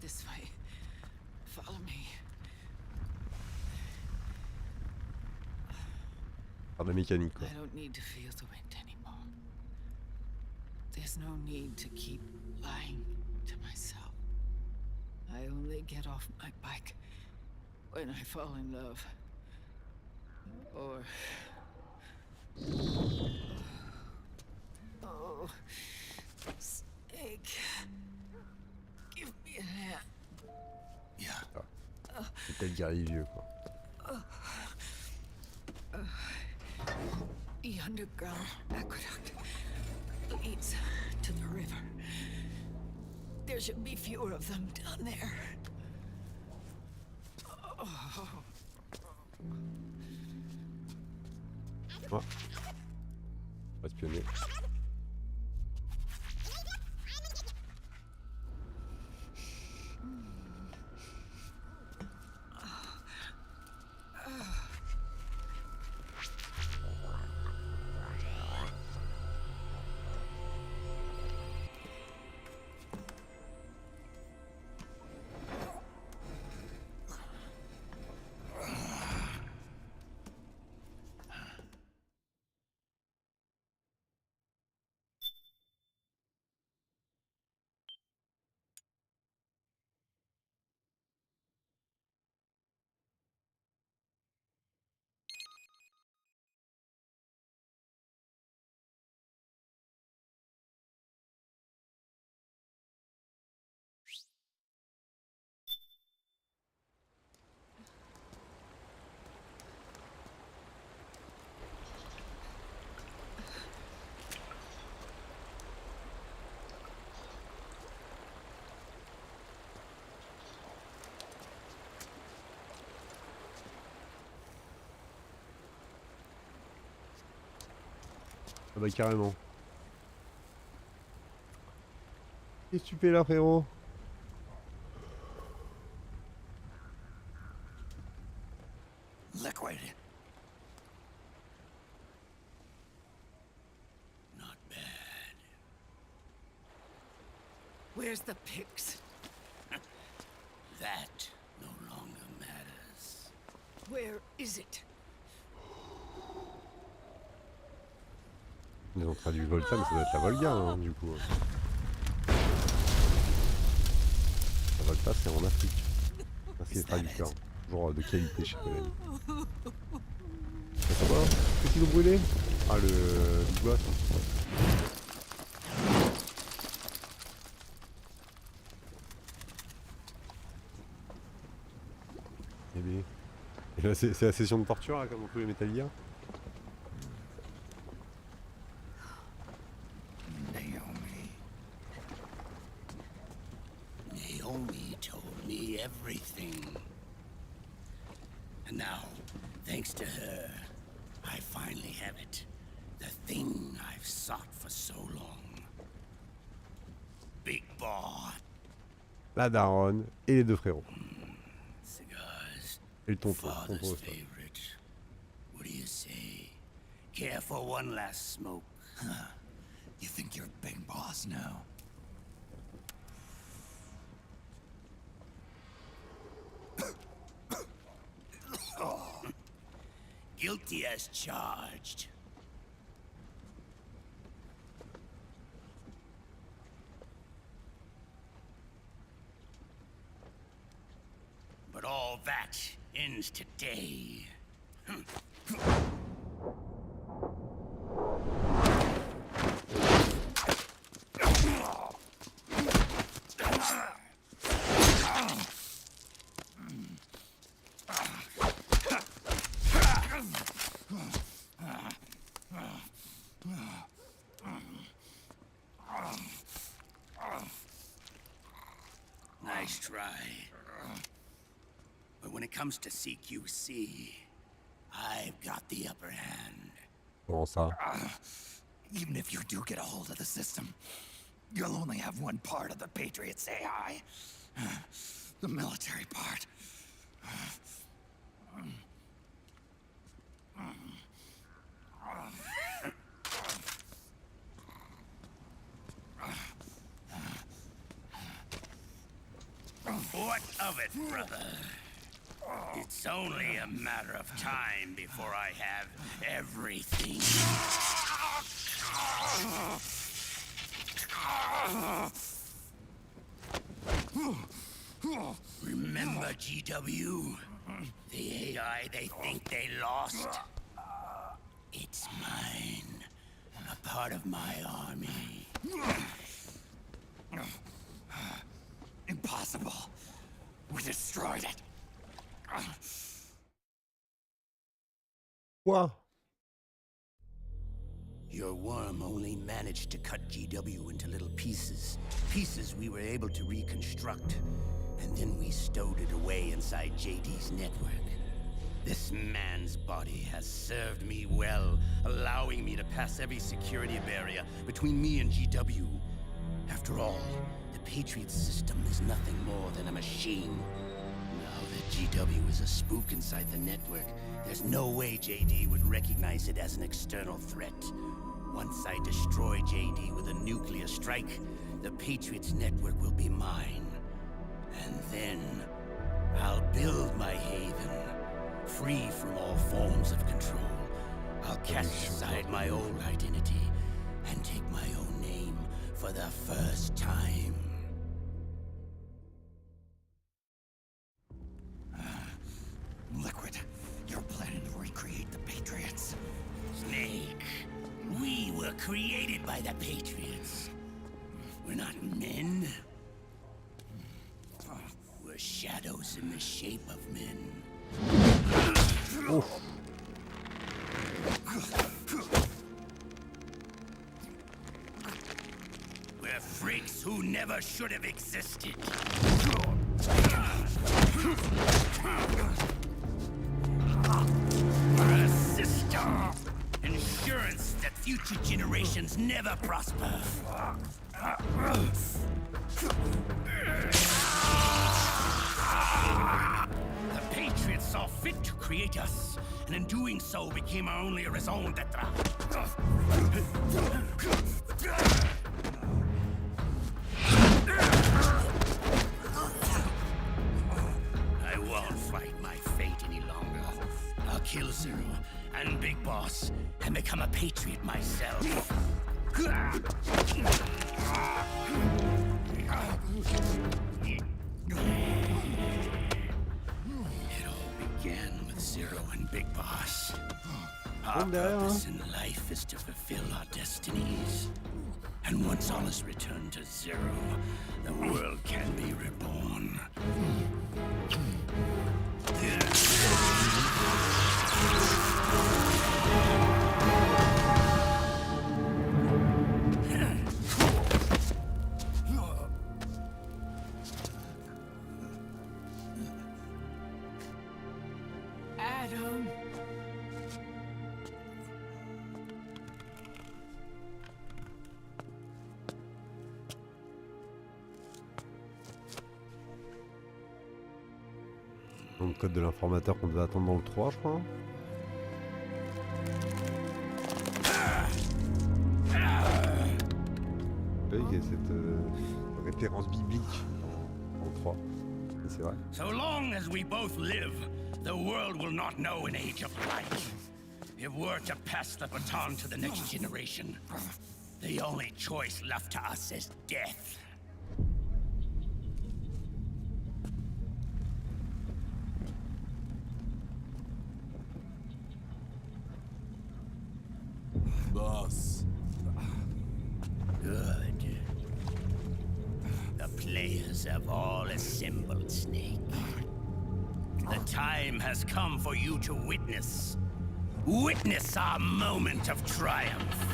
[SPEAKER 12] This way. Follow me.
[SPEAKER 2] Par de la mécanique, quoi.
[SPEAKER 12] I don't need to feel the wind anymore. There's no need to keep lying to myself. I only get off my bike when I fall in love. Or... Oh... Snake... Give me a hand.
[SPEAKER 2] Yeah. C'est le guerrier vieux, quoi.
[SPEAKER 12] The underground aqueduct leads to the river. There should be fewer of them down there. Oh.
[SPEAKER 2] Oh. On va espionner. Ah bah carrément. Qu'est-ce que tu fais là, frérot?
[SPEAKER 8] Liquid. Not bad.
[SPEAKER 12] Where's the pics?
[SPEAKER 8] That no longer matters.
[SPEAKER 12] Where is it?
[SPEAKER 2] Ils ont traduit Volta, mais ça doit être la Volga, hein, du coup. La Volta, c'est en Afrique. Merci les traducteurs. Toujours de qualité chez Konami. Ça va? Qu'est-ce qu'ils ont brûlé? Ah, le bois. Eh bien. Et là, c'est la session de torture, là, comme on peut les Metal Gear.
[SPEAKER 8] Naomi told me everything. And now, thanks to her, I finally have it. The thing I've sought for so long. Big Boss.
[SPEAKER 2] La daronne et les deux frérots.
[SPEAKER 8] Cigars.
[SPEAKER 2] Et le tonton.
[SPEAKER 8] Father's favorite. What do you say? Care for one last smoke? Huh. You think you're Big Boss now? Guilty as charged. But all that ends today. Nice try. But when it comes to CQC, I've got the upper hand.
[SPEAKER 2] Comment ça?
[SPEAKER 6] Even if you do get a hold of the system, you'll only have one part of the Patriots AI. The military part.
[SPEAKER 8] What of it, brother? It's only a matter of time before I have everything. Remember GW? The AI they think they lost? It's mine. A part of my army.
[SPEAKER 6] Impossible. We destroyed it.
[SPEAKER 2] Quoi?
[SPEAKER 8] Your worm only managed to cut GW into little pieces. Pieces we were able to reconstruct. And then we stowed it away inside JD's network. This man's body has served me well, allowing me to pass every security barrier between me and GW. After all, the Patriot system is nothing more than a machine. Now that GW is a spook inside the network, there's no way JD would recognize it as an external threat. Once I destroy JD with a nuclear strike, the Patriots network will be mine. And then, I'll build my haven, free from all forms of control. I'll cast aside my old identity and take my own name for the first time.
[SPEAKER 6] Liquid, you're planning to recreate the Patriots.
[SPEAKER 8] Snake, we were created by the Patriots. We're not men. We're shadows in the shape of men.
[SPEAKER 2] Oh.
[SPEAKER 8] We're freaks who never should have existed. We're a system. Insurance that
[SPEAKER 16] future generations never prosper. The Patriots saw fit to create us, and in doing so became our only raison d'etre. I won't fight my fate any longer. I'll kill Zero and Big Boss and become a patriot myself. It all began with Zero and Big Boss. Our purpose in life is to fulfill our destinies. And once all is returned to Zero, the world can be reborn.
[SPEAKER 7] Adam.
[SPEAKER 2] Donc le code de l'informateur qu'on devait attendre dans le 3, je crois. Il y a cette référence biblique dans le 3. C'est vrai.
[SPEAKER 16] So long as we both live, the world will not know an age of light. If we're to pass the baton to the next generation, the only choice left to us is death.
[SPEAKER 15] Boss.
[SPEAKER 16] Good. The players have all assembled, Snake. The time has come for you to witness. Witness our moment of triumph.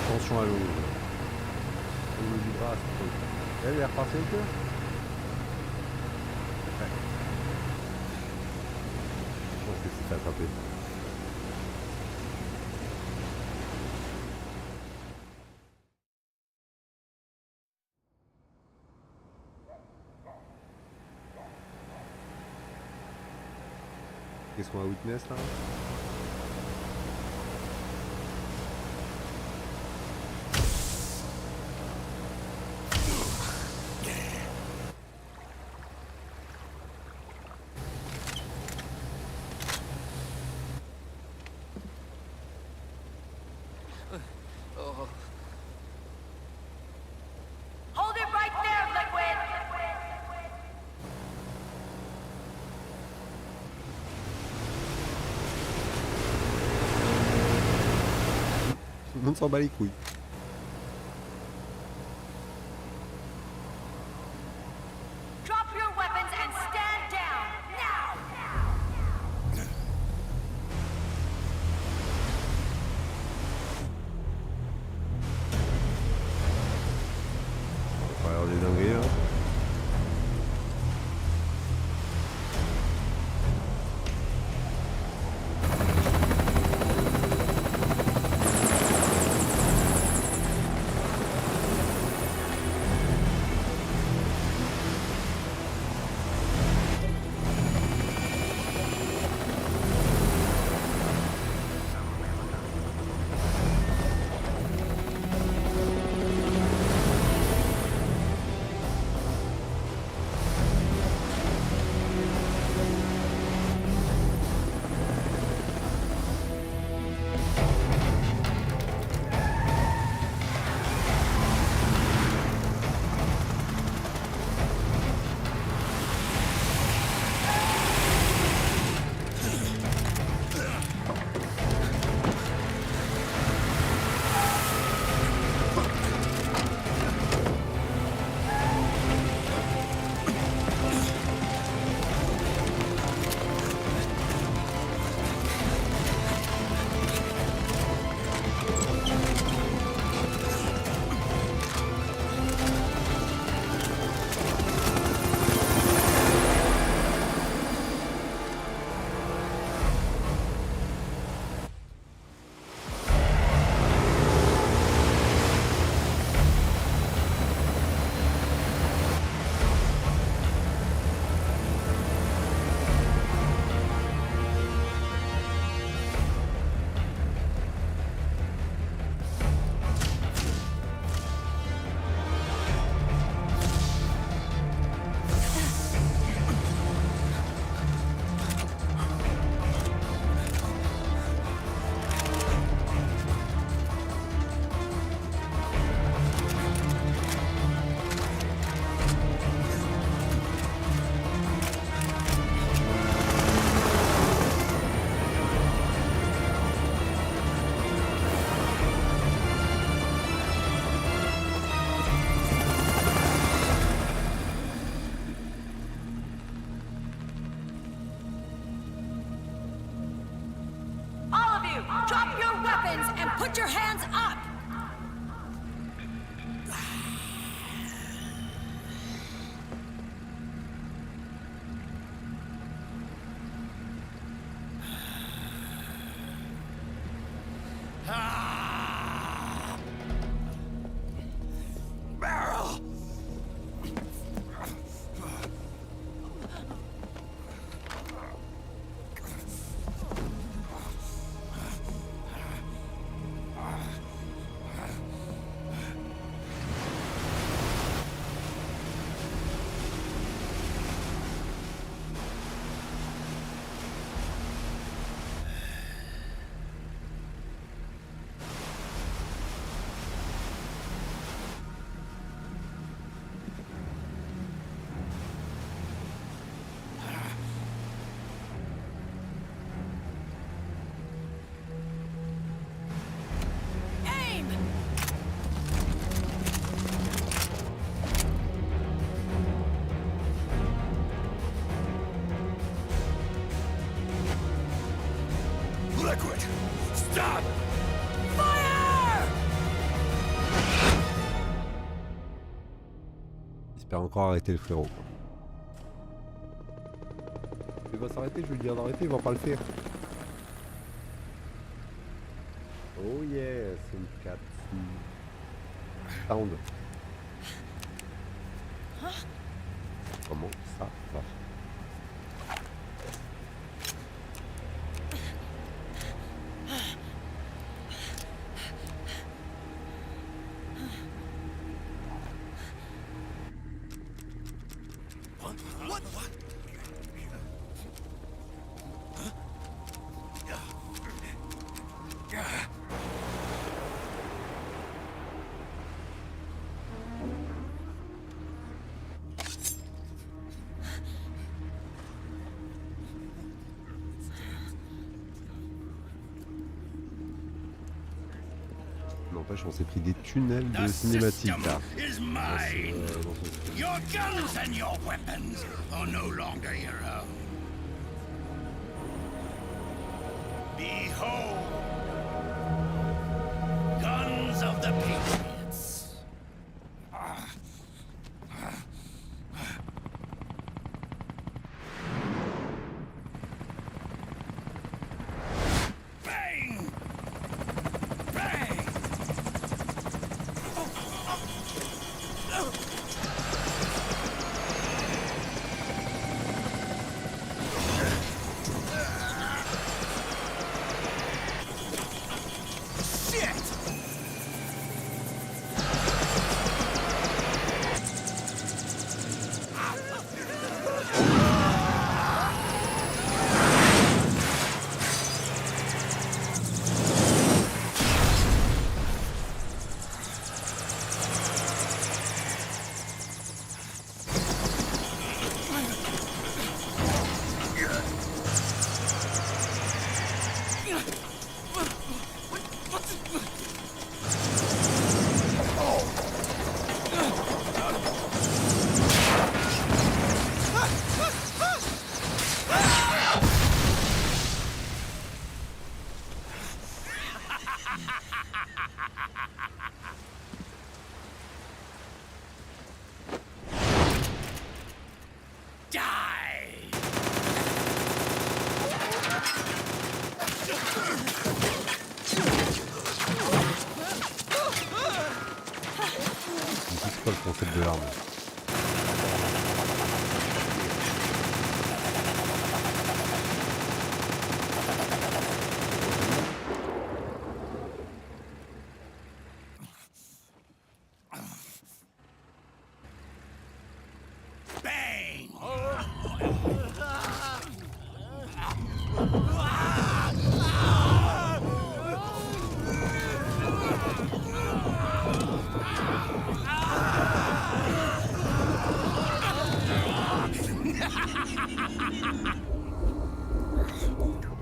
[SPEAKER 2] Attention à l'eau. Au du bras, c'est elle est repartie avec eux. Ouais. Je pense que c'est fait attraper. Qu'est-ce qu'on a witness là?
[SPEAKER 10] Hold it right there, Liquid!
[SPEAKER 2] Tout le monde s'en bat les couilles.
[SPEAKER 10] Drop your weapons and stand down, now!
[SPEAKER 2] On va avoir des dingueries là.
[SPEAKER 11] Drop your weapons and put your hands up!
[SPEAKER 16] Barrel! Liquid! Stop!
[SPEAKER 11] Fire!
[SPEAKER 2] J'espère encore arrêter le frérot. Quoi. Il va s'arrêter, je vais lui dire d'arrêter, il va pas le faire. Oh yes, une 4. Sound. Comment ça va? N'empêche, on s'est pris des tunnels de cinématique là.
[SPEAKER 16] Your guns and your weapons are no longer your own. Behold, guns of the Patriots. Bang! Bang!
[SPEAKER 2] C'est quoi le concept de l'arme?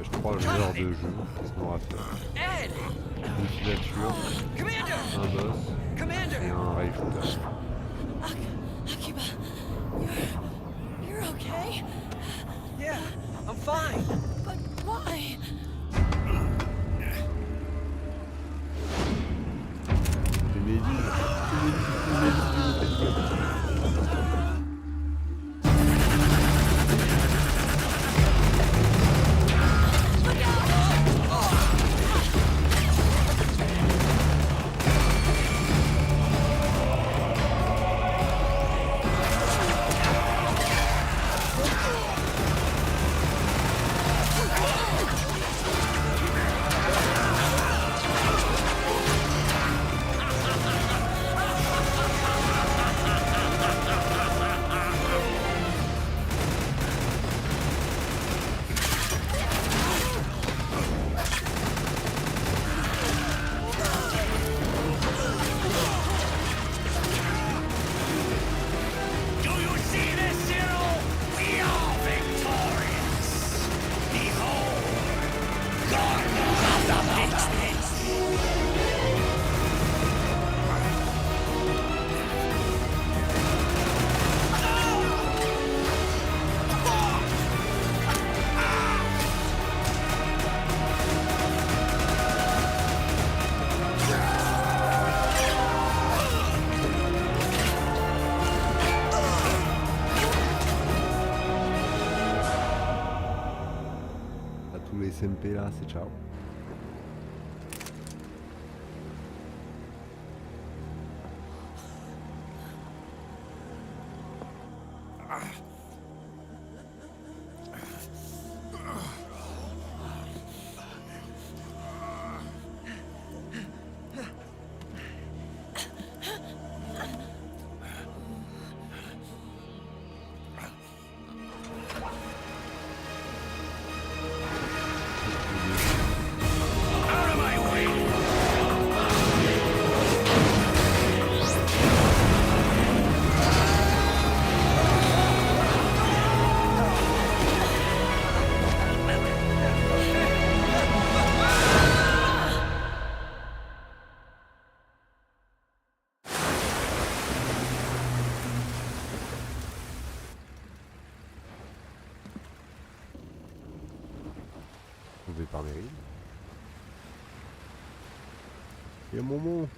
[SPEAKER 2] Je crois le genre de jeu, qu'est-ce qu'on aura fait? Une filature, un boss et un rail shooter.
[SPEAKER 9] Akiba, you're okay? Yeah, I'm fine.
[SPEAKER 11] But why?
[SPEAKER 2] SMP là, c'est ciao. Sauvé par Mary. Et Momo.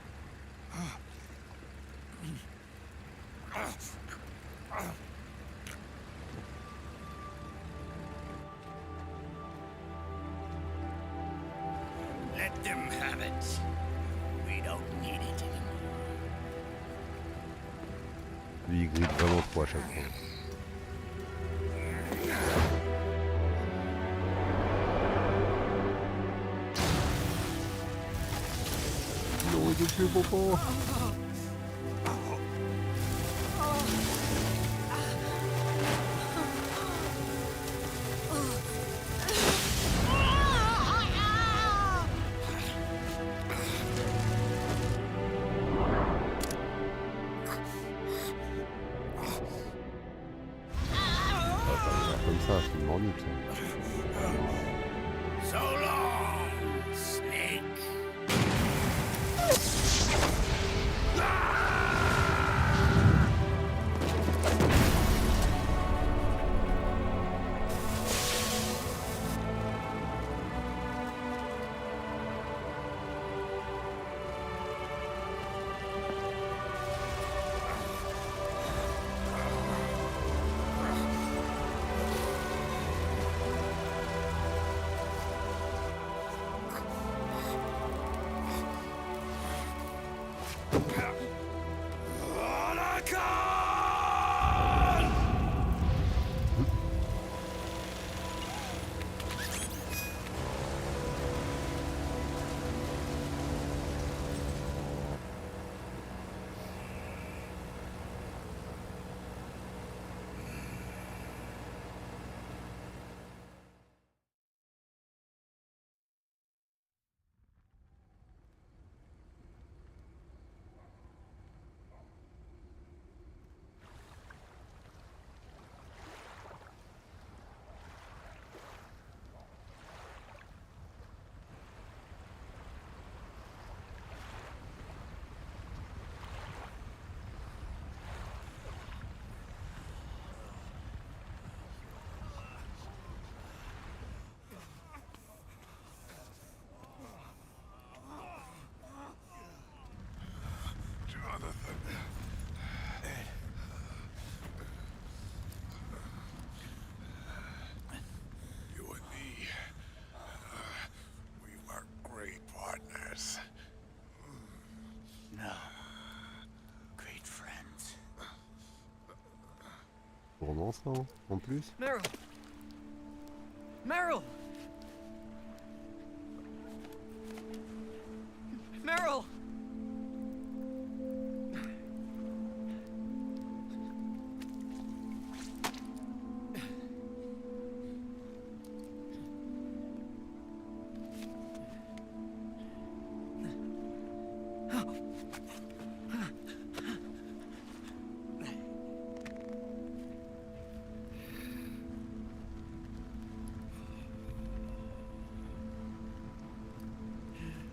[SPEAKER 16] Let them have it. We don't need it anymore.
[SPEAKER 2] Lui, il grille vraiment trop à chaque fois. Non, il est plus beau. Comme ça, c'est une mornite ça.
[SPEAKER 16] So long, Snake.
[SPEAKER 2] Romance hein, en plus.
[SPEAKER 9] Meryl! Meryl! Meryl!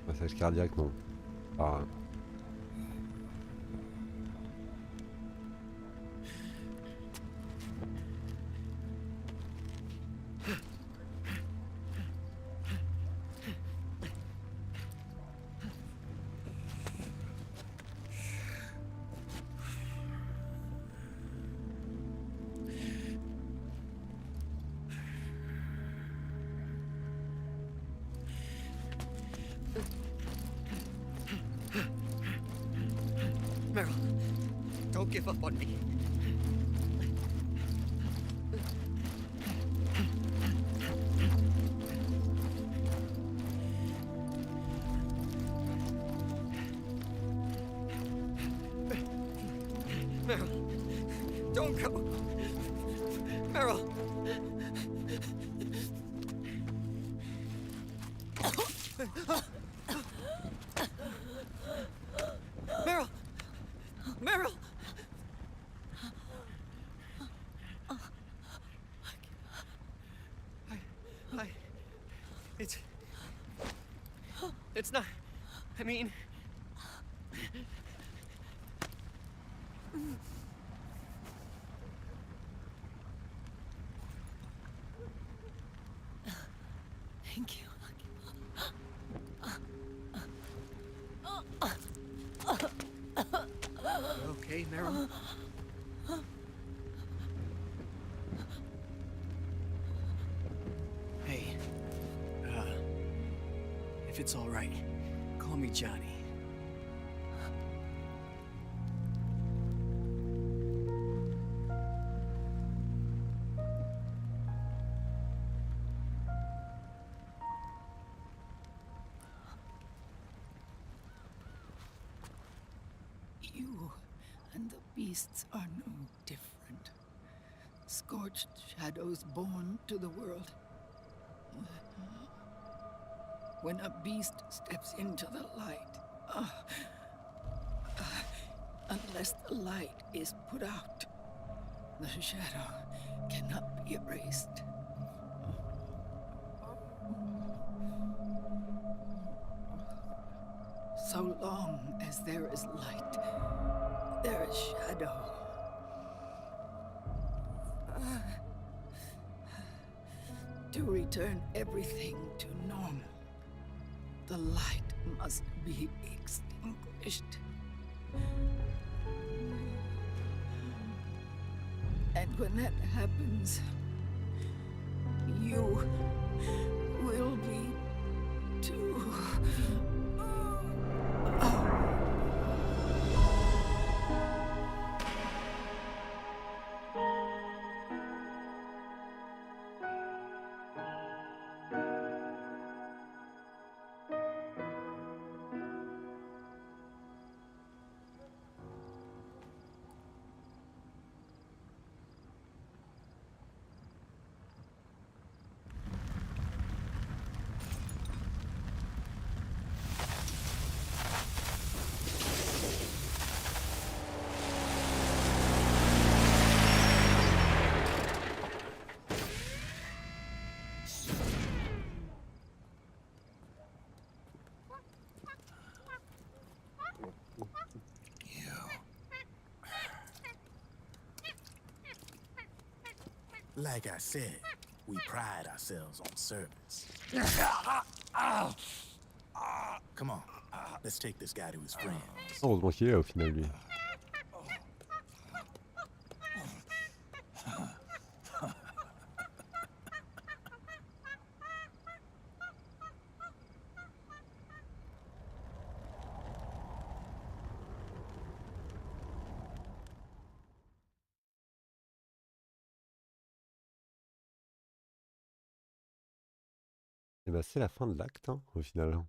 [SPEAKER 2] Massage cardiaque, non. Ah.
[SPEAKER 9] Don't give up on me. Meryl, don't go. Meryl. Meryl! Meryl! It's not... I mean...
[SPEAKER 11] Thank you.
[SPEAKER 9] You okay, Meryl? Hey, if it's all right, call me Johnny.
[SPEAKER 12] You and the beasts are no different. Scorched shadows born to the world. When a beast steps into the light, unless the light is put out, the shadow cannot be erased. So long as there is light, there is shadow. To return everything to normal, the light must be extinguished. And when that happens, you will be too.
[SPEAKER 15] Like I said, we pride ourselves on service. Come on, let's take this guy to his friends.
[SPEAKER 2] Heureusement qu'il est là au final, lui. Et bah, c'est la fin de l'acte, hein, au final.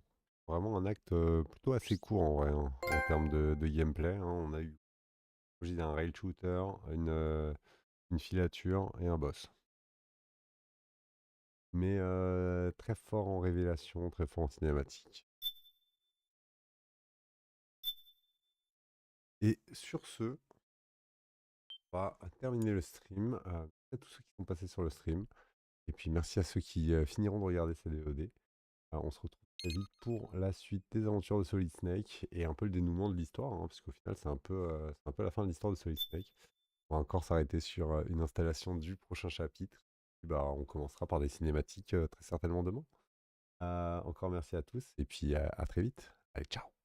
[SPEAKER 2] Vraiment un acte plutôt assez court en vrai, hein, en termes de gameplay. Hein. On a eu un rail shooter, une filature et un boss. Mais très fort en révélation, très fort en cinématique. Et sur ce, on va terminer le stream. Merci à tous ceux qui sont passés sur le stream. Et puis merci à ceux qui finiront de regarder cette VOD. On se retrouve très vite pour la suite des aventures de Solid Snake et un peu le dénouement de l'histoire, hein, parce qu'au final c'est un peu la fin de l'histoire de Solid Snake. On va encore s'arrêter sur une installation du prochain chapitre. Et bah, on commencera par des cinématiques très certainement demain. Encore merci à tous et puis à très vite. Allez, ciao!